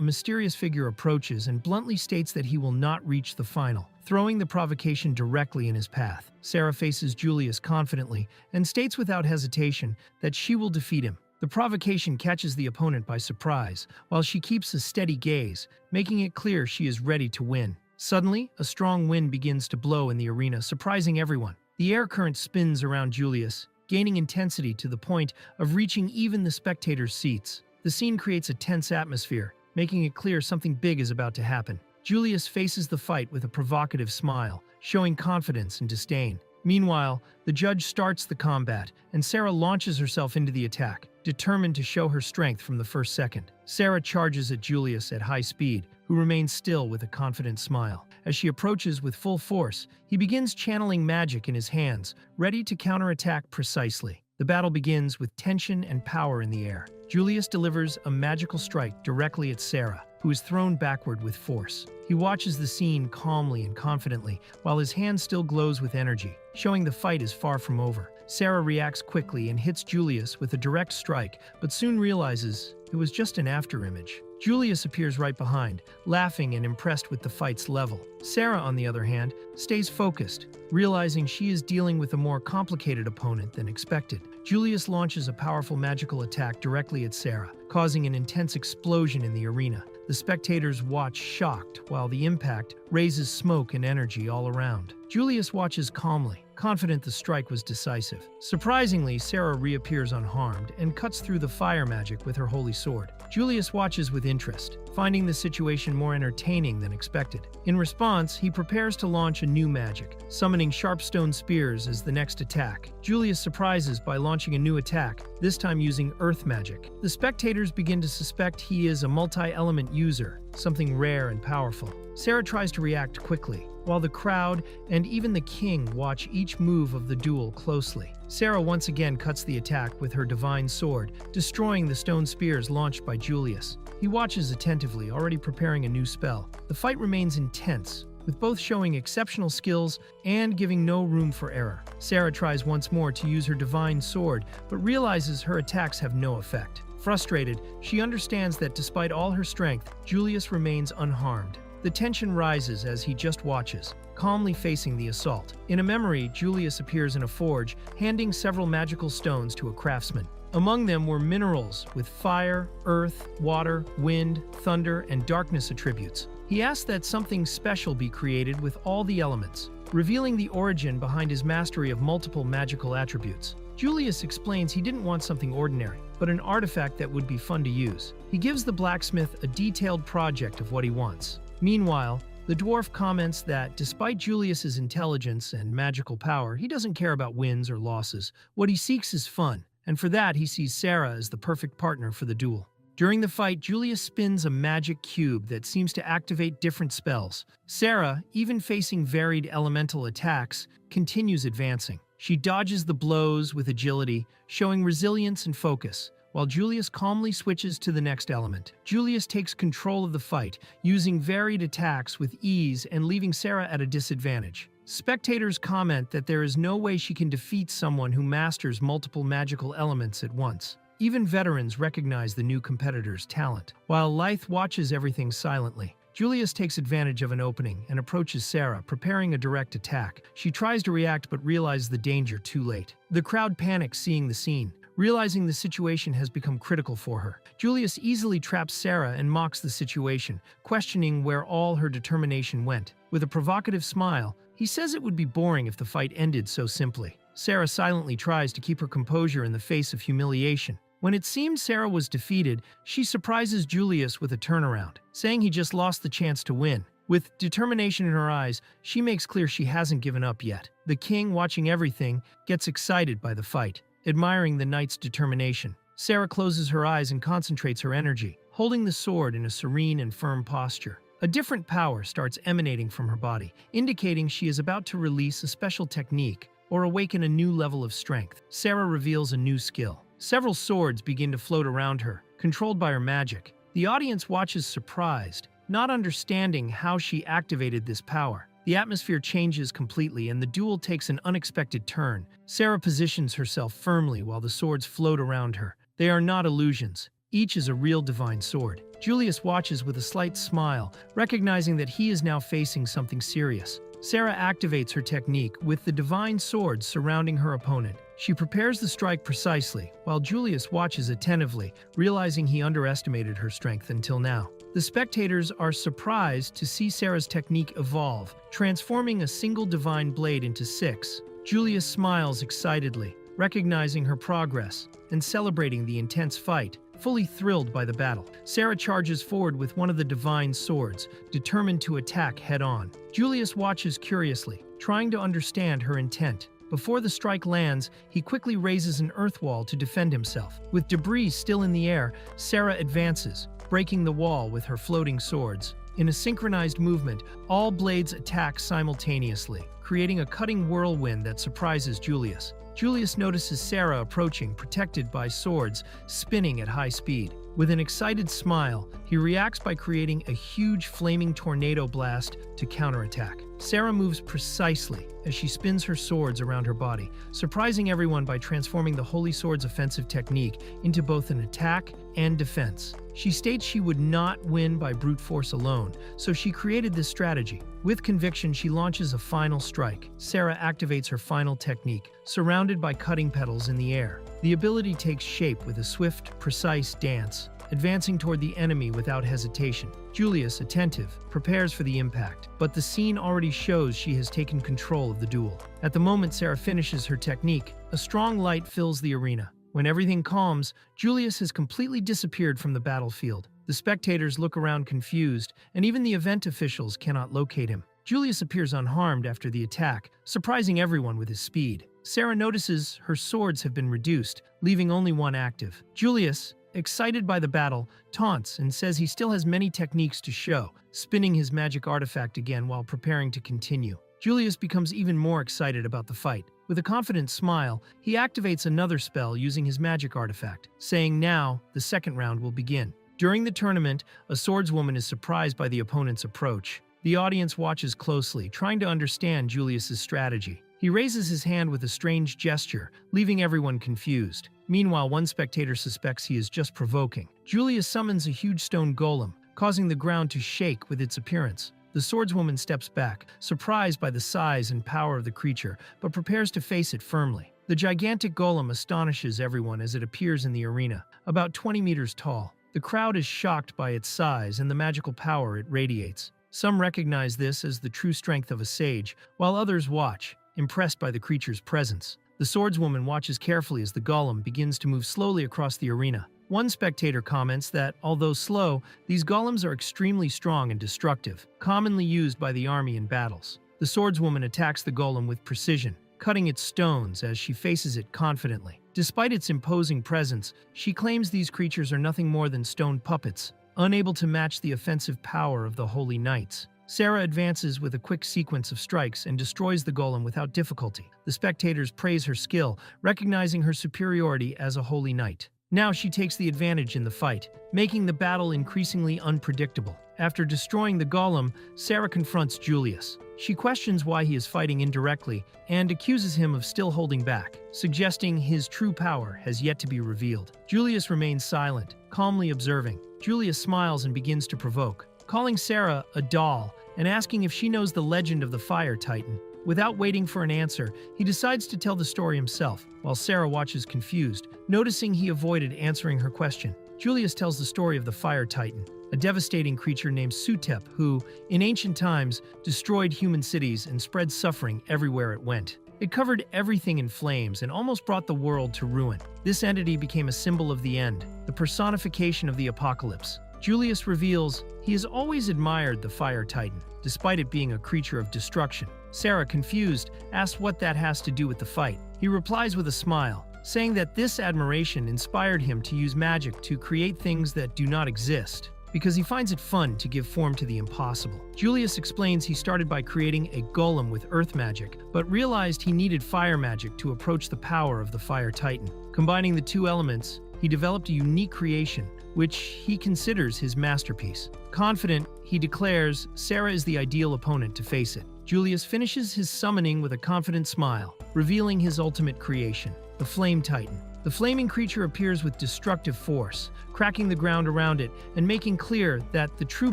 mysterious figure approaches and bluntly states that he will not reach the final, throwing the provocation directly in his path. Sarah faces Julius confidently and states without hesitation that she will defeat him. The provocation catches the opponent by surprise, while she keeps a steady gaze, making it clear she is ready to win. Suddenly, a strong wind begins to blow in the arena, surprising everyone. The air current spins around Julius, gaining intensity to the point of reaching even the spectators' seats. The scene creates a tense atmosphere, making it clear something big is about to happen. Julius faces the fight with a provocative smile, showing confidence and disdain. Meanwhile, the judge starts the combat, and Sarah launches herself into the attack, determined to show her strength from the first second. Sarah charges at Julius at high speed, who remains still with a confident smile. As she approaches with full force, he begins channeling magic in his hands, ready to counterattack precisely. The battle begins with tension and power in the air. Julius delivers a magical strike directly at Sarah, who is thrown backward with force. He watches the scene calmly and confidently, while his hand still glows with energy, showing the fight is far from over. Sarah reacts quickly and hits Julius with a direct strike, but soon realizes it was just an afterimage. Julius appears right behind, laughing and impressed with the fight's level. Sarah, on the other hand, stays focused, realizing she is dealing with a more complicated opponent than expected. Julius launches a powerful magical attack directly at Sarah, causing an intense explosion in the arena. The spectators watch shocked, while the impact raises smoke and energy all around. Julius watches calmly, confident the strike was decisive. Surprisingly, Sarah reappears unharmed and cuts through the fire magic with her holy sword. Julius watches with interest, finding the situation more entertaining than expected. In response, he prepares to launch a new magic, summoning sharp stone spears as the next attack. Julius surprises by launching a new attack, this time using earth magic. The spectators begin to suspect he is a multi-element user, something rare and powerful. Sarah tries to react quickly, while the crowd and even the king watch each move of the duel closely. Sarah once again cuts the attack with her divine sword, destroying the stone spears launched by Julius. He watches attentively, already preparing a new spell. The fight remains intense, with both showing exceptional skills and giving no room for error. Sarah tries once more to use her divine sword, but realizes her attacks have no effect. Frustrated, she understands that despite all her strength, Julius remains unharmed. The tension rises as he just watches, calmly facing the assault. In a memory, Julius appears in a forge, handing several magical stones to a craftsman. Among them were minerals with fire, earth, water, wind, thunder, and darkness attributes. He asked that something special be created with all the elements, revealing the origin behind his mastery of multiple magical attributes. Julius explains he didn't want something ordinary, but an artifact that would be fun to use. He gives the blacksmith a detailed project of what he wants. Meanwhile, the dwarf comments that despite Julius's intelligence and magical power, he doesn't care about wins or losses. What he seeks is fun, and for that he sees Sarah as the perfect partner for the duel. During the fight, Julius spins a magic cube that seems to activate different spells. Sarah, even facing varied elemental attacks, continues advancing. She dodges the blows with agility, showing resilience and focus, while Julius calmly switches to the next element. Julius takes control of the fight, using varied attacks with ease and leaving Sarah at a disadvantage. Spectators comment that there is no way she can defeat someone who masters multiple magical elements at once. Even veterans recognize the new competitor's talent. While Leith watches everything silently, Julius takes advantage of an opening and approaches Sarah, preparing a direct attack. She tries to react but realizes the danger too late. The crowd panics seeing the scene, realizing the situation has become critical for her. Julius easily traps Sarah and mocks the situation, questioning where all her determination went. With a provocative smile, he says it would be boring if the fight ended so simply. Sarah silently tries to keep her composure in the face of humiliation. When it seemed Sarah was defeated, she surprises Julius with a turnaround, saying he just lost the chance to win. With determination in her eyes, she makes clear she hasn't given up yet. The king, watching everything, gets excited by the fight, admiring the knight's determination. Sarah closes her eyes and concentrates her energy, holding the sword in a serene and firm posture. A different power starts emanating from her body, indicating she is about to release a special technique or awaken a new level of strength. Sarah reveals a new skill. Several swords begin to float around her, controlled by her magic. The audience watches surprised, not understanding how she activated this power. The atmosphere changes completely and the duel takes an unexpected turn. Sarah positions herself firmly while the swords float around her. They are not illusions. Each is a real divine sword. Julius watches with a slight smile, recognizing that he is now facing something serious. Sarah activates her technique with the divine swords surrounding her opponent. She prepares the strike precisely, while Julius watches attentively, realizing he underestimated her strength until now. The spectators are surprised to see Sarah's technique evolve, transforming a single divine blade into 6. Julius smiles excitedly, recognizing her progress and celebrating the intense fight. Fully thrilled by the battle, Sarah charges forward with one of the divine swords, determined to attack head-on. Julius watches curiously, trying to understand her intent. Before the strike lands, he quickly raises an earth wall to defend himself. With debris still in the air, Sarah advances, breaking the wall with her floating swords. In a synchronized movement, all blades attack simultaneously, creating a cutting whirlwind that surprises Julius. Julius notices Sarah approaching, protected by swords, spinning at high speed. With an excited smile, he reacts by creating a huge flaming tornado blast to counterattack. Sarah moves precisely as she spins her swords around her body, surprising everyone by transforming the Holy Sword's offensive technique into both an attack and defense. She states she would not win by brute force alone, so she created this strategy. With conviction, she launches a final strike. Sarah activates her final technique, surrounded by cutting petals in the air. The ability takes shape with a swift, precise dance, advancing toward the enemy without hesitation. Julius, attentive, prepares for the impact, but the scene already shows she has taken control of the duel. At the moment Sarah finishes her technique, a strong light fills the arena. When everything calms, Julius has completely disappeared from the battlefield. The spectators look around confused, and even the event officials cannot locate him. Julius appears unharmed after the attack, surprising everyone with his speed. Sarah notices her swords have been reduced, leaving only one active. Julius, excited by the battle, taunts and says he still has many techniques to show, spinning his magic artifact again while preparing to continue. Julius becomes even more excited about the fight. With a confident smile, he activates another spell using his magic artifact, saying now the second round will begin. During the tournament, a swordswoman is surprised by the opponent's approach. The audience watches closely, trying to understand Julius's strategy. He raises his hand with a strange gesture, leaving everyone confused. Meanwhile, one spectator suspects he is just provoking. Julius summons a huge stone golem, causing the ground to shake with its appearance. The swordswoman steps back, surprised by the size and power of the creature, but prepares to face it firmly. The gigantic golem astonishes everyone as it appears in the arena, about 20 meters tall. The crowd is shocked by its size and the magical power it radiates. Some recognize this as the true strength of a sage, while others watch, impressed by the creature's presence. The swordswoman watches carefully as the golem begins to move slowly across the arena. One spectator comments that, although slow, these golems are extremely strong and destructive, commonly used by the army in battles. The swordswoman attacks the golem with precision, cutting its stones as she faces it confidently. Despite its imposing presence, she claims these creatures are nothing more than stone puppets, unable to match the offensive power of the holy knights. Sarah advances with a quick sequence of strikes and destroys the golem without difficulty. The spectators praise her skill, recognizing her superiority as a holy knight. Now she takes the advantage in the fight, making the battle increasingly unpredictable. After destroying the golem, Sarah confronts Julius. She questions why he is fighting indirectly and accuses him of still holding back, suggesting his true power has yet to be revealed. Julius remains silent, calmly observing. Julius smiles and begins to provoke, calling Sarah a doll and asking if she knows the legend of the Fire Titan. Without waiting for an answer, he decides to tell the story himself, while Sarah watches confused, noticing he avoided answering her question. Julius tells the story of the Fire Titan, a devastating creature named Sutep who, in ancient times, destroyed human cities and spread suffering everywhere it went. It covered everything in flames and almost brought the world to ruin. This entity became a symbol of the end, the personification of the apocalypse. Julius reveals he has always admired the Fire Titan, despite it being a creature of destruction. Sarah, confused, asks what that has to do with the fight. He replies with a smile, saying that this admiration inspired him to use magic to create things that do not exist, because he finds it fun to give form to the impossible. Julius explains he started by creating a golem with earth magic, but realized he needed fire magic to approach the power of the Fire Titan. Combining the two elements, he developed a unique creation, which he considers his masterpiece. Confident, he declares Sarah is the ideal opponent to face it. Julius finishes his summoning with a confident smile, revealing his ultimate creation, the Flame Titan. The flaming creature appears with destructive force, cracking the ground around it and making clear that the true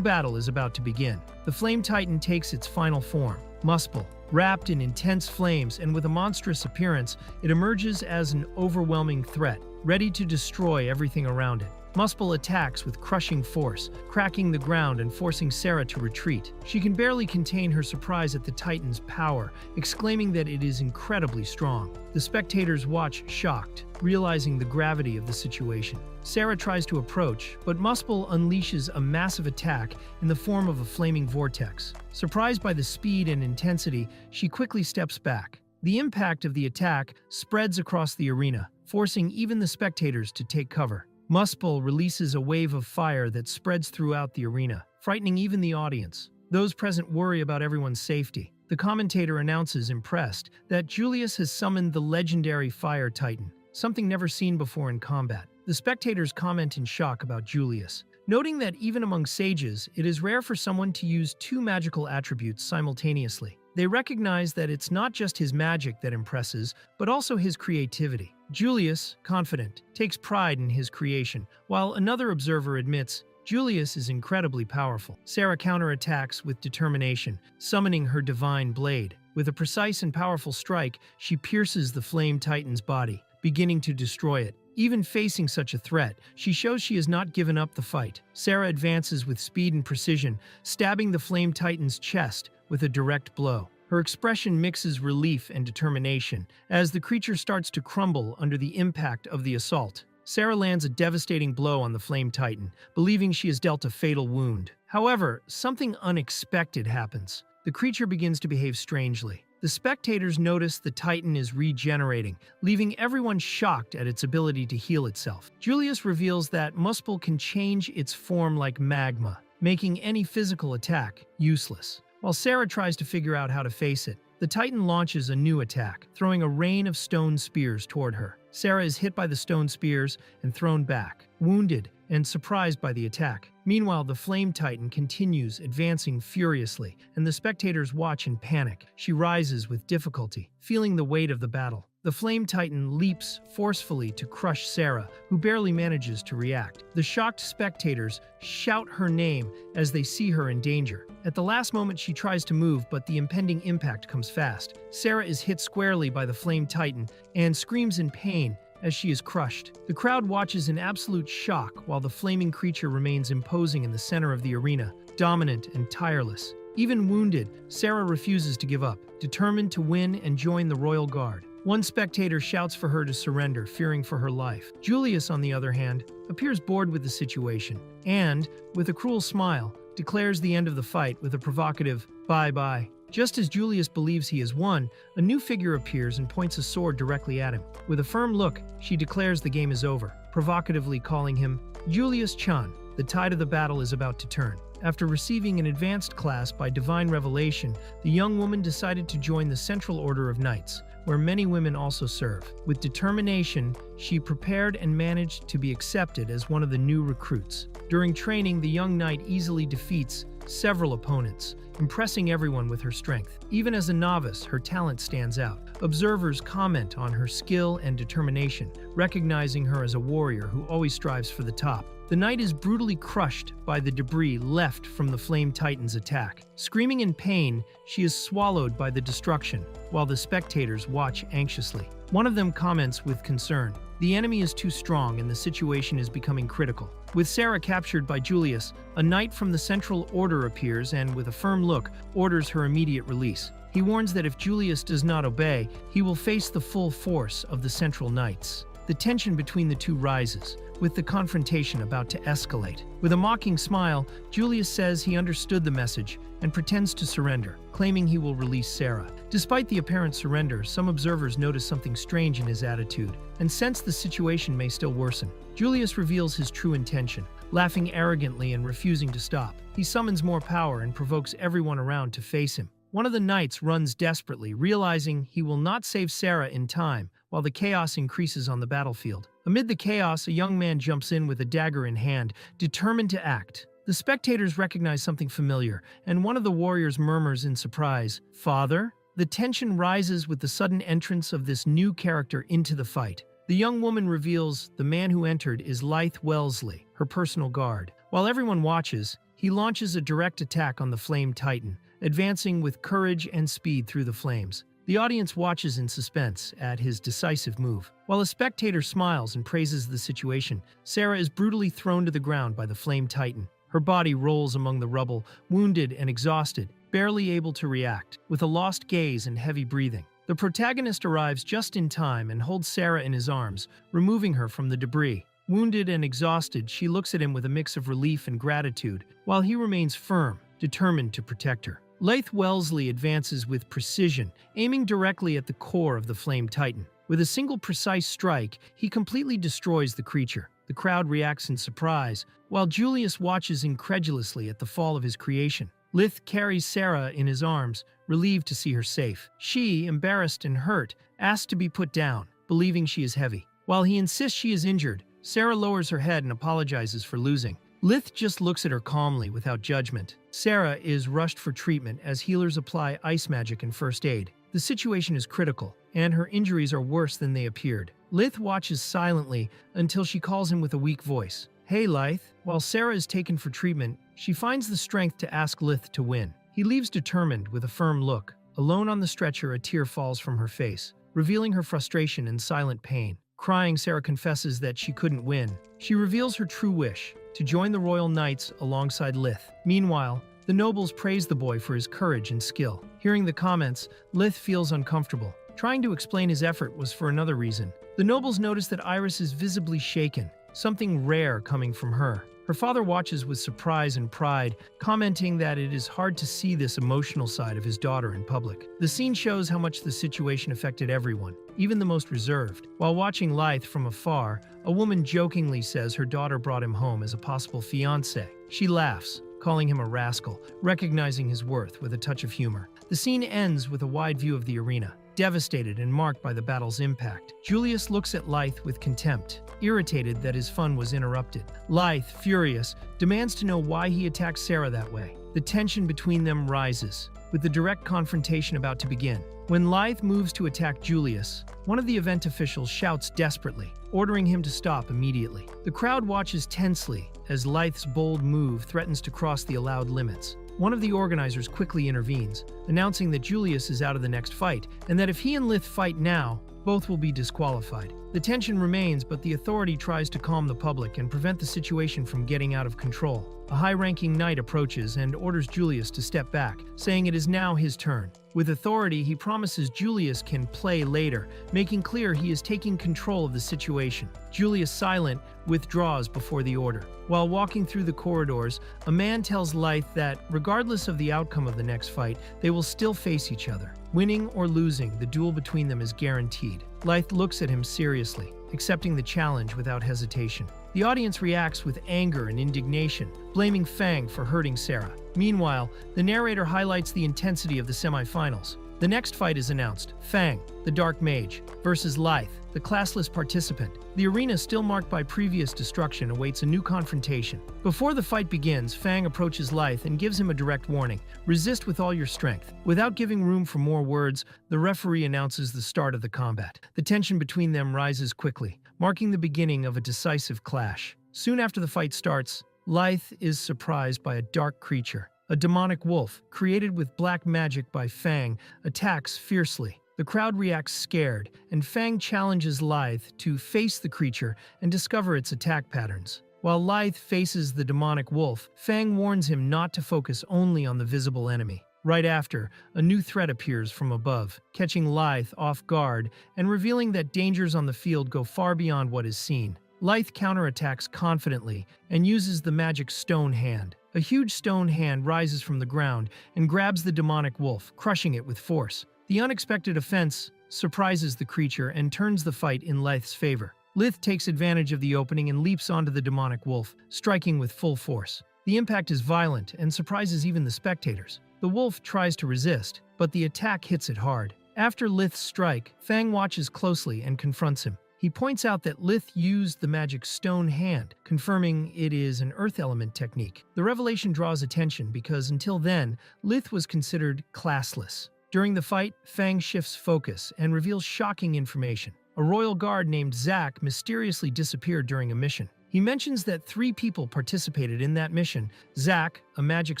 battle is about to begin. The Flame Titan takes its final form, Muspel. Wrapped in intense flames and with a monstrous appearance, it emerges as an overwhelming threat, ready to destroy everything around it. Muspel attacks with crushing force, cracking the ground and forcing Sarah to retreat. She can barely contain her surprise at the Titan's power, exclaiming that it is incredibly strong. The spectators watch shocked, realizing the gravity of the situation. Sarah tries to approach, but Muspel unleashes a massive attack in the form of a flaming vortex. Surprised by the speed and intensity, she quickly steps back. The impact of the attack spreads across the arena, forcing even the spectators to take cover. Muspel releases a wave of fire that spreads throughout the arena, frightening even the audience. Those present worry about everyone's safety. The commentator announces, impressed, that Julius has summoned the legendary Fire Titan, something never seen before in combat. The spectators comment in shock about Julius, noting that even among sages, it is rare for someone to use two magical attributes simultaneously. They recognize that it's not just his magic that impresses, but also his creativity. Julius, confident, takes pride in his creation, while another observer admits Julius is incredibly powerful. Sarah counterattacks with determination, summoning her divine blade. With a precise and powerful strike, she pierces the Flame Titan's body, beginning to destroy it. Even facing such a threat, she shows she has not given up the fight. Sarah advances with speed and precision, stabbing the Flame Titan's chest with a direct blow. Her expression mixes relief and determination as the creature starts to crumble under the impact of the assault. Sarah lands a devastating blow on the Flame Titan, believing she has dealt a fatal wound. However, something unexpected happens. The creature begins to behave strangely. The spectators notice the Titan is regenerating, leaving everyone shocked at its ability to heal itself. Julius reveals that Muspel can change its form like magma, making any physical attack useless. While Sarah tries to figure out how to face it, the Titan launches a new attack, throwing a rain of stone spears toward her. Sarah is hit by the stone spears and thrown back, wounded and surprised by the attack. Meanwhile, the Flame Titan continues advancing furiously, and the spectators watch in panic. She rises with difficulty, feeling the weight of the battle. The Flame Titan leaps forcefully to crush Sarah, who barely manages to react. The shocked spectators shout her name as they see her in danger. At the last moment, she tries to move, but the impending impact comes fast. Sarah is hit squarely by the Flame Titan and screams in pain as she is crushed. The crowd watches in absolute shock while the flaming creature remains imposing in the center of the arena, dominant and tireless. Even wounded, Sarah refuses to give up, determined to win and join the Royal Guard. One spectator shouts for her to surrender, fearing for her life. Julius, on the other hand, appears bored with the situation and, with a cruel smile, declares the end of the fight with a provocative "bye-bye." Just as Julius believes he has won, a new figure appears and points a sword directly at him. With a firm look, she declares the game is over, provocatively calling him Julius-chan. The tide of the battle is about to turn. After receiving an advanced class by divine revelation, the young woman decided to join the Central Order of Knights, where many women also serve. With determination, she prepared and managed to be accepted as one of the new recruits. During training, the young knight easily defeats several opponents, impressing everyone with her strength. Even as a novice, her talent stands out. Observers comment on her skill and determination, recognizing her as a warrior who always strives for the top. The knight is brutally crushed by the debris left from the Flame Titan's attack. Screaming in pain, she is swallowed by the destruction, while the spectators watch anxiously. One of them comments with concern, "The enemy is too strong and the situation is becoming critical." With Sarah captured by Julius, a knight from the Central Order appears and, with a firm look, orders her immediate release. He warns that if Julius does not obey, he will face the full force of the Central Knights. The tension between the two rises, with the confrontation about to escalate. With a mocking smile, Julius says he understood the message and pretends to surrender, claiming he will release Sarah. Despite the apparent surrender, some observers notice something strange in his attitude and sense the situation may still worsen. Julius reveals his true intention, laughing arrogantly and refusing to stop. He summons more power and provokes everyone around to face him. One of the knights runs desperately, realizing he will not save Sarah in time, while the chaos increases on the battlefield. Amid the chaos, a young man jumps in with a dagger in hand, determined to act. The spectators recognize something familiar, and one of the warriors murmurs in surprise, "Father?" The tension rises with the sudden entrance of this new character into the fight. The young woman reveals the man who entered is Leith Wellesley, her personal guard. While everyone watches, he launches a direct attack on the Flame Titan, advancing with courage and speed through the flames. The audience watches in suspense at his decisive move. While a spectator smiles and praises the situation, Sarah is brutally thrown to the ground by the Flame Titan. Her body rolls among the rubble, wounded and exhausted, barely able to react, with a lost gaze and heavy breathing. The protagonist arrives just in time and holds Sarah in his arms, removing her from the debris. Wounded and exhausted, she looks at him with a mix of relief and gratitude, while he remains firm, determined to protect her. Leith Wellesley advances with precision, aiming directly at the core of the Flame Titan. With a single precise strike, he completely destroys the creature. The crowd reacts in surprise, while Julius watches incredulously at the fall of his creation. Leith carries Sarah in his arms, relieved to see her safe. She, embarrassed and hurt, asks to be put down, believing she is heavy. While he insists she is injured, Sarah lowers her head and apologizes for losing. Leith just looks at her calmly, without judgment. Sarah is rushed for treatment as healers apply ice magic and first aid. The situation is critical, and her injuries are worse than they appeared. Leith watches silently until she calls him with a weak voice. "Hey, Leith." While Sarah is taken for treatment, she finds the strength to ask Leith to win. He leaves determined with a firm look. Alone on the stretcher, a tear falls from her face, revealing her frustration and silent pain. Crying, Sarah confesses that she couldn't win. She reveals her true wish, to join the Royal Knights alongside Leith. Meanwhile, the nobles praise the boy for his courage and skill. Hearing the comments, Leith feels uncomfortable. Trying to explain his effort was for another reason. The nobles notice that Iris is visibly shaken, something rare coming from her. Her father watches with surprise and pride, commenting that it is hard to see this emotional side of his daughter in public. The scene shows how much the situation affected everyone, even the most reserved. While watching Leith from afar, a woman jokingly says her daughter brought him home as a possible fiancé. She laughs, calling him a rascal, recognizing his worth with a touch of humor. The scene ends with a wide view of the arena, devastated and marked by the battle's impact. Julius looks at Leith with contempt, irritated that his fun was interrupted. Leith, furious, demands to know why he attacked Sarah that way. The tension between them rises, with the direct confrontation about to begin. When Leith moves to attack Julius, one of the event officials shouts desperately, ordering him to stop immediately. The crowd watches tensely as Leith's bold move threatens to cross the allowed limits. One of the organizers quickly intervenes, announcing that Julius is out of the next fight, and that if he and Leith fight now, both will be disqualified. The tension remains, but the authority tries to calm the public and prevent the situation from getting out of control. A high-ranking knight approaches and orders Julius to step back, saying it is now his turn. With authority, he promises Julius can play later, making clear he is taking control of the situation. Julius, silent, withdraws before the order. While walking through the corridors, a man tells Leith that, regardless of the outcome of the next fight, they will still face each other. Winning or losing, the duel between them is guaranteed. Leith looks at him seriously, accepting the challenge without hesitation. The audience reacts with anger and indignation, blaming Fang for hurting Sarah. Meanwhile, the narrator highlights the intensity of the semifinals. The next fight is announced: Fang, the Dark Mage, versus Leith, the classless participant. The arena, still marked by previous destruction, awaits a new confrontation. Before the fight begins, Fang approaches Leith and gives him a direct warning: resist with all your strength. Without giving room for more words, the referee announces the start of the combat. The tension between them rises quickly, marking the beginning of a decisive clash. Soon after the fight starts, Leith is surprised by a dark creature. A demonic wolf, created with black magic by Fang, attacks fiercely. The crowd reacts scared, and Fang challenges Leith to face the creature and discover its attack patterns. While Leith faces the demonic wolf, Fang warns him not to focus only on the visible enemy. Right after, a new threat appears from above, catching Leith off guard and revealing that dangers on the field go far beyond what is seen. Leith counterattacks confidently and uses the magic stone hand. A huge stone hand rises from the ground and grabs the demonic wolf, crushing it with force. The unexpected offense surprises the creature and turns the fight in Leith's favor. Leith takes advantage of the opening and leaps onto the demonic wolf, striking with full force. The impact is violent and surprises even the spectators. The wolf tries to resist, but the attack hits it hard. After Leith's strike, Fang watches closely and confronts him. He points out that Leith used the magic stone hand, confirming it is an earth element technique. The revelation draws attention because until then, Leith was considered classless. During the fight, Fang shifts focus and reveals shocking information. A royal guard named Zack mysteriously disappeared during a mission. He mentions that 3 people participated in that mission: Zack, a magic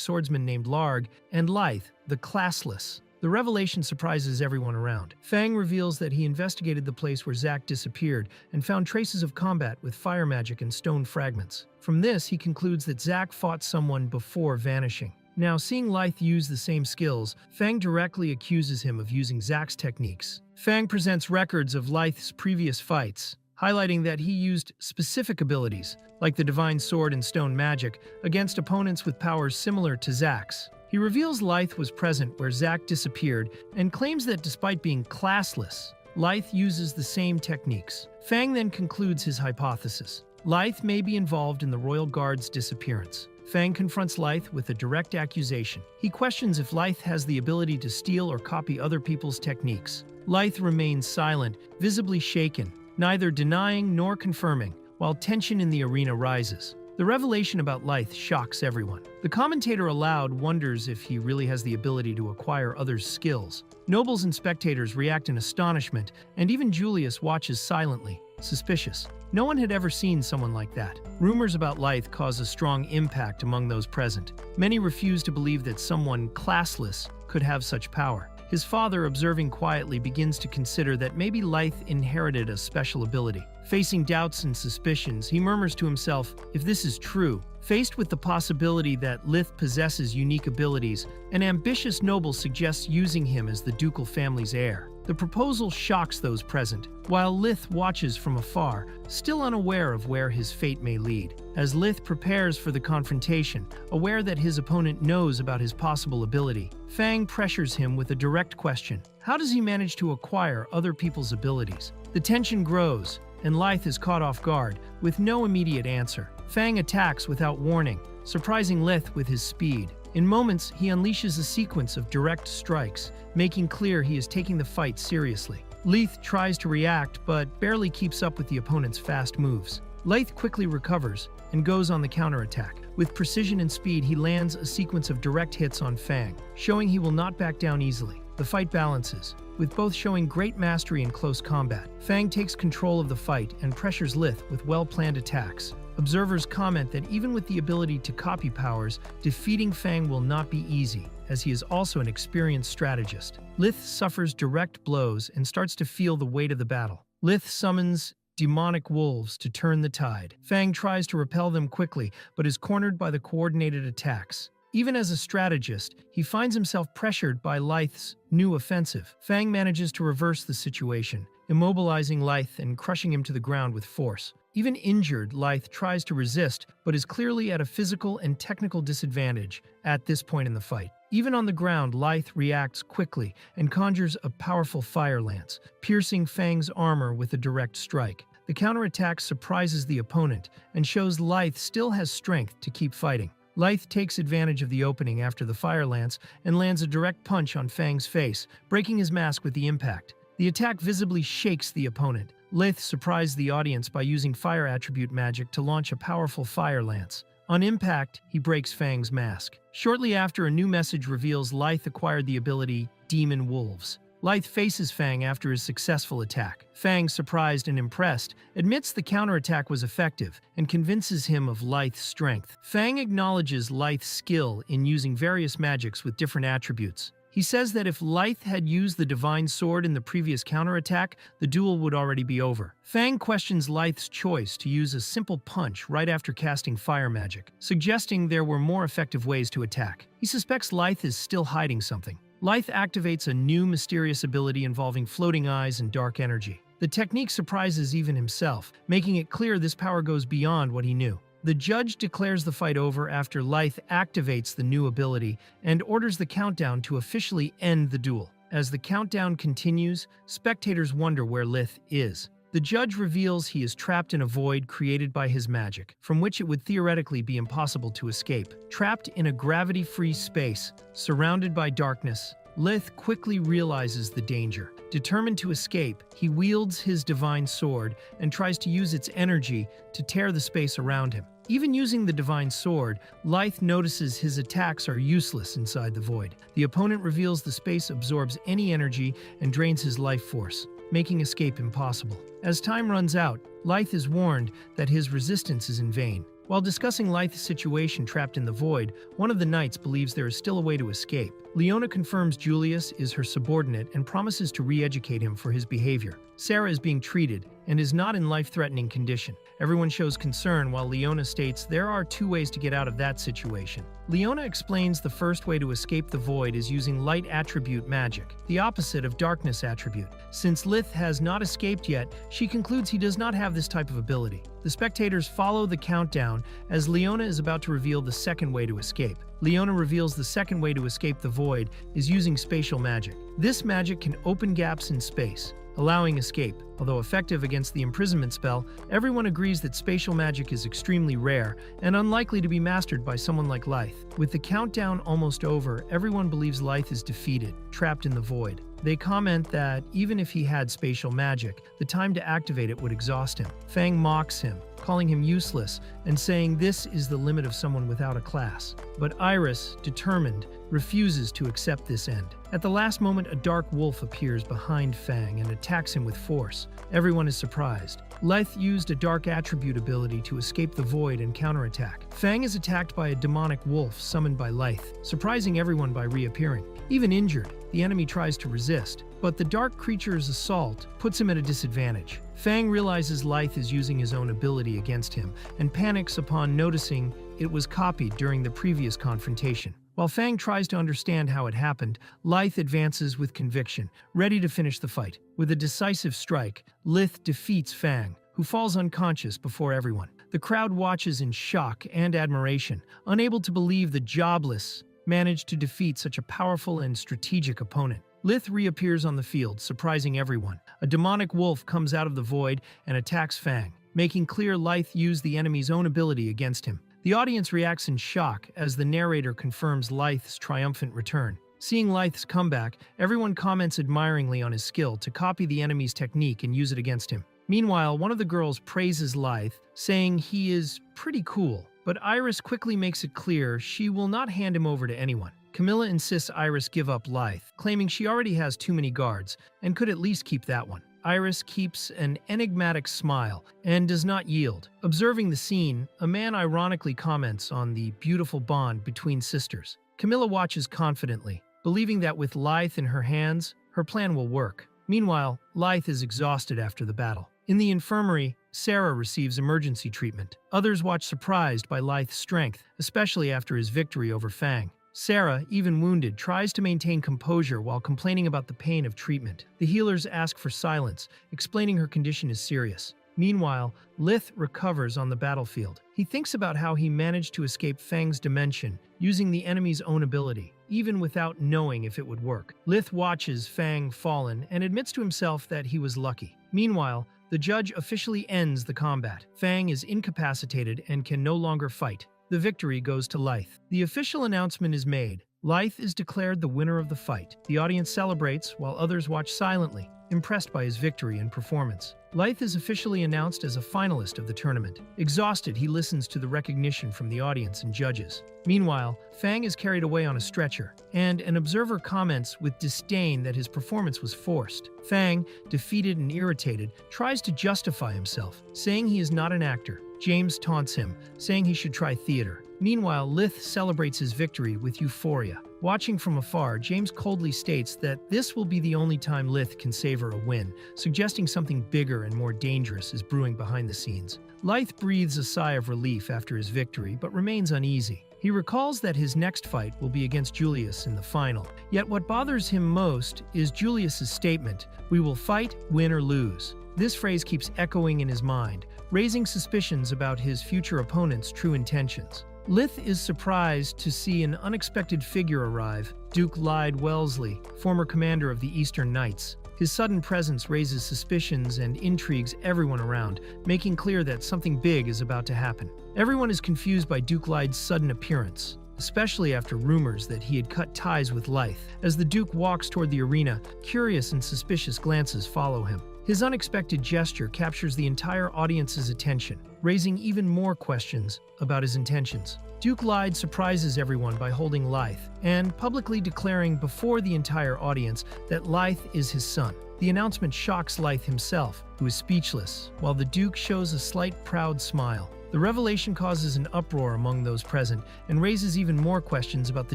swordsman named Larg, and Leith, the classless. The revelation surprises everyone around. Fang reveals that he investigated the place where Zack disappeared and found traces of combat with fire magic and stone fragments. From this, he concludes that Zack fought someone before vanishing. Now, seeing Leith use the same skills, Fang directly accuses him of using Zack's techniques. Fang presents records of Leith's previous fights, highlighting that he used specific abilities, like the divine sword and stone magic, against opponents with powers similar to Zack's. He reveals Leith was present where Zack disappeared and claims that despite being classless, Leith uses the same techniques. Fang then concludes his hypothesis: Leith may be involved in the royal guard's disappearance. Fang confronts Leith with a direct accusation. He questions if Leith has the ability to steal or copy other people's techniques. Leith remains silent, visibly shaken, neither denying nor confirming, while tension in the arena rises. The revelation about Leith shocks everyone. The commentator aloud wonders if he really has the ability to acquire others' skills. Nobles and spectators react in astonishment, and even Julius watches silently, suspicious. No one had ever seen someone like that. Rumors about Leith cause a strong impact among those present. Many refuse to believe that someone classless could have such power. His father, observing quietly, begins to consider that maybe Leith inherited a special ability. Facing doubts and suspicions, he murmurs to himself, if this is true, faced with the possibility that Leith possesses unique abilities, an ambitious noble suggests using him as the ducal family's heir. The proposal shocks those present, while Leith watches from afar, still unaware of where his fate may lead. As Leith prepares for the confrontation, aware that his opponent knows about his possible ability, Fang pressures him with a direct question: how does he manage to acquire other people's abilities? The tension grows, and Leith is caught off guard, with no immediate answer. Fang attacks without warning, surprising Leith with his speed. In moments, he unleashes a sequence of direct strikes, making clear he is taking the fight seriously. Leith tries to react, but barely keeps up with the opponent's fast moves. Leith quickly recovers and goes on the counterattack. With precision and speed, he lands a sequence of direct hits on Fang, showing he will not back down easily. The fight balances, with both showing great mastery in close combat. Fang takes control of the fight and pressures Leith with well-planned attacks. Observers comment that even with the ability to copy powers, defeating Fang will not be easy, as he is also an experienced strategist. Leith suffers direct blows and starts to feel the weight of the battle. Leith summons demonic wolves to turn the tide. Fang tries to repel them quickly, but is cornered by the coordinated attacks. Even as a strategist, he finds himself pressured by Leith's new offensive. Fang manages to reverse the situation, immobilizing Leith and crushing him to the ground with force. Even injured, Leith tries to resist, but is clearly at a physical and technical disadvantage at this point in the fight. Even on the ground, Leith reacts quickly and conjures a powerful fire lance, piercing Fang's armor with a direct strike. The counterattack surprises the opponent and shows Leith still has strength to keep fighting. Leith takes advantage of the opening after the fire lance and lands a direct punch on Fang's face, breaking his mask with the impact. The attack visibly shakes the opponent. Leith surprised the audience by using fire attribute magic to launch a powerful fire lance. On impact, he breaks Fang's mask. Shortly after, a new message reveals Leith acquired the ability Demon Wolves. Leith faces Fang after his successful attack. Fang, surprised and impressed, admits the counterattack was effective and convinces him of Leith's strength. Fang acknowledges Leith's skill in using various magics with different attributes. He says that if Leith had used the Divine Sword in the previous counterattack, the duel would already be over. Fang questions Leith's choice to use a simple punch right after casting fire magic, suggesting there were more effective ways to attack. He suspects Leith is still hiding something. Leith activates a new mysterious ability involving floating eyes and dark energy. The technique surprises even himself, making it clear this power goes beyond what he knew. The judge declares the fight over after Leith activates the new ability and orders the countdown to officially end the duel. As the countdown continues, spectators wonder where Leith is. The judge reveals he is trapped in a void created by his magic, from which it would theoretically be impossible to escape. Trapped in a gravity-free space, surrounded by darkness, Leith quickly realizes the danger. Determined to escape, he wields his divine sword and tries to use its energy to tear the space around him. Even using the divine sword, Leith notices his attacks are useless inside the void. The opponent reveals the space absorbs any energy and drains his life force, making escape impossible. As time runs out, Leith is warned that his resistance is in vain. While discussing Leith's situation trapped in the void, one of the knights believes there is still a way to escape. Leona confirms Julius is her subordinate and promises to re-educate him for his behavior. Sarah is being treated and is not in life-threatening condition. Everyone shows concern while Leona states there are two ways to get out of that situation. Leona explains the first way to escape the void is using light attribute magic, the opposite of darkness attribute. Since Leith has not escaped yet, she concludes he does not have this type of ability. The spectators follow the countdown as Leona is about to reveal the second way to escape. Leona reveals the second way to escape the void is using spatial magic. This magic can open gaps in space, allowing escape. Although effective against the imprisonment spell, everyone agrees that spatial magic is extremely rare and unlikely to be mastered by someone like Leith. With the countdown almost over, everyone believes Leith is defeated, trapped in the void. They comment that even if he had spatial magic, the time to activate it would exhaust him. Fang mocks him, calling him useless and saying this is the limit of someone without a class. But Iris, determined, refuses to accept this end. At the last moment, a dark wolf appears behind Fang and attacks him with force. Everyone is surprised. Leith used a dark attribute ability to escape the void and counterattack. Fang is attacked by a demonic wolf summoned by Leith, surprising everyone by reappearing. Even injured, the enemy tries to resist, but the dark creature's assault puts him at a disadvantage. Fang realizes Leith is using his own ability against him and panics upon noticing it was copied during the previous confrontation. While Fang tries to understand how it happened, Leith advances with conviction, ready to finish the fight. With a decisive strike, Leith defeats Fang, who falls unconscious before everyone. The crowd watches in shock and admiration, unable to believe the jobless managed to defeat such a powerful and strategic opponent. Leith reappears on the field, surprising everyone. A demonic wolf comes out of the void and attacks Fang, making clear Leith used the enemy's own ability against him. The audience reacts in shock as the narrator confirms Leith's triumphant return. Seeing Leith's comeback, everyone comments admiringly on his skill to copy the enemy's technique and use it against him. Meanwhile, one of the girls praises Leith, saying he is pretty cool, but Iris quickly makes it clear she will not hand him over to anyone. Camilla insists Iris give up Leith, claiming she already has too many guards and could at least keep that one. Iris keeps an enigmatic smile and does not yield. Observing the scene, a man ironically comments on the beautiful bond between sisters. Camilla watches confidently, believing that with Leith in her hands, her plan will work. Meanwhile, Leith is exhausted after the battle. In the infirmary, Sarah receives emergency treatment. Others watch surprised by Leith's strength, especially after his victory over Fang. Sarah, even wounded, tries to maintain composure while complaining about the pain of treatment. The healers ask for silence, explaining her condition is serious. Meanwhile, Leith recovers on the battlefield. He thinks about how he managed to escape Fang's dimension using the enemy's own ability, even without knowing if it would work. Leith watches Fang fallen and admits to himself that he was lucky. Meanwhile, the judge officially ends the combat. Fang is incapacitated and can no longer fight. The victory goes to Leith. The official announcement is made. Leith is declared the winner of the fight. The audience celebrates while others watch silently, impressed by his victory and performance. Leith is officially announced as a finalist of the tournament. Exhausted, he listens to the recognition from the audience and judges. Meanwhile, Fang is carried away on a stretcher, and an observer comments with disdain that his performance was forced. Fang, defeated and irritated, tries to justify himself, saying he is not an actor. James taunts him, saying he should try theater. Meanwhile, Leith celebrates his victory with euphoria. Watching from afar, James coldly states that this will be the only time Leith can savor a win, suggesting something bigger and more dangerous is brewing behind the scenes. Leith breathes a sigh of relief after his victory, but remains uneasy. He recalls that his next fight will be against Julius in the final. Yet what bothers him most is Julius's statement, "We will fight, win or lose." This phrase keeps echoing in his mind, raising suspicions about his future opponent's true intentions. Leith is surprised to see an unexpected figure arrive, Duke Lyde Wellesley, former commander of the Eastern Knights. His sudden presence raises suspicions and intrigues everyone around, making clear that something big is about to happen. Everyone is confused by Duke Lyde's sudden appearance, especially after rumors that he had cut ties with Leith. As the Duke walks toward the arena, curious and suspicious glances follow him. His unexpected gesture captures the entire audience's attention, raising even more questions about his intentions. Duke Lyde surprises everyone by holding Leith and publicly declaring before the entire audience that Leith is his son. The announcement shocks Leith himself, who is speechless, while the Duke shows a slight proud smile. The revelation causes an uproar among those present and raises even more questions about the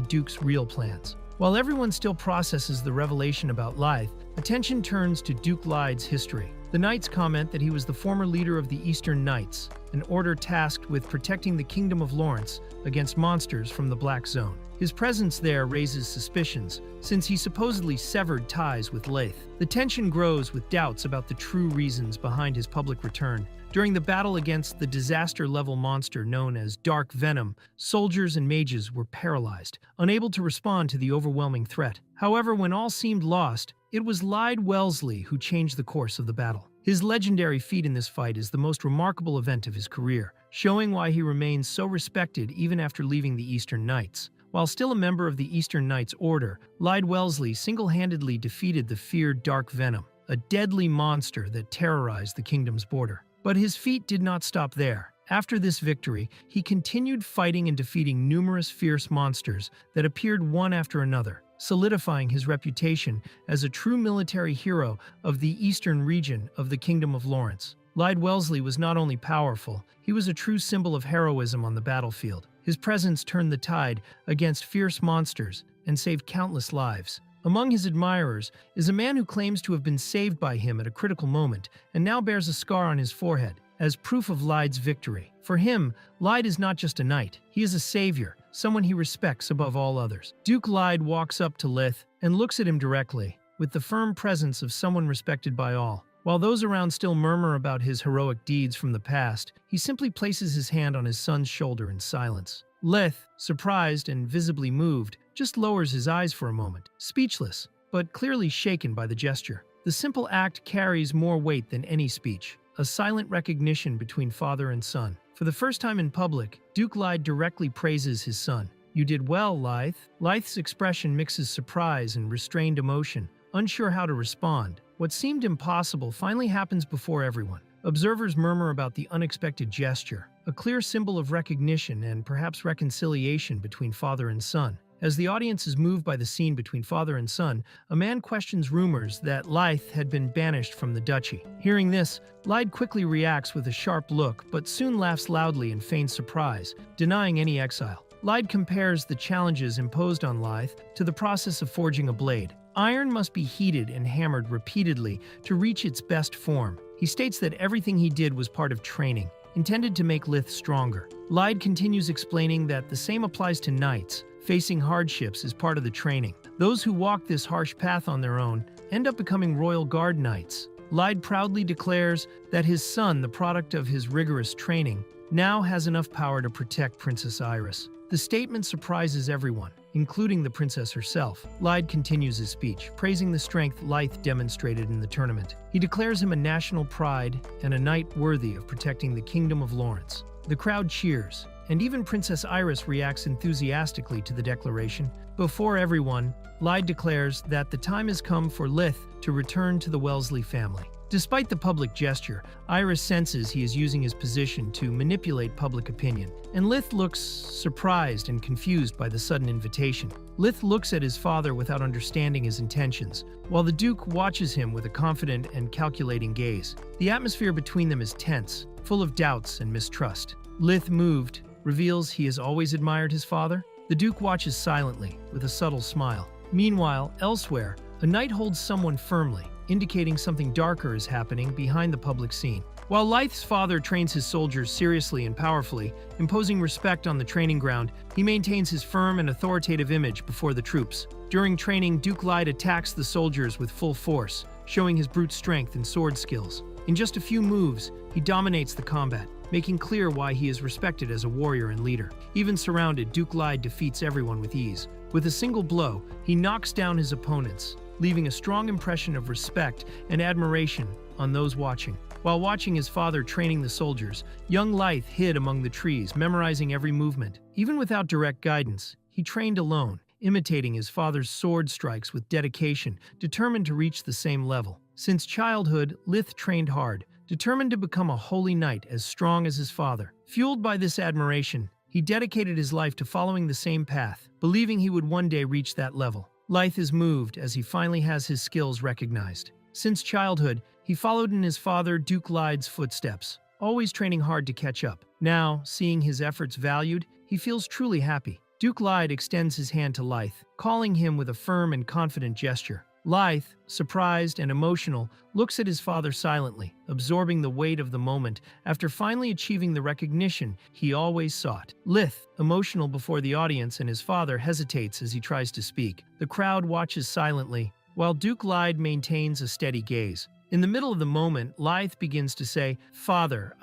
Duke's real plans. While everyone still processes the revelation about Leith, attention turns to Duke Lyde's history. The Knights comment that he was the former leader of the Eastern Knights, an order tasked with protecting the Kingdom of Lawrence against monsters from the Black Zone. His presence there raises suspicions, since he supposedly severed ties with Leith. The tension grows with doubts about the true reasons behind his public return. During the battle against the disaster-level monster known as Dark Venom, soldiers and mages were paralyzed, unable to respond to the overwhelming threat. However, when all seemed lost, it was Lyde Wellesley who changed the course of the battle. His legendary feat in this fight is the most remarkable event of his career, showing why he remains so respected even after leaving the Eastern Knights. While still a member of the Eastern Knights Order, Lyde Wellesley single-handedly defeated the feared Dark Venom, a deadly monster that terrorized the kingdom's border. But his feat did not stop there. After this victory, he continued fighting and defeating numerous fierce monsters that appeared one after another, solidifying his reputation as a true military hero of the eastern region of the Kingdom of Lawrence. Lyde Wellesley was not only powerful, he was a true symbol of heroism on the battlefield. His presence turned the tide against fierce monsters and saved countless lives. Among his admirers is a man who claims to have been saved by him at a critical moment and now bears a scar on his forehead as proof of Lyde's victory. For him, Lyde is not just a knight, he is a savior, someone he respects above all others. Duke Lyde walks up to Leith and looks at him directly, with the firm presence of someone respected by all. While those around still murmur about his heroic deeds from the past, he simply places his hand on his son's shoulder in silence. Leith, surprised and visibly moved, just lowers his eyes for a moment, speechless, but clearly shaken by the gesture. The simple act carries more weight than any speech, a silent recognition between father and son. For the first time in public, Duke Lyde directly praises his son. "You did well, Leith." Leith's expression mixes surprise and restrained emotion, unsure how to respond. What seemed impossible finally happens before everyone. Observers murmur about the unexpected gesture, a clear symbol of recognition and perhaps reconciliation between father and son. As the audience is moved by the scene between father and son, a man questions rumors that Leith had been banished from the duchy. Hearing this, Leith quickly reacts with a sharp look, but soon laughs loudly and feigns surprise, denying any exile. Leith compares the challenges imposed on Leith to the process of forging a blade. Iron must be heated and hammered repeatedly to reach its best form. He states that everything he did was part of training, intended to make Leith stronger. Leith continues explaining that the same applies to knights. Facing hardships is part of the training. Those who walk this harsh path on their own end up becoming royal guard knights. Leith proudly declares that his son, the product of his rigorous training, now has enough power to protect Princess Iris. The statement surprises everyone, including the princess herself. Leith continues his speech, praising the strength Leith demonstrated in the tournament. He declares him a national pride and a knight worthy of protecting the kingdom of Lawrence. The crowd cheers, and even Princess Iris reacts enthusiastically to the declaration. Before everyone, Leith declares that the time has come for Leith to return to the Wellesley family. Despite the public gesture, Iris senses he is using his position to manipulate public opinion, and Leith looks surprised and confused by the sudden invitation. Leith looks at his father without understanding his intentions, while the Duke watches him with a confident and calculating gaze. The atmosphere between them is tense, full of doubts and mistrust. Leith, moved, reveals he has always admired his father. The Duke watches silently, with a subtle smile. Meanwhile, elsewhere, a knight holds someone firmly, indicating something darker is happening behind the public scene. While Leith's father trains his soldiers seriously and powerfully, imposing respect on the training ground, he maintains his firm and authoritative image before the troops. During training, Duke Leith attacks the soldiers with full force, showing his brute strength and sword skills. In just a few moves, he dominates the combat, making clear why he is respected as a warrior and leader. Even surrounded, Duke Leith defeats everyone with ease. With a single blow, he knocks down his opponents, leaving a strong impression of respect and admiration on those watching. While watching his father training the soldiers, young Leith hid among the trees, memorizing every movement. Even without direct guidance, he trained alone, imitating his father's sword strikes with dedication, determined to reach the same level. Since childhood, Leith trained hard, determined to become a holy knight as strong as his father. Fueled by this admiration, he dedicated his life to following the same path, believing he would one day reach that level. Leith is moved as he finally has his skills recognized. Since childhood, he followed in his father Duke Leith's footsteps, always training hard to catch up. Now, seeing his efforts valued, he feels truly happy. Duke Leith extends his hand to Leith, calling him with a firm and confident gesture. Leith, surprised and emotional, looks at his father silently, absorbing the weight of the moment after finally achieving the recognition he always sought. Leith, emotional before the audience and his father, hesitates as he tries to speak. The crowd watches silently, while Duke Leith maintains a steady gaze. In the middle of the moment, Leith begins to say, "Father,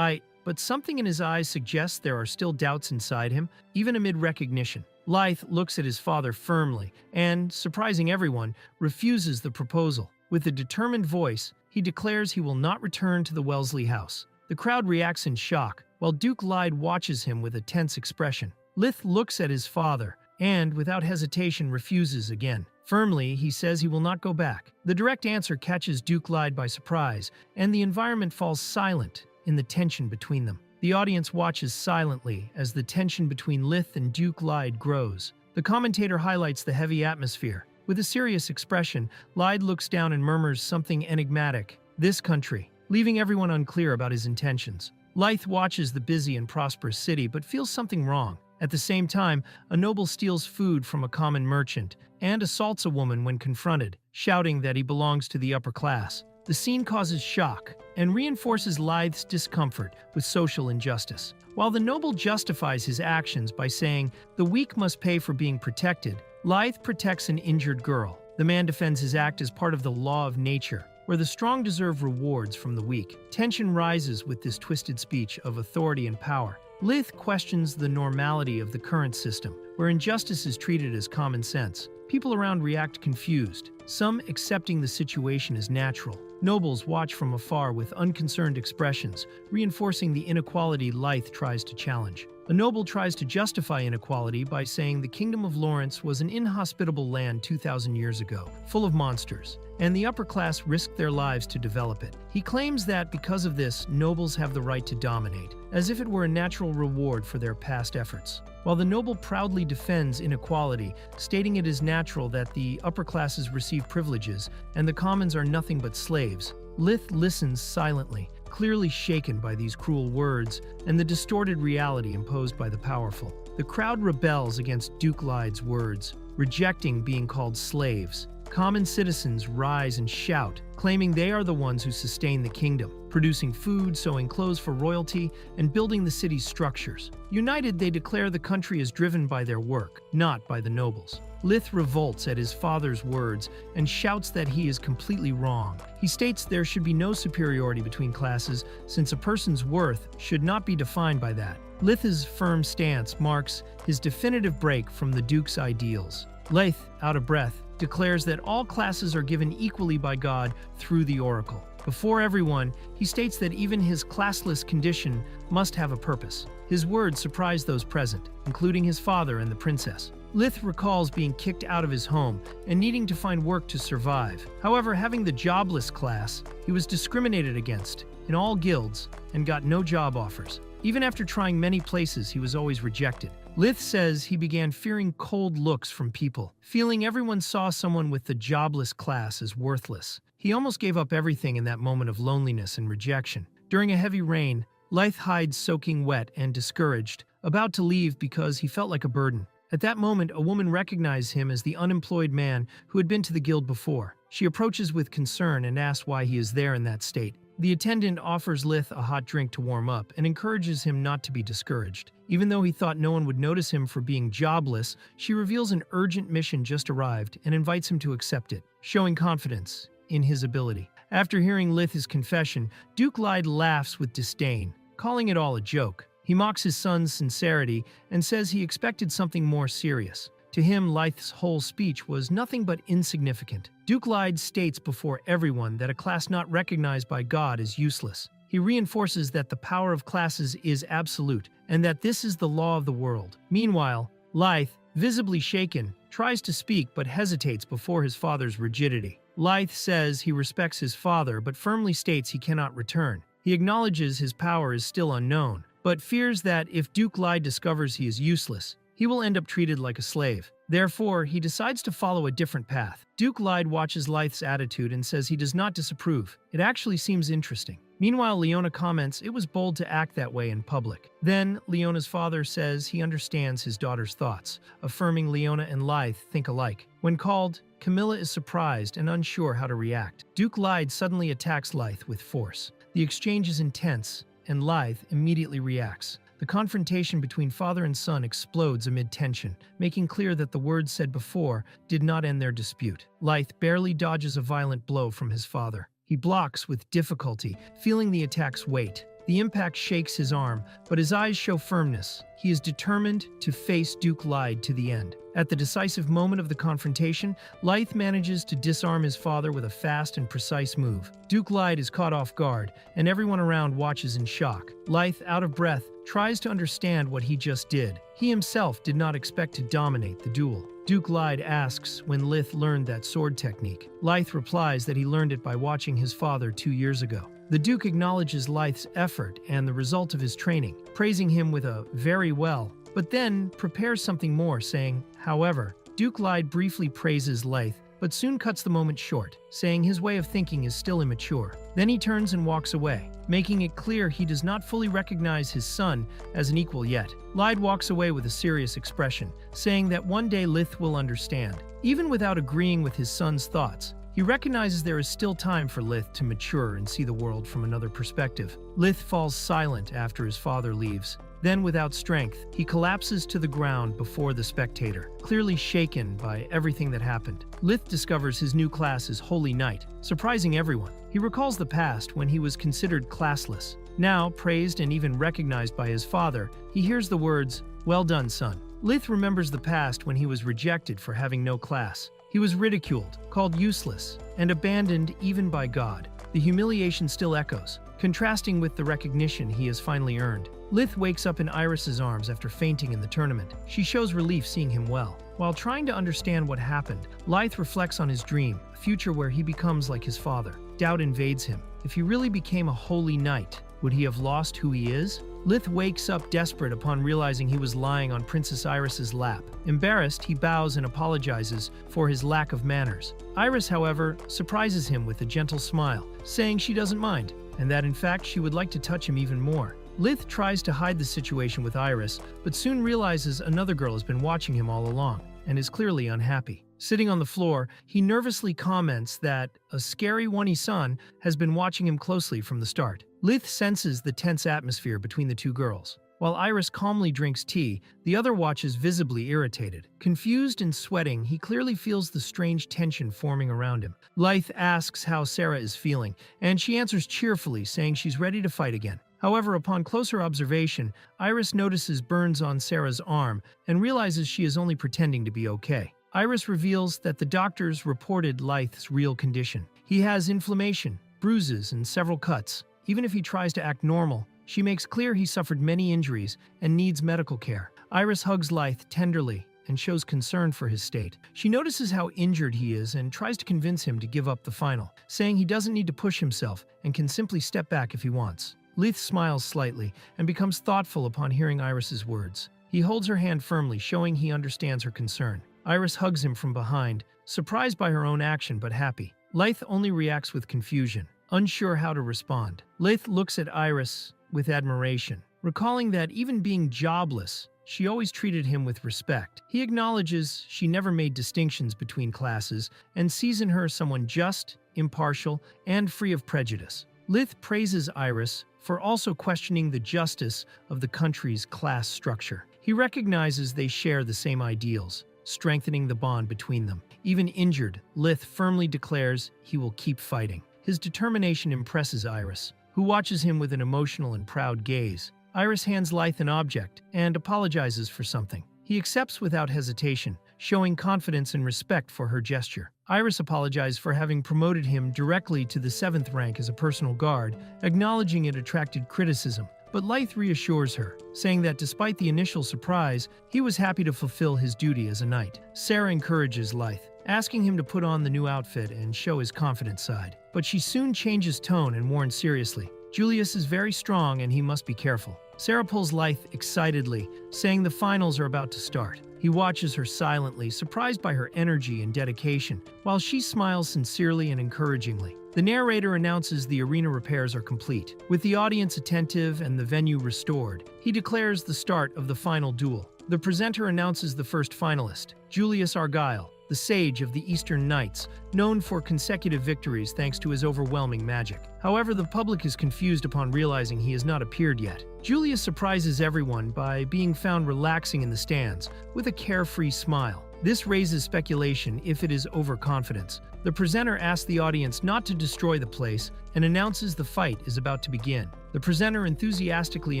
but something in his eyes suggests there are still doubts inside him, even amid recognition. Leith looks at his father firmly and, surprising everyone, refuses the proposal. With a determined voice, he declares he will not return to the Wellesley house. The crowd reacts in shock, while Duke Leith watches him with a tense expression. Leith looks at his father and, without hesitation, refuses again. Firmly, he says he will not go back. The direct answer catches Duke Leith by surprise, and the environment falls silent in the tension between them. The audience watches silently as the tension between Leith and Duke Leith grows. The commentator highlights the heavy atmosphere. With a serious expression, Leith looks down and murmurs something enigmatic. "This country," leaving everyone unclear about his intentions. Leith watches the busy and prosperous city but feels something wrong. At the same time, a noble steals food from a common merchant and assaults a woman when confronted, shouting that he belongs to the upper class. The scene causes shock and reinforces Leith's discomfort with social injustice. While the noble justifies his actions by saying the weak must pay for being protected, Leith protects an injured girl. The man defends his act as part of the law of nature, where the strong deserve rewards from the weak. Tension rises with this twisted speech of authority and power. Leith questions the normality of the current system, where injustice is treated as common sense. People around react confused, some accepting the situation as natural. Nobles watch from afar with unconcerned expressions, reinforcing the inequality Leith tries to challenge. A noble tries to justify inequality by saying the Kingdom of Lawrence was an inhospitable land 2,000 years ago, full of monsters, and the upper class risked their lives to develop it. He claims that because of this, nobles have the right to dominate, as if it were a natural reward for their past efforts. While the noble proudly defends inequality, stating it is natural that the upper classes receive privileges and the commons are nothing but slaves, Leith listens silently, clearly shaken by these cruel words and the distorted reality imposed by the powerful. The crowd rebels against Duke Leith's words, rejecting being called slaves. Common citizens rise and shout, claiming they are the ones who sustain the kingdom, producing food, sewing clothes for royalty, and building the city's structures. United, they declare the country is driven by their work, not by the nobles. Leith revolts at his father's words and shouts that he is completely wrong. He states there should be no superiority between classes, since a person's worth should not be defined by that. Leith's firm stance marks his definitive break from the Duke's ideals. Leith, out of breath, declares that all classes are given equally by God through the oracle. Before everyone, he states that even his classless condition must have a purpose. His words surprise those present, including his father and the princess. Leith recalls being kicked out of his home and needing to find work to survive. However, having the jobless class, he was discriminated against in all guilds and got no job offers. Even after trying many places, he was always rejected. Leith says he began fearing cold looks from people, feeling everyone saw someone with the jobless class as worthless. He almost gave up everything in that moment of loneliness and rejection. During a heavy rain, Leith hides soaking wet and discouraged, about to leave because he felt like a burden. At that moment, a woman recognized him as the unemployed man who had been to the guild before. She approaches with concern and asks why he is there in that state. The attendant offers Leith a hot drink to warm up and encourages him not to be discouraged. Even though he thought no one would notice him for being jobless, she reveals an urgent mission just arrived and invites him to accept it, showing confidence in his ability. After hearing Leith's confession, Duke Leith laughs with disdain, calling it all a joke. He mocks his son's sincerity and says he expected something more serious. To him, Leith's whole speech was nothing but insignificant. Duke Leith states before everyone that a class not recognized by God is useless. He reinforces that the power of classes is absolute, and that this is the law of the world. Meanwhile, Leith, visibly shaken, tries to speak but hesitates before his father's rigidity. Leith says he respects his father but firmly states he cannot return. He acknowledges his power is still unknown, but fears that if Duke Leith discovers he is useless, he will end up treated like a slave. Therefore, he decides to follow a different path. Duke Leith watches Leith's attitude and says he does not disapprove. It actually seems interesting. Meanwhile, Leona comments it was bold to act that way in public. Then, Leona's father says he understands his daughter's thoughts, affirming Leona and Leith think alike. When called, Camilla is surprised and unsure how to react. Duke Leith suddenly attacks Leith with force. The exchange is intense, and Leith immediately reacts. The confrontation between father and son explodes amid tension, making clear that the words said before did not end their dispute. Leith barely dodges a violent blow from his father. He blocks with difficulty, feeling the attack's weight. The impact shakes his arm, but his eyes show firmness. He is determined to face Duke Leith to the end. At the decisive moment of the confrontation, Leith manages to disarm his father with a fast and precise move. Duke Leith is caught off guard, and everyone around watches in shock. Leith, out of breath, tries to understand what he just did. He himself did not expect to dominate the duel. Duke Leith asks when Leith learned that sword technique. Leith replies that he learned it by watching his father 2 years ago. The Duke acknowledges Leith's effort and the result of his training, praising him with a "very well," but then prepares something more, saying, however, Duke Leith briefly praises Leith, but soon cuts the moment short, saying his way of thinking is still immature. Then he turns and walks away, making it clear he does not fully recognize his son as an equal yet. Leith walks away with a serious expression, saying that one day Leith will understand. Even without agreeing with his son's thoughts, he recognizes there is still time for Leith to mature and see the world from another perspective. Leith falls silent after his father leaves. Then, without strength, he collapses to the ground before the spectator, clearly shaken by everything that happened. Leith discovers his new class is Holy Knight, surprising everyone. He recalls the past when he was considered classless. Now, praised and even recognized by his father, he hears the words, "Well done, son." Leith remembers the past when he was rejected for having no class. He was ridiculed, called useless, and abandoned even by God. The humiliation still echoes, contrasting with the recognition he has finally earned. Leith wakes up in Iris's arms after fainting in the tournament. She shows relief seeing him well. While trying to understand what happened, Leith reflects on his dream, a future where he becomes like his father. Doubt invades him. If he really became a holy knight, would he have lost who he is? Leith wakes up desperate upon realizing he was lying on Princess Iris's lap. Embarrassed, he bows and apologizes for his lack of manners. Iris, however, surprises him with a gentle smile, saying she doesn't mind, and that in fact she would like to touch him even more. Leith tries to hide the situation with Iris, but soon realizes another girl has been watching him all along, and is clearly unhappy. Sitting on the floor, he nervously comments that a scary one-son has been watching him closely from the start. Leith senses the tense atmosphere between the two girls. While Iris calmly drinks tea, the other watches visibly irritated. Confused and sweating, he clearly feels the strange tension forming around him. Leith asks how Sarah is feeling, and she answers cheerfully, saying she's ready to fight again. However, upon closer observation, Iris notices burns on Sarah's arm and realizes she is only pretending to be okay. Iris reveals that the doctors reported Leith's real condition. He has inflammation, bruises, and several cuts. Even if he tries to act normal, she makes clear he suffered many injuries and needs medical care. Iris hugs Leith tenderly and shows concern for his state. She notices how injured he is and tries to convince him to give up the final, saying he doesn't need to push himself and can simply step back if he wants. Leith smiles slightly and becomes thoughtful upon hearing Iris's words. He holds her hand firmly, showing he understands her concern. Iris hugs him from behind, surprised by her own action but happy. Leith only reacts with confusion, unsure how to respond. Leith looks at Iris with admiration, recalling that even being jobless, she always treated him with respect. He acknowledges she never made distinctions between classes and sees in her someone just, impartial, and free of prejudice. Leith praises Iris for also questioning the justice of the country's class structure. He recognizes they share the same ideals, strengthening the bond between them. Even injured, Leith firmly declares he will keep fighting. His determination impresses Iris, who watches him with an emotional and proud gaze. Iris hands Leith an object and apologizes for something. He accepts without hesitation, showing confidence and respect for her gesture. Iris apologizes for having promoted him directly to the 7th rank as a personal guard, acknowledging it attracted criticism. But Leith reassures her, saying that despite the initial surprise, he was happy to fulfill his duty as a knight. Sarah encourages Leith, asking him to put on the new outfit and show his confident side. But she soon changes tone and warns seriously. Julius is very strong and he must be careful. Sarah pulls Leith excitedly, saying the finals are about to start. He watches her silently, surprised by her energy and dedication, while she smiles sincerely and encouragingly. The narrator announces the arena repairs are complete. With the audience attentive and the venue restored, he declares the start of the final duel. The presenter announces the first finalist, Julius Argyle, the sage of the Eastern Knights, known for consecutive victories thanks to his overwhelming magic. However, the public is confused upon realizing he has not appeared yet. Julius surprises everyone by being found relaxing in the stands, with a carefree smile. This raises speculation if it is overconfidence. The presenter asks the audience not to destroy the place and announces the fight is about to begin. The presenter enthusiastically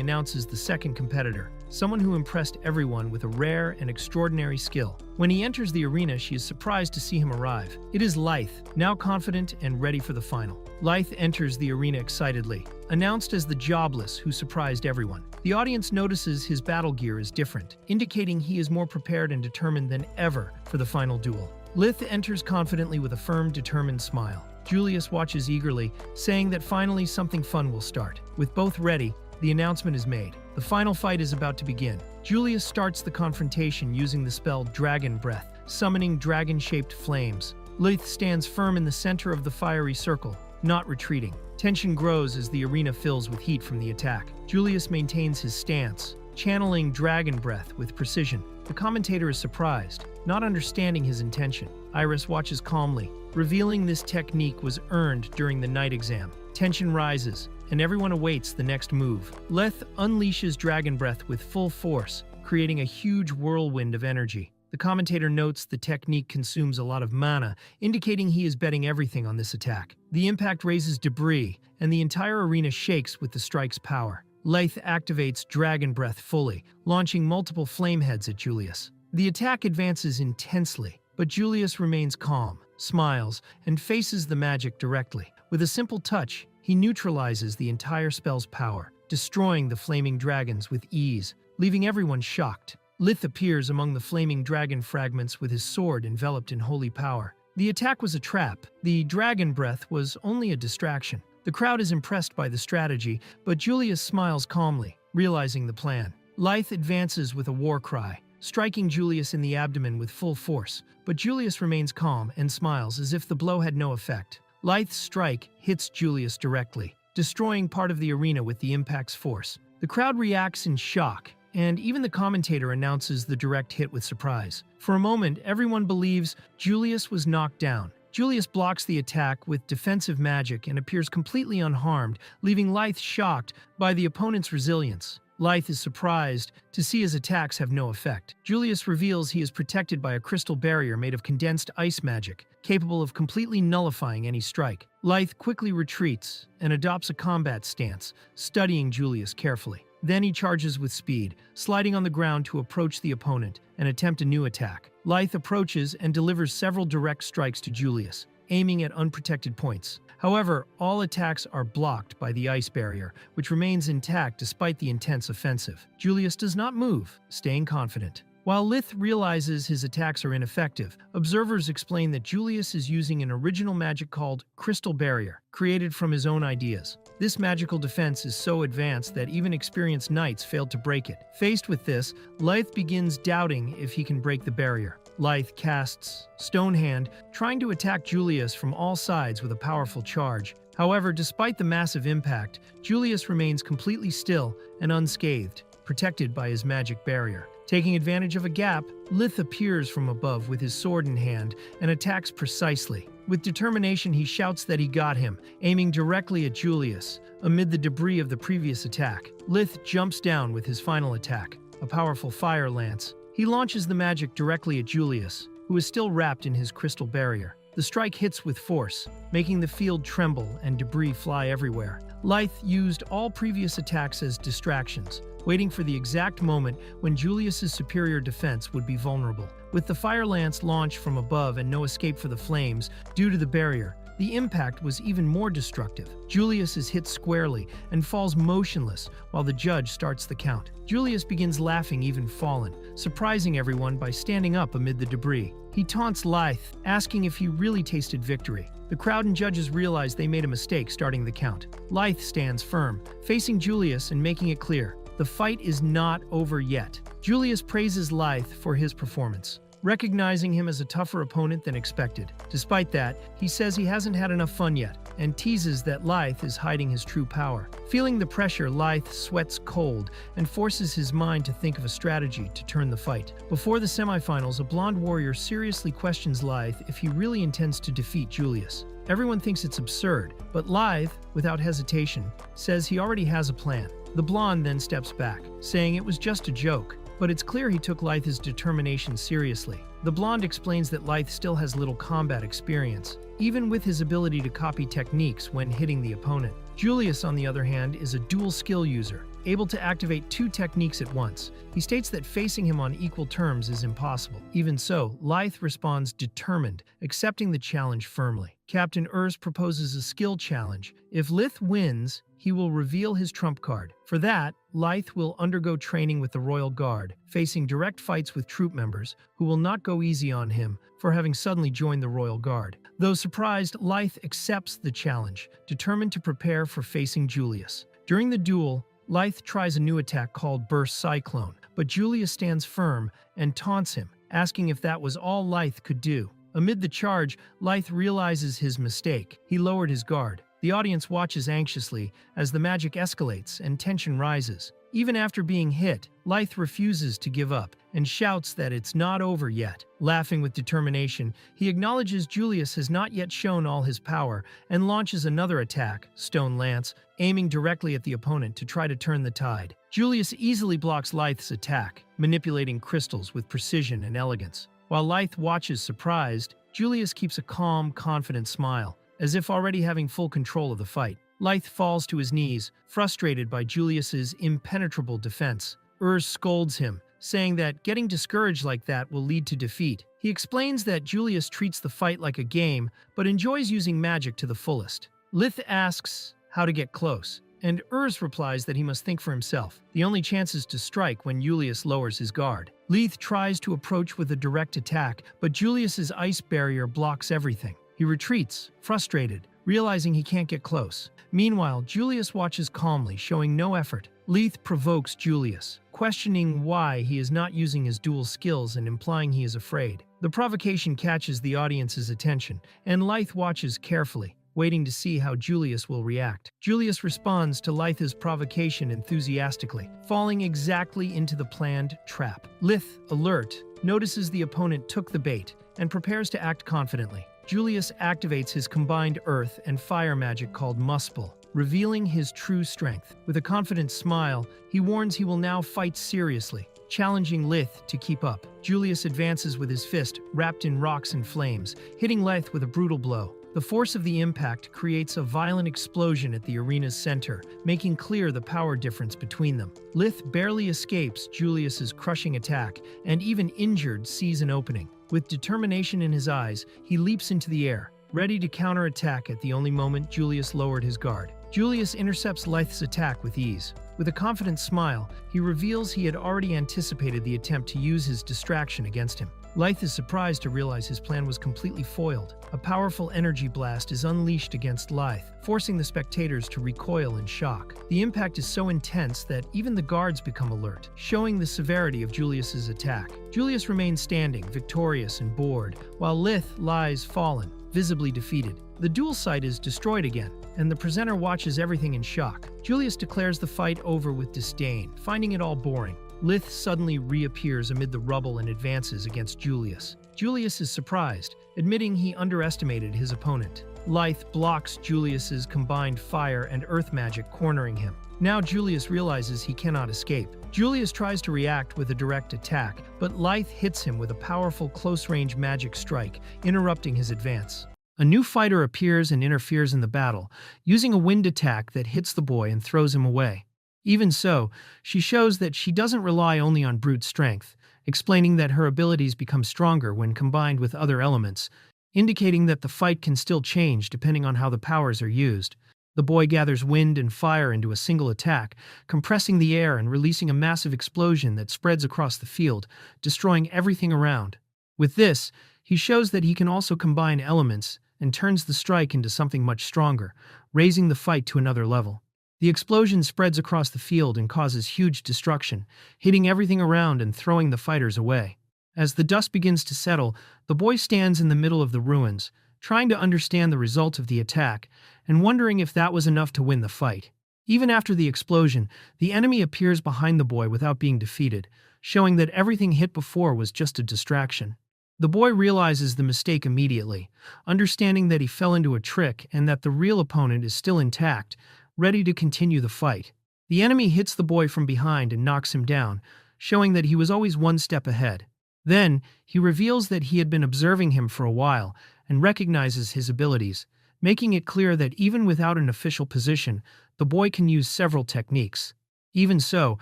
announces the second competitor, someone who impressed everyone with a rare and extraordinary skill. When he enters the arena, she is surprised to see him arrive. It is Leith, now confident and ready for the final. Leith enters the arena excitedly, announced as the jobless who surprised everyone. The audience notices his battle gear is different, indicating he is more prepared and determined than ever for the final duel. Leith enters confidently with a firm, determined smile. Julius watches eagerly, saying that finally something fun will start. With both ready, the announcement is made. The final fight is about to begin. Julius starts the confrontation using the spell Dragon Breath, summoning dragon-shaped flames. Leith stands firm in the center of the fiery circle, not retreating. Tension grows as the arena fills with heat from the attack. Julius maintains his stance, channeling Dragon Breath with precision. The commentator is surprised, not understanding his intention. Iris watches calmly, revealing this technique was earned during the night exam. Tension rises, and everyone awaits the next move. Leith unleashes Dragon Breath with full force, creating a huge whirlwind of energy. The commentator notes the technique consumes a lot of mana, indicating he is betting everything on this attack. The impact raises debris, and the entire arena shakes with the strike's power. Leith activates Dragon Breath fully, launching multiple flame heads at Julius. The attack advances intensely, but Julius remains calm, smiles, and faces the magic directly. With a simple touch, he neutralizes the entire spell's power, destroying the flaming dragons with ease, leaving everyone shocked. Leith appears among the flaming dragon fragments with his sword enveloped in holy power. The attack was a trap. The dragon breath was only a distraction. The crowd is impressed by the strategy, but Julius smiles calmly, realizing the plan. Leith advances with a war cry, striking Julius in the abdomen with full force, but Julius remains calm and smiles as if the blow had no effect. Leith's strike hits Julius directly, destroying part of the arena with the impact's force. The crowd reacts in shock, and even the commentator announces the direct hit with surprise. For a moment, everyone believes Julius was knocked down. Julius blocks the attack with defensive magic and appears completely unharmed, leaving Leith shocked by the opponent's resilience. Leith is surprised to see his attacks have no effect. Julius reveals he is protected by a crystal barrier made of condensed ice magic, capable of completely nullifying any strike. Leith quickly retreats and adopts a combat stance, studying Julius carefully. Then he charges with speed, sliding on the ground to approach the opponent and attempt a new attack. Leith approaches and delivers several direct strikes to Julius, aiming at unprotected points. However, all attacks are blocked by the ice barrier, which remains intact despite the intense offensive. Julius does not move, staying confident. While Leith realizes his attacks are ineffective, observers explain that Julius is using an original magic called Crystal Barrier, created from his own ideas. This magical defense is so advanced that even experienced knights failed to break it. Faced with this, Leith begins doubting if he can break the barrier. Leith casts Stone Hand, trying to attack Julius from all sides with a powerful charge. However, despite the massive impact, Julius remains completely still and unscathed, protected by his magic barrier. Taking advantage of a gap, Leith appears from above with his sword in hand and attacks precisely. With determination, he shouts that he got him, aiming directly at Julius. Amid the debris of the previous attack, Leith jumps down with his final attack, a powerful fire lance. He launches the magic directly at Julius, who is still wrapped in his crystal barrier. The strike hits with force, making the field tremble and debris fly everywhere. Leith used all previous attacks as distractions, waiting for the exact moment when Julius's superior defense would be vulnerable. With the fire lance launched from above and no escape for the flames due to the barrier, the impact was even more destructive. Julius is hit squarely and falls motionless while the judge starts the count. Julius begins laughing, even fallen, surprising everyone by standing up amid the debris. He taunts Leith, asking if he really tasted victory. The crowd and judges realize they made a mistake starting the count. Leith stands firm, facing Julius and making it clear, the fight is not over yet. Julius praises Leith for his performance, recognizing him as a tougher opponent than expected. Despite that, he says he hasn't had enough fun yet, and teases that Leith is hiding his true power. Feeling the pressure, Leith sweats cold and forces his mind to think of a strategy to turn the fight. Before the semifinals, a blonde warrior seriously questions Leith if he really intends to defeat Julius. Everyone thinks it's absurd, but Leith, without hesitation, says he already has a plan. The blonde then steps back, saying it was just a joke, but it's clear he took Leith's determination seriously. The blonde explains that Leith still has little combat experience, even with his ability to copy techniques when hitting the opponent. Julius, on the other hand, is a dual skill user, able to activate 2 techniques at once. He states that facing him on equal terms is impossible. Even so, Leith responds determined, accepting the challenge firmly. Captain Urs proposes a skill challenge. If Leith wins, he will reveal his trump card. For that, Leith will undergo training with the Royal Guard, facing direct fights with troop members who will not go easy on him for having suddenly joined the Royal Guard. Though surprised, Leith accepts the challenge, determined to prepare for facing Julius. During the duel, Leith tries a new attack called Burst Cyclone, but Julius stands firm and taunts him, asking if that was all Leith could do. Amid the charge, Leith realizes his mistake. He lowered his guard. The audience watches anxiously as the magic escalates and tension rises. Even after being hit, Leith refuses to give up and shouts that it's not over yet. Laughing with determination, he acknowledges Julius has not yet shown all his power and launches another attack, Stone Lance, aiming directly at the opponent to try to turn the tide. Julius easily blocks Leith's attack, manipulating crystals with precision and elegance. While Leith watches surprised, Julius keeps a calm, confident smile, as if already having full control of the fight. Leith falls to his knees, frustrated by Julius's impenetrable defense. Urs scolds him, saying that getting discouraged like that will lead to defeat. He explains that Julius treats the fight like a game, but enjoys using magic to the fullest. Leith asks how to get close, and Urs replies that he must think for himself. The only chance is to strike when Julius lowers his guard. Leith tries to approach with a direct attack, but Julius's ice barrier blocks everything. He retreats, frustrated, realizing he can't get close. Meanwhile, Julius watches calmly, showing no effort. Leith provokes Julius, questioning why he is not using his dual skills and implying he is afraid. The provocation catches the audience's attention, and Leith watches carefully, waiting to see how Julius will react. Julius responds to Leith's provocation enthusiastically, falling exactly into the planned trap. Leith, alert, notices the opponent took the bait and prepares to act confidently. Julius activates his combined earth and fire magic called Muspel, revealing his true strength. With a confident smile, he warns he will now fight seriously, challenging Leith to keep up. Julius advances with his fist, wrapped in rocks and flames, hitting Leith with a brutal blow. The force of the impact creates a violent explosion at the arena's center, making clear the power difference between them. Leith barely escapes Julius's crushing attack, and even injured sees an opening. With determination in his eyes, he leaps into the air, ready to counterattack at the only moment Julius lowered his guard. Julius intercepts Leith's attack with ease. With a confident smile, he reveals he had already anticipated the attempt to use his distraction against him. Leith is surprised to realize his plan was completely foiled. A powerful energy blast is unleashed against Leith, forcing the spectators to recoil in shock. The impact is so intense that even the guards become alert, showing the severity of Julius's attack. Julius remains standing, victorious and bored, while Leith lies fallen, visibly defeated. The duel site is destroyed again, and the presenter watches everything in shock. Julius declares the fight over with disdain, finding it all boring. Leith suddenly reappears amid the rubble and advances against Julius. Julius is surprised, admitting he underestimated his opponent. Leith blocks Julius's combined fire and earth magic, cornering him. Now Julius realizes he cannot escape. Julius tries to react with a direct attack, but Leith hits him with a powerful close-range magic strike, interrupting his advance. A new fighter appears and interferes in the battle, using a wind attack that hits the boy and throws him away. Even so, she shows that she doesn't rely only on brute strength, explaining that her abilities become stronger when combined with other elements, indicating that the fight can still change depending on how the powers are used. The boy gathers wind and fire into a single attack, compressing the air and releasing a massive explosion that spreads across the field, destroying everything around. With this, he shows that he can also combine elements and turns the strike into something much stronger, raising the fight to another level. The explosion spreads across the field and causes huge destruction, hitting everything around and throwing the fighters away. As the dust begins to settle, the boy stands in the middle of the ruins, trying to understand the result of the attack and wondering if that was enough to win the fight. Even after the explosion, the enemy appears behind the boy without being defeated, showing that everything hit before was just a distraction. The boy realizes the mistake immediately, understanding that he fell into a trick and that the real opponent is still intact, ready to continue the fight. The enemy hits the boy from behind and knocks him down, showing that he was always one step ahead. Then, he reveals that he had been observing him for a while and recognizes his abilities, making it clear that even without an official position, the boy can use several techniques. Even so,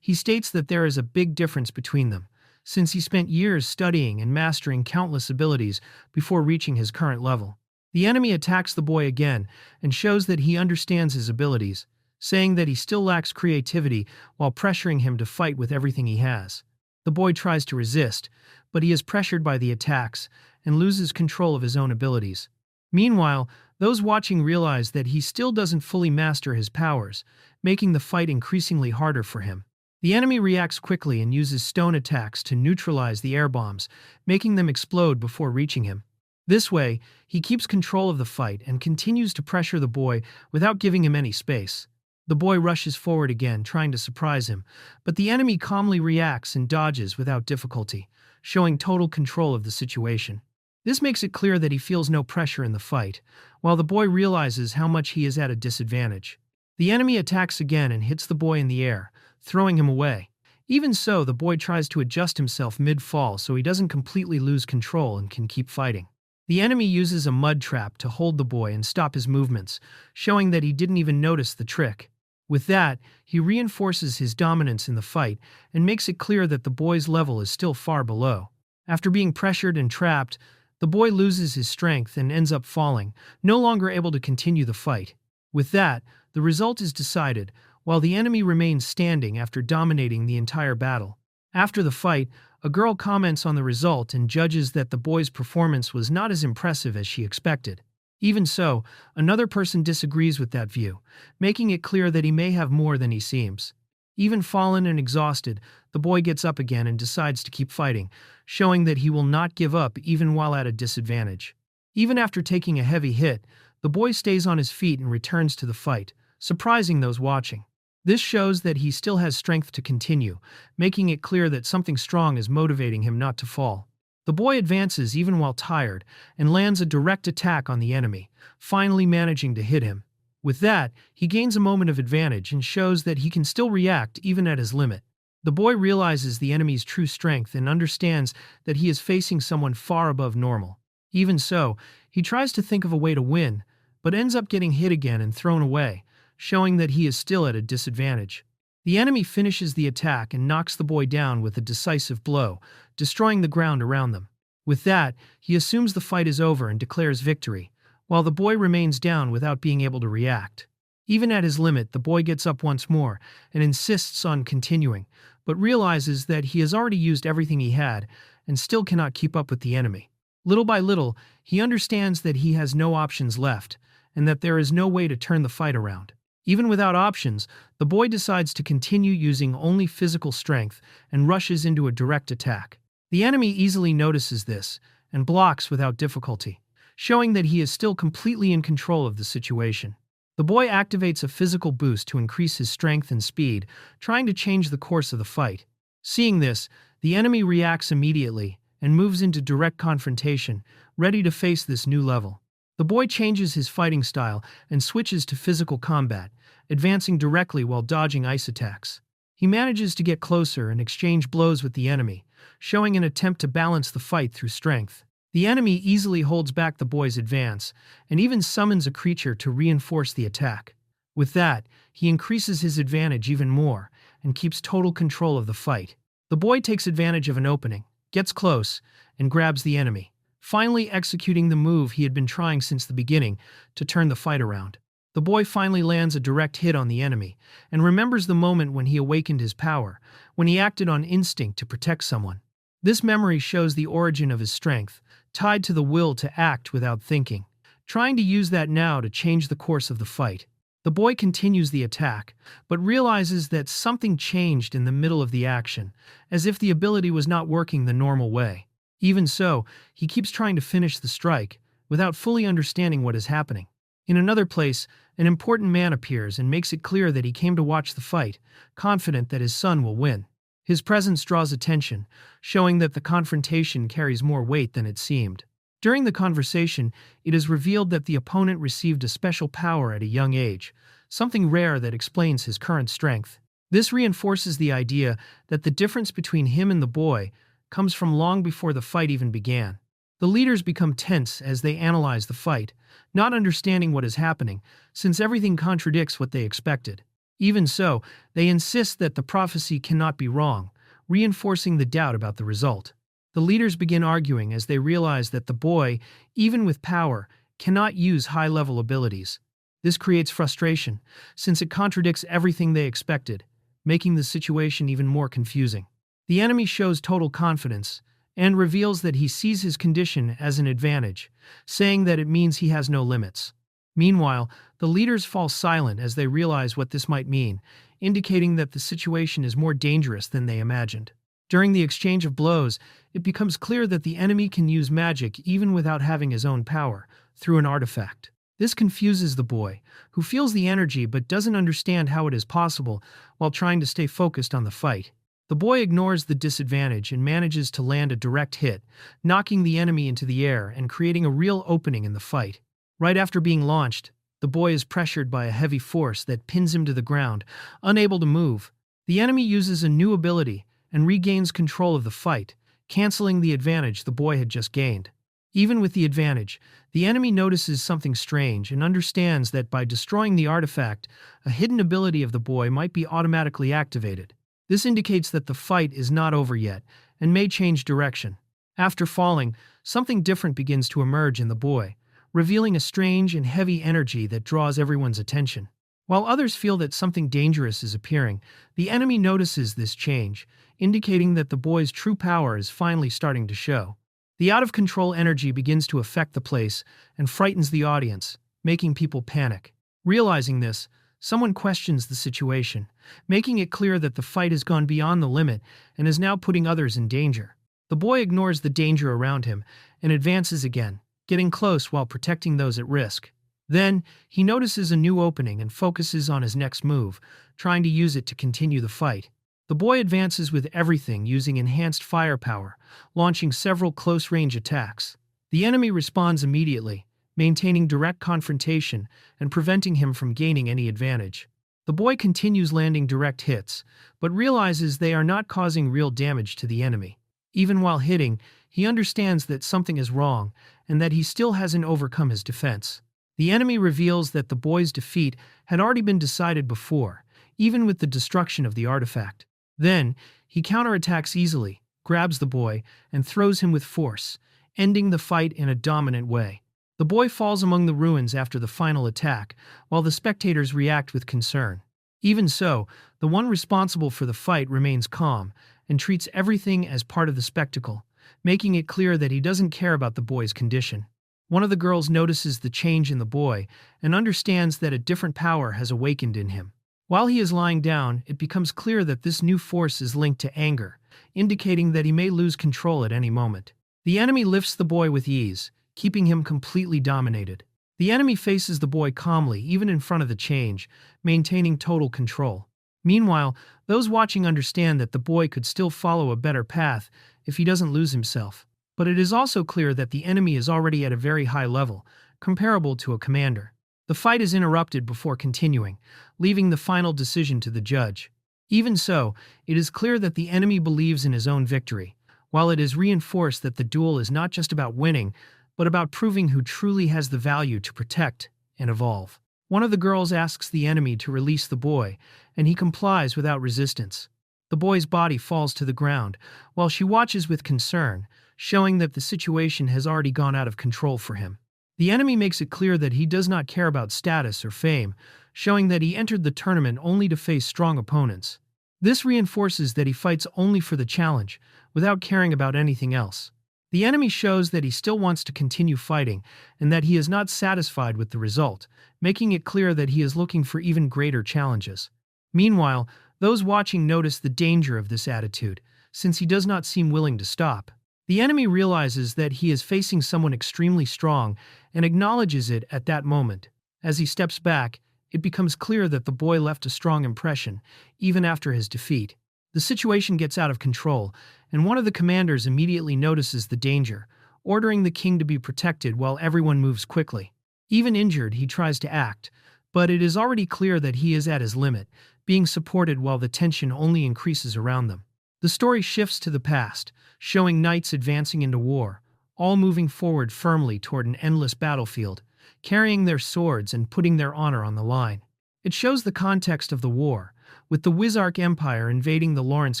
he states that there is a big difference between them, since he spent years studying and mastering countless abilities before reaching his current level. The enemy attacks the boy again and shows that he understands his abilities, saying that he still lacks creativity while pressuring him to fight with everything he has. The boy tries to resist, but he is pressured by the attacks and loses control of his own abilities. Meanwhile, those watching realize that he still doesn't fully master his powers, making the fight increasingly harder for him. The enemy reacts quickly and uses stone attacks to neutralize the air bombs, making them explode before reaching him. This way, he keeps control of the fight and continues to pressure the boy without giving him any space. The boy rushes forward again, trying to surprise him, but the enemy calmly reacts and dodges without difficulty, showing total control of the situation. This makes it clear that he feels no pressure in the fight, while the boy realizes how much he is at a disadvantage. The enemy attacks again and hits the boy in the air, throwing him away. Even so, the boy tries to adjust himself mid-fall so he doesn't completely lose control and can keep fighting. The enemy uses a mud trap to hold the boy and stop his movements, showing that he didn't even notice the trick. With that, he reinforces his dominance in the fight and makes it clear that the boy's level is still far below. After being pressured and trapped, the boy loses his strength and ends up falling, no longer able to continue the fight. With that, the result is decided, while the enemy remains standing after dominating the entire battle. After the fight, a girl comments on the result and judges that the boy's performance was not as impressive as she expected. Even so, another person disagrees with that view, making it clear that he may have more than he seems. Even fallen and exhausted, the boy gets up again and decides to keep fighting, showing that he will not give up even while at a disadvantage. Even after taking a heavy hit, the boy stays on his feet and returns to the fight, surprising those watching. This shows that he still has strength to continue, making it clear that something strong is motivating him not to fall. The boy advances even while tired and lands a direct attack on the enemy, finally managing to hit him. With that, he gains a moment of advantage and shows that he can still react even at his limit. The boy realizes the enemy's true strength and understands that he is facing someone far above normal. Even so, he tries to think of a way to win, but ends up getting hit again and thrown away, showing that he is still at a disadvantage. The enemy finishes the attack and knocks the boy down with a decisive blow, destroying the ground around them. With that, he assumes the fight is over and declares victory, while the boy remains down without being able to react. Even at his limit, the boy gets up once more and insists on continuing, but realizes that he has already used everything he had and still cannot keep up with the enemy. Little by little, he understands that he has no options left, and that there is no way to turn the fight around. Even without options, the boy decides to continue using only physical strength and rushes into a direct attack. The enemy easily notices this and blocks without difficulty, showing that he is still completely in control of the situation. The boy activates a physical boost to increase his strength and speed, trying to change the course of the fight. Seeing this, the enemy reacts immediately and moves into direct confrontation, ready to face this new level. The boy changes his fighting style and switches to physical combat, advancing directly while dodging ice attacks. He manages to get closer and exchange blows with the enemy, showing an attempt to balance the fight through strength. The enemy easily holds back the boy's advance, and even summons a creature to reinforce the attack. With that, he increases his advantage even more, and keeps total control of the fight. The boy takes advantage of an opening, gets close, and grabs the enemy, finally executing the move he had been trying since the beginning to turn the fight around. The boy finally lands a direct hit on the enemy, and remembers the moment when he awakened his power, when he acted on instinct to protect someone. This memory shows the origin of his strength, tied to the will to act without thinking, trying to use that now to change the course of the fight. The boy continues the attack, but realizes that something changed in the middle of the action, as if the ability was not working the normal way. Even so, he keeps trying to finish the strike, without fully understanding what is happening. In another place, an important man appears and makes it clear that he came to watch the fight, confident that his son will win. His presence draws attention, showing that the confrontation carries more weight than it seemed. During the conversation, it is revealed that the opponent received a special power at a young age, something rare that explains his current strength. This reinforces the idea that the difference between him and the boy comes from long before the fight even began. The leaders become tense as they analyze the fight, not understanding what is happening, since everything contradicts what they expected. Even so, they insist that the prophecy cannot be wrong, reinforcing the doubt about the result. The leaders begin arguing as they realize that the boy, even with power, cannot use high-level abilities. This creates frustration, since it contradicts everything they expected, making the situation even more confusing. The enemy shows total confidence, and reveals that he sees his condition as an advantage, saying that it means he has no limits. Meanwhile, the leaders fall silent as they realize what this might mean, indicating that the situation is more dangerous than they imagined. During the exchange of blows, it becomes clear that the enemy can use magic even without having his own power, through an artifact. This confuses the boy, who feels the energy but doesn't understand how it is possible while trying to stay focused on the fight. The boy ignores the disadvantage and manages to land a direct hit, knocking the enemy into the air and creating a real opening in the fight. Right after being launched, the boy is pressured by a heavy force that pins him to the ground, unable to move. The enemy uses a new ability and regains control of the fight, canceling the advantage the boy had just gained. Even with the advantage, the enemy notices something strange and understands that by destroying the artifact, a hidden ability of the boy might be automatically activated. This indicates that the fight is not over yet and may change direction. After falling, something different begins to emerge in the boy, revealing a strange and heavy energy that draws everyone's attention. While others feel that something dangerous is appearing, the enemy notices this change, indicating that the boy's true power is finally starting to show. The out-of-control energy begins to affect the place and frightens the audience, making people panic. Realizing this, someone questions the situation, making it clear that the fight has gone beyond the limit and is now putting others in danger. The boy ignores the danger around him and advances again, getting close while protecting those at risk. Then, he notices a new opening and focuses on his next move, trying to use it to continue the fight. The boy advances with everything using enhanced firepower, launching several close-range attacks. The enemy responds immediately, maintaining direct confrontation and preventing him from gaining any advantage. The boy continues landing direct hits, but realizes they are not causing real damage to the enemy. Even while hitting, he understands that something is wrong and that he still hasn't overcome his defense. The enemy reveals that the boy's defeat had already been decided before, even with the destruction of the artifact. Then, he counterattacks easily, grabs the boy, and throws him with force, ending the fight in a dominant way. The boy falls among the ruins after the final attack, while the spectators react with concern. Even so, the one responsible for the fight remains calm and treats everything as part of the spectacle, making it clear that he doesn't care about the boy's condition. One of the girls notices the change in the boy and understands that a different power has awakened in him. While he is lying down, it becomes clear that this new force is linked to anger, indicating that he may lose control at any moment. The enemy lifts the boy with ease, keeping him completely dominated. The enemy faces the boy calmly, even in front of the change, maintaining total control. Meanwhile, those watching understand that the boy could still follow a better path if he doesn't lose himself. But it is also clear that the enemy is already at a very high level, comparable to a commander. The fight is interrupted before continuing, leaving the final decision to the judge. Even so, it is clear that the enemy believes in his own victory, while it is reinforced that the duel is not just about winning, but about proving who truly has the value to protect and evolve. One of the girls asks the enemy to release the boy, and he complies without resistance. The boy's body falls to the ground, while she watches with concern, showing that the situation has already gone out of control for him. The enemy makes it clear that he does not care about status or fame, showing that he entered the tournament only to face strong opponents. This reinforces that he fights only for the challenge, without caring about anything else. The enemy shows that he still wants to continue fighting, and that he is not satisfied with the result, making it clear that he is looking for even greater challenges. Meanwhile, those watching notice the danger of this attitude, since he does not seem willing to stop. The enemy realizes that he is facing someone extremely strong and acknowledges it at that moment. As he steps back, it becomes clear that the boy left a strong impression, even after his defeat. The situation gets out of control, and one of the commanders immediately notices the danger, ordering the king to be protected while everyone moves quickly. Even injured, he tries to act, but it is already clear that he is at his limit, being supported while the tension only increases around them. The story shifts to the past, showing knights advancing into war, all moving forward firmly toward an endless battlefield, carrying their swords and putting their honor on the line. It shows the context of the war, with the Wizark Empire invading the Lawrence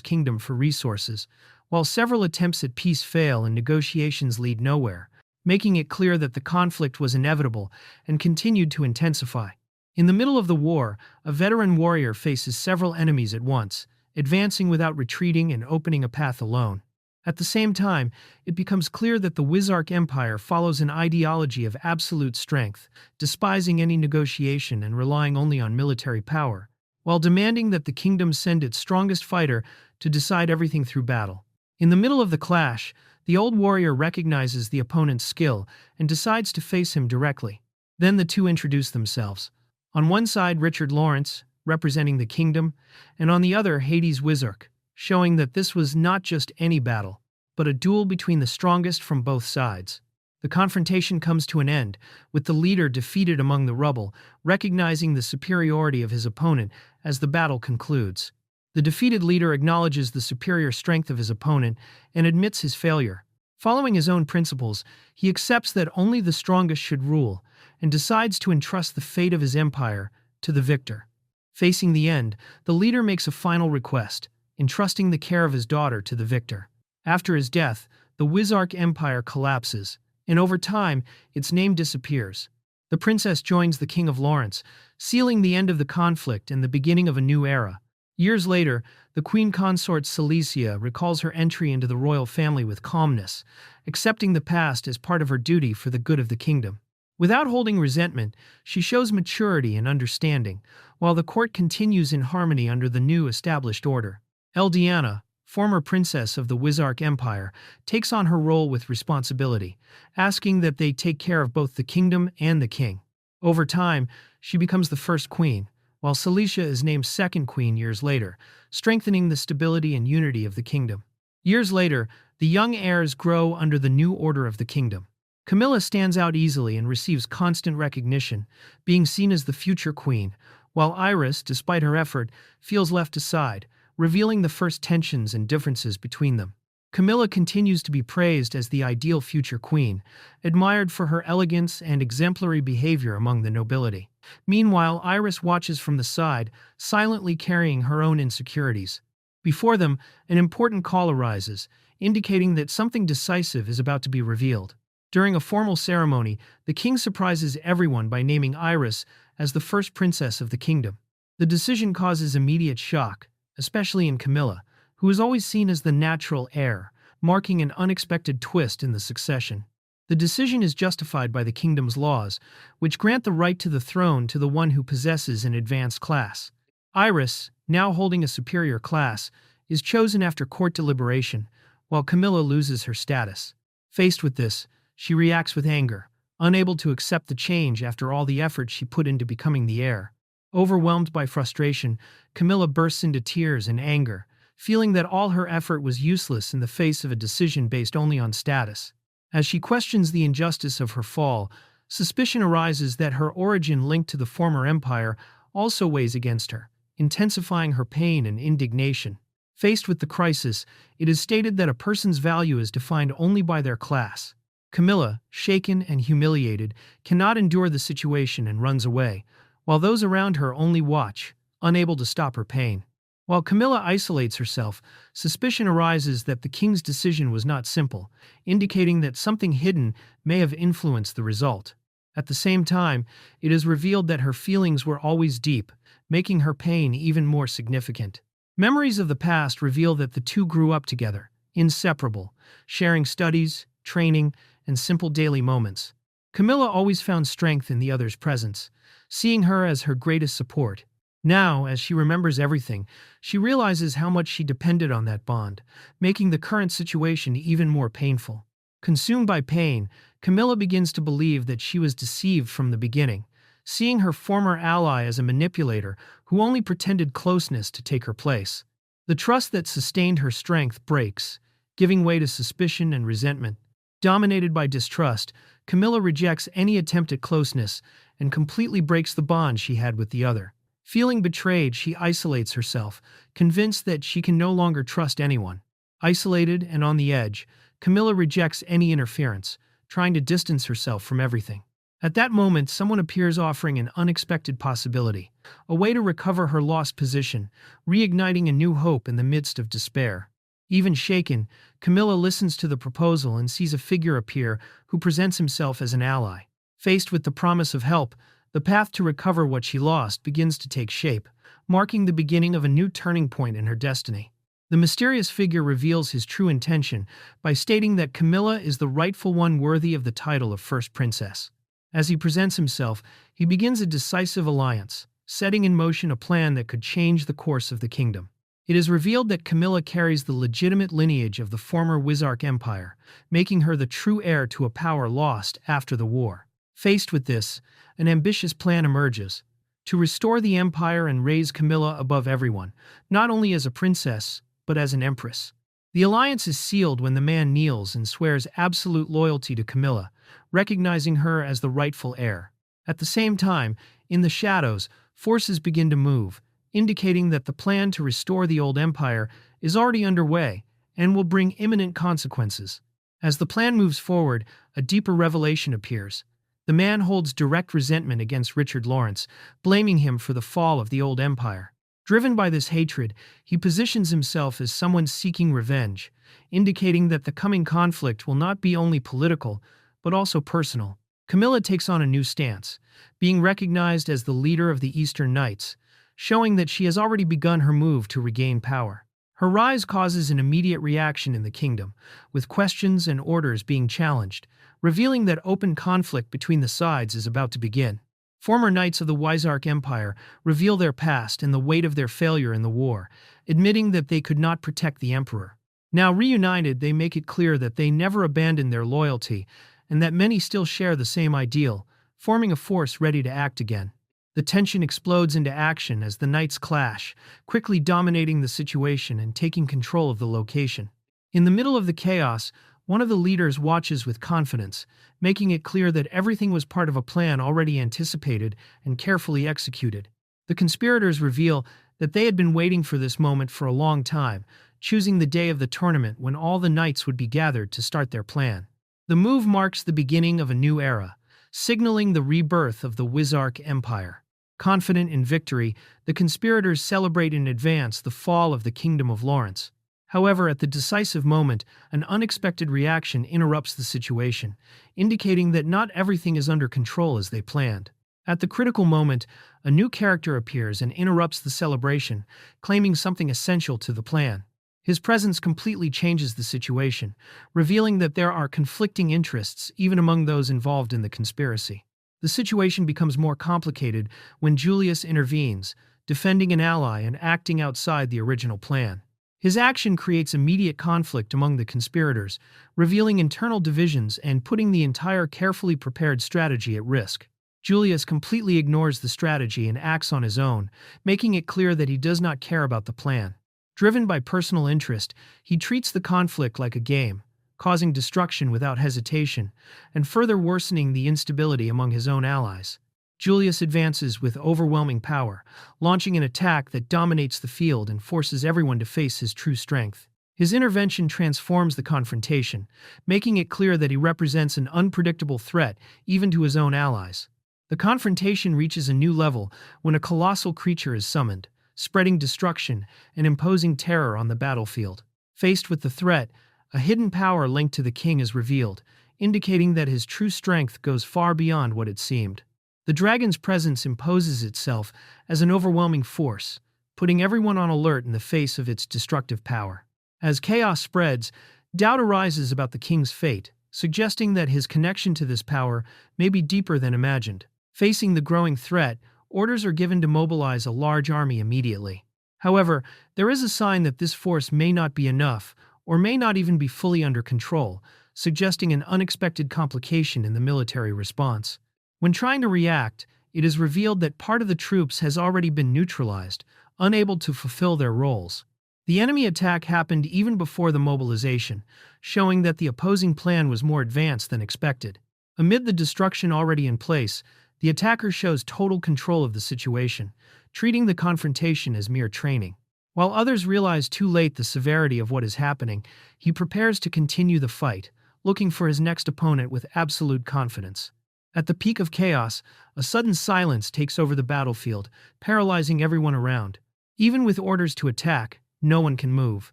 Kingdom for resources, while several attempts at peace fail and negotiations lead nowhere, making it clear that the conflict was inevitable and continued to intensify. In the middle of the war, a veteran warrior faces several enemies at once, advancing without retreating and opening a path alone. At the same time, it becomes clear that the Wizark Empire follows an ideology of absolute strength, despising any negotiation and relying only on military power, while demanding that the kingdom send its strongest fighter to decide everything through battle. In the middle of the clash, the old warrior recognizes the opponent's skill and decides to face him directly. Then the two introduce themselves. On one side, Richard Lawrence, representing the kingdom, and on the other, Hades Wizark, showing that this was not just any battle, but a duel between the strongest from both sides. The confrontation comes to an end, with the leader defeated among the rubble, recognizing the superiority of his opponent as the battle concludes. The defeated leader acknowledges the superior strength of his opponent and admits his failure. Following his own principles, he accepts that only the strongest should rule, and decides to entrust the fate of his empire to the victor. Facing the end, the leader makes a final request, entrusting the care of his daughter to the victor. After his death, the Wizark Empire collapses, and over time, its name disappears. The princess joins the King of Lawrence, sealing the end of the conflict and the beginning of a new era. Years later, the queen consort Cilicia recalls her entry into the royal family with calmness, accepting the past as part of her duty for the good of the kingdom. Without holding resentment, she shows maturity and understanding, while the court continues in harmony under the new established order. Eldiana, former princess of the Wizark Empire, takes on her role with responsibility, asking that they take care of both the kingdom and the king. Over time, she becomes the first queen, while Cilicia is named second queen years later, strengthening the stability and unity of the kingdom. Years later, the young heirs grow under the new order of the kingdom. Camilla stands out easily and receives constant recognition, being seen as the future queen, while Iris, despite her effort, feels left aside, revealing the first tensions and differences between them. Camilla continues to be praised as the ideal future queen, admired for her elegance and exemplary behavior among the nobility. Meanwhile, Iris watches from the side, silently carrying her own insecurities. Before them, an important call arises, indicating that something decisive is about to be revealed. During a formal ceremony, the king surprises everyone by naming Iris as the first princess of the kingdom. The decision causes immediate shock, especially in Camilla, who is always seen as the natural heir, marking an unexpected twist in the succession. The decision is justified by the kingdom's laws, which grant the right to the throne to the one who possesses an advanced class. Iris, now holding a superior class, is chosen after court deliberation, while Camilla loses her status. Faced with this, she reacts with anger, unable to accept the change after all the effort she put into becoming the heir. Overwhelmed by frustration, Camilla bursts into tears and anger, feeling that all her effort was useless in the face of a decision based only on status. As she questions the injustice of her fall, suspicion arises that her origin linked to the former empire also weighs against her, intensifying her pain and indignation. Faced with the crisis, it is stated that a person's value is defined only by their class. Camilla, shaken and humiliated, cannot endure the situation and runs away, while those around her only watch, unable to stop her pain. While Camilla isolates herself, suspicion arises that the king's decision was not simple, indicating that something hidden may have influenced the result. At the same time, it is revealed that her feelings were always deep, making her pain even more significant. Memories of the past reveal that the two grew up together, inseparable, sharing studies, training, and simple daily moments. Camilla always found strength in the other's presence, seeing her as her greatest support. Now, as she remembers everything, she realizes how much she depended on that bond, making the current situation even more painful. Consumed by pain, Camilla begins to believe that she was deceived from the beginning, seeing her former ally as a manipulator who only pretended closeness to take her place. The trust that sustained her strength breaks, giving way to suspicion and resentment. Dominated by distrust, Camilla rejects any attempt at closeness and completely breaks the bond she had with the other. Feeling betrayed, she isolates herself, convinced that she can no longer trust anyone. Isolated and on the edge, Camilla rejects any interference, trying to distance herself from everything. At that moment, someone appears offering an unexpected possibility, a way to recover her lost position, reigniting a new hope in the midst of despair. Even shaken, Camilla listens to the proposal and sees a figure appear who presents himself as an ally. Faced with the promise of help, the path to recover what she lost begins to take shape, marking the beginning of a new turning point in her destiny. The mysterious figure reveals his true intention by stating that Camilla is the rightful one worthy of the title of First Princess. As he presents himself, he begins a decisive alliance, setting in motion a plan that could change the course of the kingdom. It is revealed that Camilla carries the legitimate lineage of the former Wizark Empire, making her the true heir to a power lost after the war. Faced with this, an ambitious plan emerges to restore the empire and raise Camilla above everyone, not only as a princess, but as an empress. The alliance is sealed when the man kneels and swears absolute loyalty to Camilla, recognizing her as the rightful heir. At the same time, in the shadows, forces begin to move, indicating that the plan to restore the old empire is already underway and will bring imminent consequences. As the plan moves forward, a deeper revelation appears. The man holds direct resentment against Richard Lawrence, blaming him for the fall of the old empire. Driven by this hatred, he positions himself as someone seeking revenge, indicating that the coming conflict will not be only political, but also personal. Camilla takes on a new stance, being recognized as the leader of the Eastern Knights, showing that she has already begun her move to regain power. Her rise causes an immediate reaction in the kingdom, with questions and orders being challenged, revealing that open conflict between the sides is about to begin. Former knights of the Wizark Empire reveal their past and the weight of their failure in the war, admitting that they could not protect the emperor. Now reunited, they make it clear that they never abandoned their loyalty and that many still share the same ideal, forming a force ready to act again. The tension explodes into action as the knights clash, quickly dominating the situation and taking control of the location. In the middle of the chaos, one of the leaders watches with confidence, making it clear that everything was part of a plan already anticipated and carefully executed. The conspirators reveal that they had been waiting for this moment for a long time, choosing the day of the tournament when all the knights would be gathered to start their plan. The move marks the beginning of a new era, signaling the rebirth of the Wizark Empire. Confident in victory, the conspirators celebrate in advance the fall of the Kingdom of Lawrence. However, at the decisive moment, an unexpected reaction interrupts the situation, indicating that not everything is under control as they planned. At the critical moment, a new character appears and interrupts the celebration, claiming something essential to the plan. His presence completely changes the situation, revealing that there are conflicting interests even among those involved in the conspiracy. The situation becomes more complicated when Julius intervenes, defending an ally and acting outside the original plan. His action creates immediate conflict among the conspirators, revealing internal divisions and putting the entire carefully prepared strategy at risk. Julius completely ignores the strategy and acts on his own, making it clear that he does not care about the plan. Driven by personal interest, he treats the conflict like a game, causing destruction without hesitation, and further worsening the instability among his own allies. Julius advances with overwhelming power, launching an attack that dominates the field and forces everyone to face his true strength. His intervention transforms the confrontation, making it clear that he represents an unpredictable threat even to his own allies. The confrontation reaches a new level when a colossal creature is summoned, spreading destruction and imposing terror on the battlefield. Faced with the threat, a hidden power linked to the king is revealed, indicating that his true strength goes far beyond what it seemed. The dragon's presence imposes itself as an overwhelming force, putting everyone on alert in the face of its destructive power. As chaos spreads, doubt arises about the king's fate, suggesting that his connection to this power may be deeper than imagined. Facing the growing threat, orders are given to mobilize a large army immediately. However, there is a sign that this force may not be enough, or may not even be fully under control, suggesting an unexpected complication in the military response. When trying to react, it is revealed that part of the troops has already been neutralized, unable to fulfill their roles. The enemy attack happened even before the mobilization, showing that the opposing plan was more advanced than expected. Amid the destruction already in place, the attacker shows total control of the situation, treating the confrontation as mere training. While others realize too late the severity of what is happening, he prepares to continue the fight, looking for his next opponent with absolute confidence. At the peak of chaos, a sudden silence takes over the battlefield, paralyzing everyone around. Even with orders to attack, no one can move,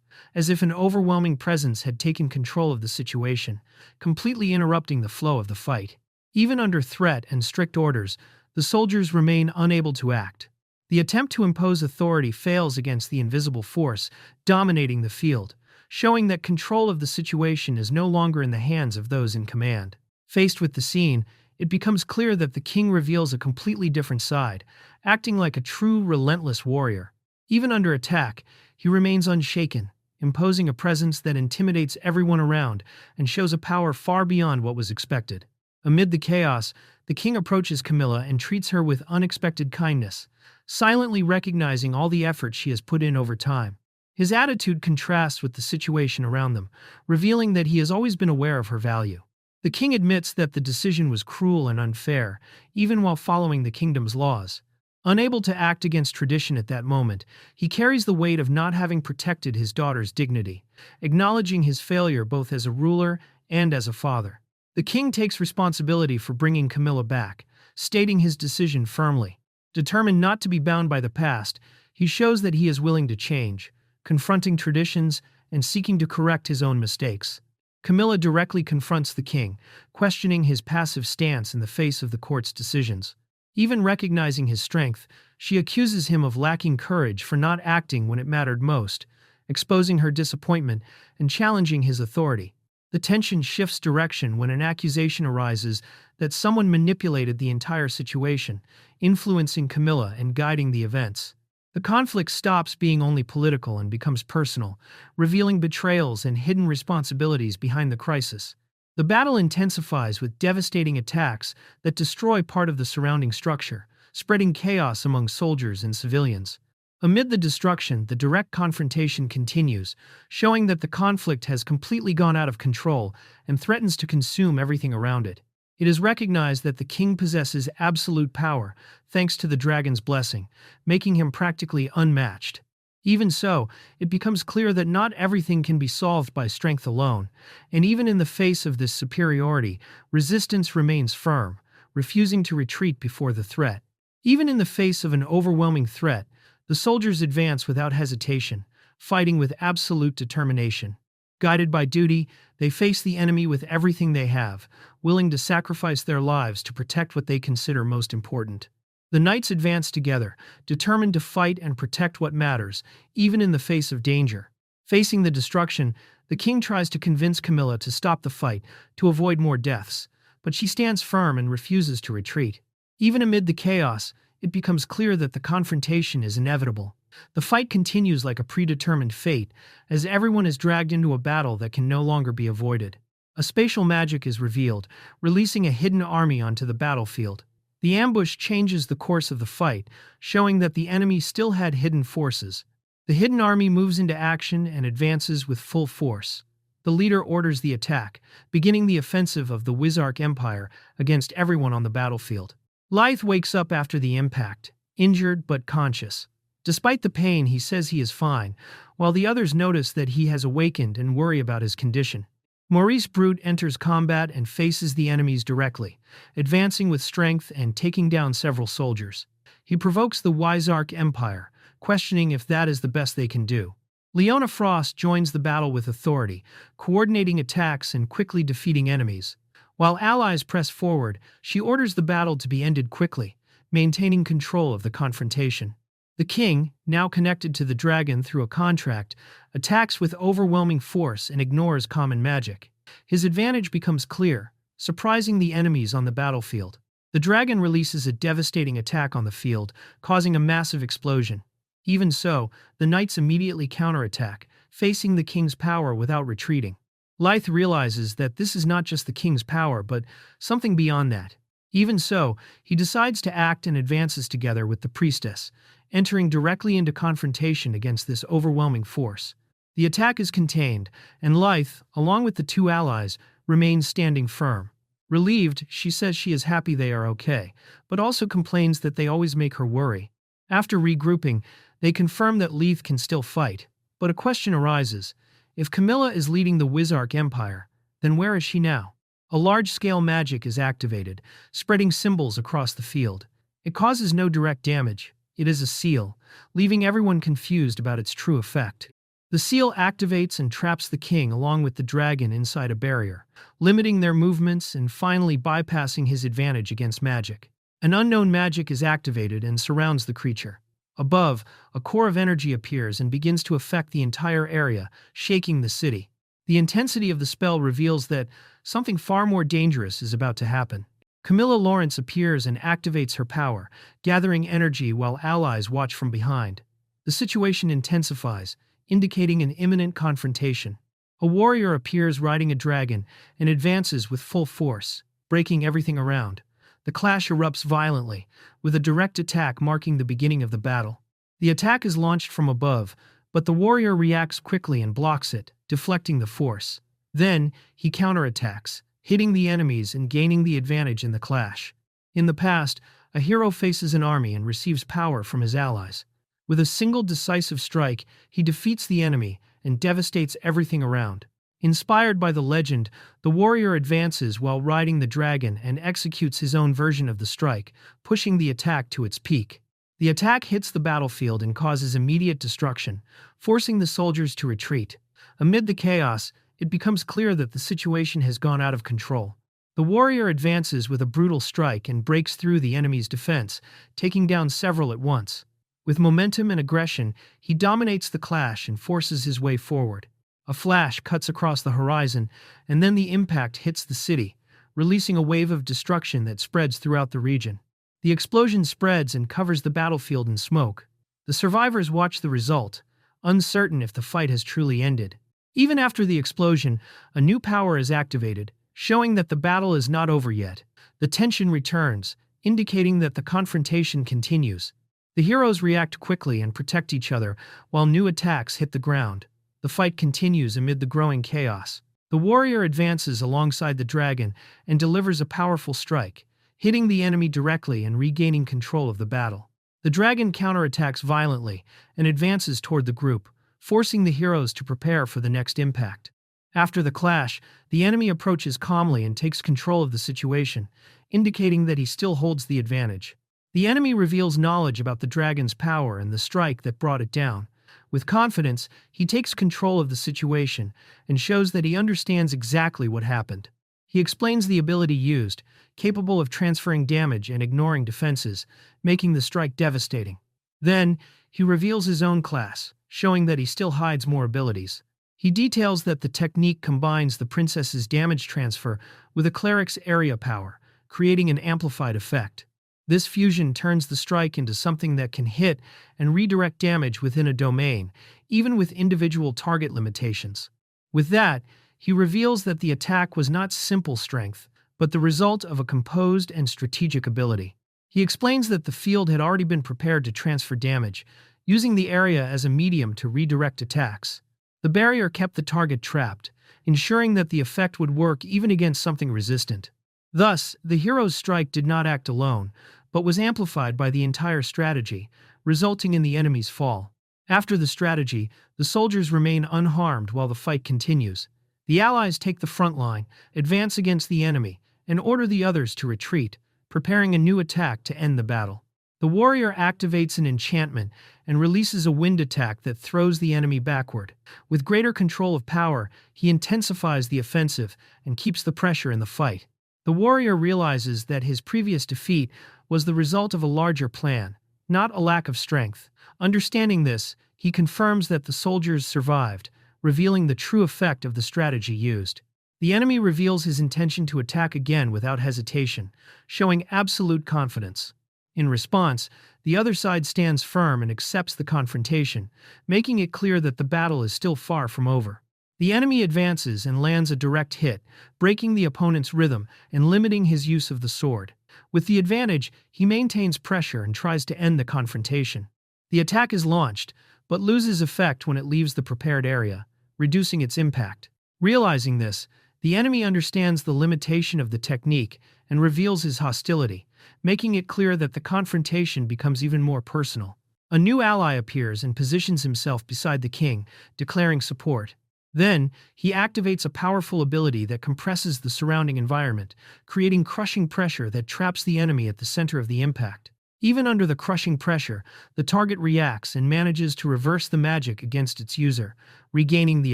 as if an overwhelming presence had taken control of the situation, completely interrupting the flow of the fight. Even under threat and strict orders, the soldiers remain unable to act. The attempt to impose authority fails against the invisible force dominating the field, showing that control of the situation is no longer in the hands of those in command. Faced with the scene, it becomes clear that the king reveals a completely different side, acting like a true, relentless warrior. Even under attack, he remains unshaken, imposing a presence that intimidates everyone around and shows a power far beyond what was expected. Amid the chaos, the king approaches Camilla and treats her with unexpected kindness, silently recognizing all the effort she has put in over time. His attitude contrasts with the situation around them, revealing that he has always been aware of her value. The king admits that the decision was cruel and unfair, even while following the kingdom's laws. Unable to act against tradition at that moment, he carries the weight of not having protected his daughter's dignity, acknowledging his failure both as a ruler and as a father. The king takes responsibility for bringing Camilla back, stating his decision firmly. Determined not to be bound by the past, he shows that he is willing to change, confronting traditions and seeking to correct his own mistakes. Camilla directly confronts the king, questioning his passive stance in the face of the court's decisions. Even recognizing his strength, she accuses him of lacking courage for not acting when it mattered most, exposing her disappointment and challenging his authority. The tension shifts direction when an accusation arises that someone manipulated the entire situation, influencing Camilla and guiding the events. The conflict stops being only political and becomes personal, revealing betrayals and hidden responsibilities behind the crisis. The battle intensifies with devastating attacks that destroy part of the surrounding structure, spreading chaos among soldiers and civilians. Amid the destruction, the direct confrontation continues, showing that the conflict has completely gone out of control and threatens to consume everything around it. It is recognized that the king possesses absolute power, thanks to the dragon's blessing, making him practically unmatched. Even so, it becomes clear that not everything can be solved by strength alone, and even in the face of this superiority, resistance remains firm, refusing to retreat before the threat. Even in the face of an overwhelming threat, the soldiers advance without hesitation, fighting with absolute determination. Guided by duty, they face the enemy with everything they have, willing to sacrifice their lives to protect what they consider most important. The knights advance together, determined to fight and protect what matters, even in the face of danger. Facing the destruction, the king tries to convince Camilla to stop the fight, to avoid more deaths, but she stands firm and refuses to retreat. Even amid the chaos, it becomes clear that the confrontation is inevitable. The fight continues like a predetermined fate, as everyone is dragged into a battle that can no longer be avoided. A spatial magic is revealed, releasing a hidden army onto the battlefield. The ambush changes the course of the fight, showing that the enemy still had hidden forces. The hidden army moves into action and advances with full force. The leader orders the attack, beginning the offensive of the Wizark Empire against everyone on the battlefield. Leith wakes up after the impact, injured but conscious. Despite the pain, he says he is fine, while the others notice that he has awakened and worry about his condition. Maurice Brute enters combat and faces the enemies directly, advancing with strength and taking down several soldiers. He provokes the Wizark Empire, questioning if that is the best they can do. Leona Frost joins the battle with authority, coordinating attacks and quickly defeating enemies. While allies press forward, she orders the battle to be ended quickly, maintaining control of the confrontation. The king, now connected to the dragon through a contract, attacks with overwhelming force and ignores common magic. His advantage becomes clear, surprising the enemies on the battlefield. The dragon releases a devastating attack on the field, causing a massive explosion. Even so, the knights immediately counterattack, facing the king's power without retreating. Leith realizes that this is not just the king's power, but something beyond that. Even so, he decides to act and advances together with the priestess, entering directly into confrontation against this overwhelming force. The attack is contained, and Leith, along with the two allies, remains standing firm. Relieved, she says she is happy they are okay, but also complains that they always make her worry. After regrouping, they confirm that Leith can still fight, but a question arises. If Camilla is leading the Wizark Empire, then where is she now? A large-scale magic is activated, spreading symbols across the field. It causes no direct damage. It is a seal, leaving everyone confused about its true effect. The seal activates and traps the king along with the dragon inside a barrier, limiting their movements and finally bypassing his advantage against magic. An unknown magic is activated and surrounds the creature. Above, a core of energy appears and begins to affect the entire area, shaking the city. The intensity of the spell reveals that something far more dangerous is about to happen. Camilla Lawrence appears and activates her power, gathering energy while allies watch from behind. The situation intensifies, indicating an imminent confrontation. A warrior appears riding a dragon and advances with full force, breaking everything around. The clash erupts violently, with a direct attack marking the beginning of the battle. The attack is launched from above, but the warrior reacts quickly and blocks it, deflecting the force. Then, he counterattacks, hitting the enemies and gaining the advantage in the clash. In the past, a hero faces an army and receives power from his allies. With a single decisive strike, he defeats the enemy and devastates everything around. Inspired by the legend, the warrior advances while riding the dragon and executes his own version of the strike, pushing the attack to its peak. The attack hits the battlefield and causes immediate destruction, forcing the soldiers to retreat. Amid the chaos, it becomes clear that the situation has gone out of control. The warrior advances with a brutal strike and breaks through the enemy's defense, taking down several at once. With momentum and aggression, he dominates the clash and forces his way forward. A flash cuts across the horizon, and then the impact hits the city, releasing a wave of destruction that spreads throughout the region. The explosion spreads and covers the battlefield in smoke. The survivors watch the result, uncertain if the fight has truly ended. Even after the explosion, a new power is activated, showing that the battle is not over yet. The tension returns, indicating that the confrontation continues. The heroes react quickly and protect each other, while new attacks hit the ground. The fight continues amid the growing chaos. The warrior advances alongside the dragon and delivers a powerful strike, hitting the enemy directly and regaining control of the battle. The dragon counterattacks violently and advances toward the group, forcing the heroes to prepare for the next impact. After the clash, the enemy approaches calmly and takes control of the situation, indicating that he still holds the advantage. The enemy reveals knowledge about the dragon's power and the strike that brought it down. With confidence, he takes control of the situation and shows that he understands exactly what happened. He explains the ability used, capable of transferring damage and ignoring defenses, making the strike devastating. Then, he reveals his own class, showing that he still hides more abilities. He details that the technique combines the princess's damage transfer with a cleric's area power, creating an amplified effect. This fusion turns the strike into something that can hit and redirect damage within a domain, even with individual target limitations. With that, he reveals that the attack was not simple strength, but the result of a composed and strategic ability. He explains that the field had already been prepared to transfer damage, using the area as a medium to redirect attacks. The barrier kept the target trapped, ensuring that the effect would work even against something resistant. Thus, the hero's strike did not act alone, but was amplified by the entire strategy, resulting in the enemy's fall. After the strategy, the soldiers remain unharmed while the fight continues. The allies take the front line, advance against the enemy, and order the others to retreat, preparing a new attack to end the battle. The warrior activates an enchantment and releases a wind attack that throws the enemy backward. With greater control of power, he intensifies the offensive and keeps the pressure in the fight. The warrior realizes that his previous defeat was the result of a larger plan, not a lack of strength. Understanding this, he confirms that the soldiers survived, revealing the true effect of the strategy used. The enemy reveals his intention to attack again without hesitation, showing absolute confidence. In response, the other side stands firm and accepts the confrontation, making it clear that the battle is still far from over. The enemy advances and lands a direct hit, breaking the opponent's rhythm and limiting his use of the sword. With the advantage, he maintains pressure and tries to end the confrontation. The attack is launched, but loses effect when it leaves the prepared area, reducing its impact. Realizing this, the enemy understands the limitation of the technique and reveals his hostility, making it clear that the confrontation becomes even more personal. A new ally appears and positions himself beside the king, declaring support. Then, he activates a powerful ability that compresses the surrounding environment, creating crushing pressure that traps the enemy at the center of the impact. Even under the crushing pressure, the target reacts and manages to reverse the magic against its user, regaining the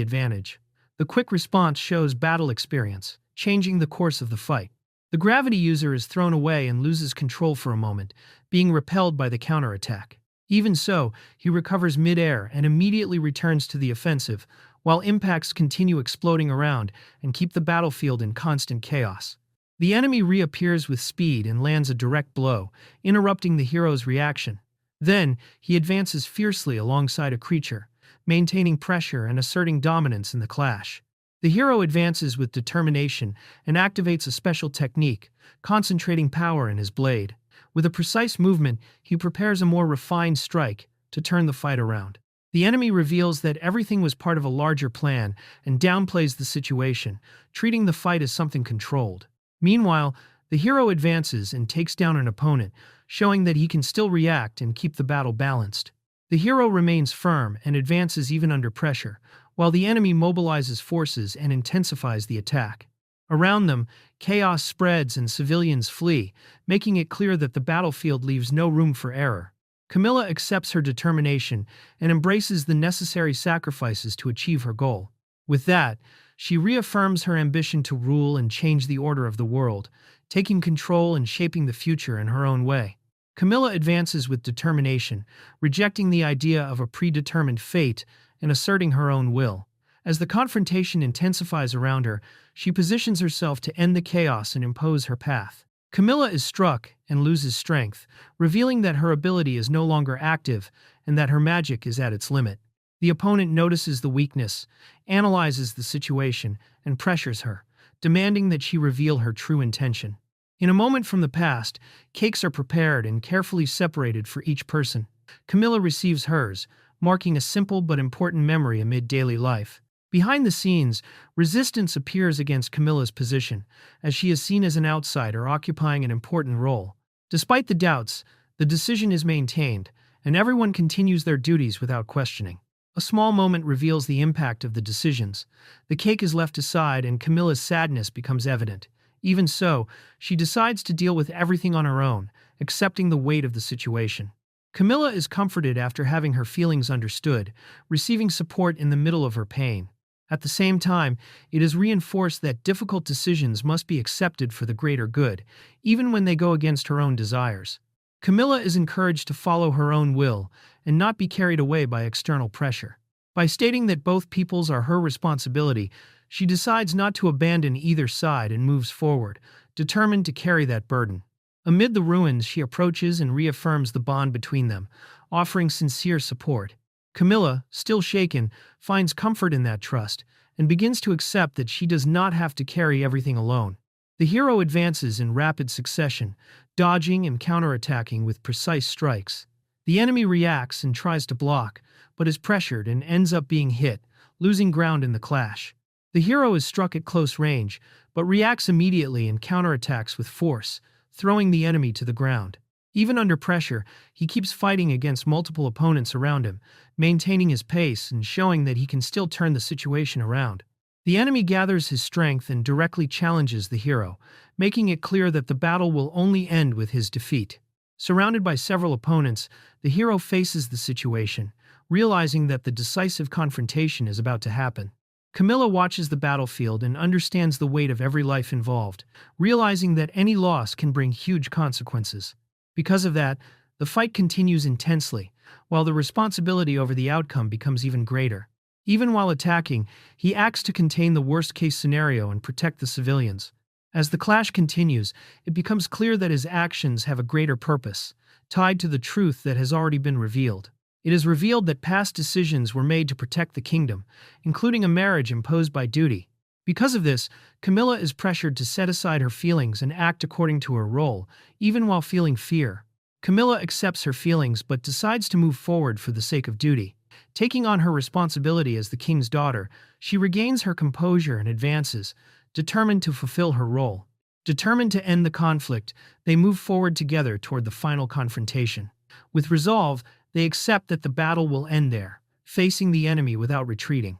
advantage. The quick response shows battle experience, changing the course of the fight. The gravity user is thrown away and loses control for a moment, being repelled by the counterattack. Even so, he recovers mid-air and immediately returns to the offensive, while impacts continue exploding around and keep the battlefield in constant chaos. The enemy reappears with speed and lands a direct blow, interrupting the hero's reaction. Then, he advances fiercely alongside a creature, maintaining pressure and asserting dominance in the clash. The hero advances with determination and activates a special technique, concentrating power in his blade. With a precise movement, he prepares a more refined strike to turn the fight around. The enemy reveals that everything was part of a larger plan and downplays the situation, treating the fight as something controlled. Meanwhile, the hero advances and takes down an opponent, showing that he can still react and keep the battle balanced. The hero remains firm and advances even under pressure, while the enemy mobilizes forces and intensifies the attack. Around them, chaos spreads and civilians flee, making it clear that the battlefield leaves no room for error. Camilla accepts her determination and embraces the necessary sacrifices to achieve her goal. With that, She reaffirms her ambition to rule and change the order of the world, taking control and shaping the future in her own way. Camilla advances with determination, rejecting the idea of a predetermined fate and asserting her own will. As the confrontation intensifies around her, she positions herself to end the chaos and impose her path. Camilla is struck and loses strength, revealing that her ability is no longer active and that her magic is at its limit. The opponent notices the weakness, analyzes the situation, and pressures her, demanding that she reveal her true intention. In a moment from the past, cakes are prepared and carefully separated for each person. Camilla receives hers, marking a simple but important memory amid daily life. Behind the scenes, resistance appears against Camilla's position, as she is seen as an outsider occupying an important role. Despite the doubts, the decision is maintained, and everyone continues their duties without questioning. A small moment reveals the impact of the decisions. The cake is left aside and Camilla's sadness becomes evident. Even so, she decides to deal with everything on her own, accepting the weight of the situation. Camilla is comforted after having her feelings understood, receiving support in the middle of her pain. At the same time, it is reinforced that difficult decisions must be accepted for the greater good, even when they go against her own desires. Camilla is encouraged to follow her own will and not be carried away by external pressure. By stating that both peoples are her responsibility, she decides not to abandon either side and moves forward, determined to carry that burden. Amid the ruins, she approaches and reaffirms the bond between them, offering sincere support. Camilla, still shaken, finds comfort in that trust and begins to accept that she does not have to carry everything alone. The hero advances in rapid succession, dodging and counterattacking with precise strikes. The enemy reacts and tries to block, but is pressured and ends up being hit, losing ground in the clash. The hero is struck at close range, but reacts immediately and counterattacks with force, throwing the enemy to the ground. Even under pressure, he keeps fighting against multiple opponents around him, maintaining his pace and showing that he can still turn the situation around. The enemy gathers his strength and directly challenges the hero, making it clear that the battle will only end with his defeat. Surrounded by several opponents, the hero faces the situation, realizing that the decisive confrontation is about to happen. Camilla watches the battlefield and understands the weight of every life involved, realizing that any loss can bring huge consequences. Because of that, the fight continues intensely, while the responsibility over the outcome becomes even greater. Even while attacking, he acts to contain the worst-case scenario and protect the civilians. As the clash continues, it becomes clear that his actions have a greater purpose, tied to the truth that has already been revealed. It is revealed that past decisions were made to protect the kingdom, including a marriage imposed by duty. Because of this, Camilla is pressured to set aside her feelings and act according to her role, even while feeling fear. Camilla accepts her feelings but decides to move forward for the sake of duty. Taking on her responsibility as the king's daughter, she regains her composure and advances, determined to fulfill her role. Determined to end the conflict, they move forward together toward the final confrontation. With resolve, they accept that the battle will end there, facing the enemy without retreating.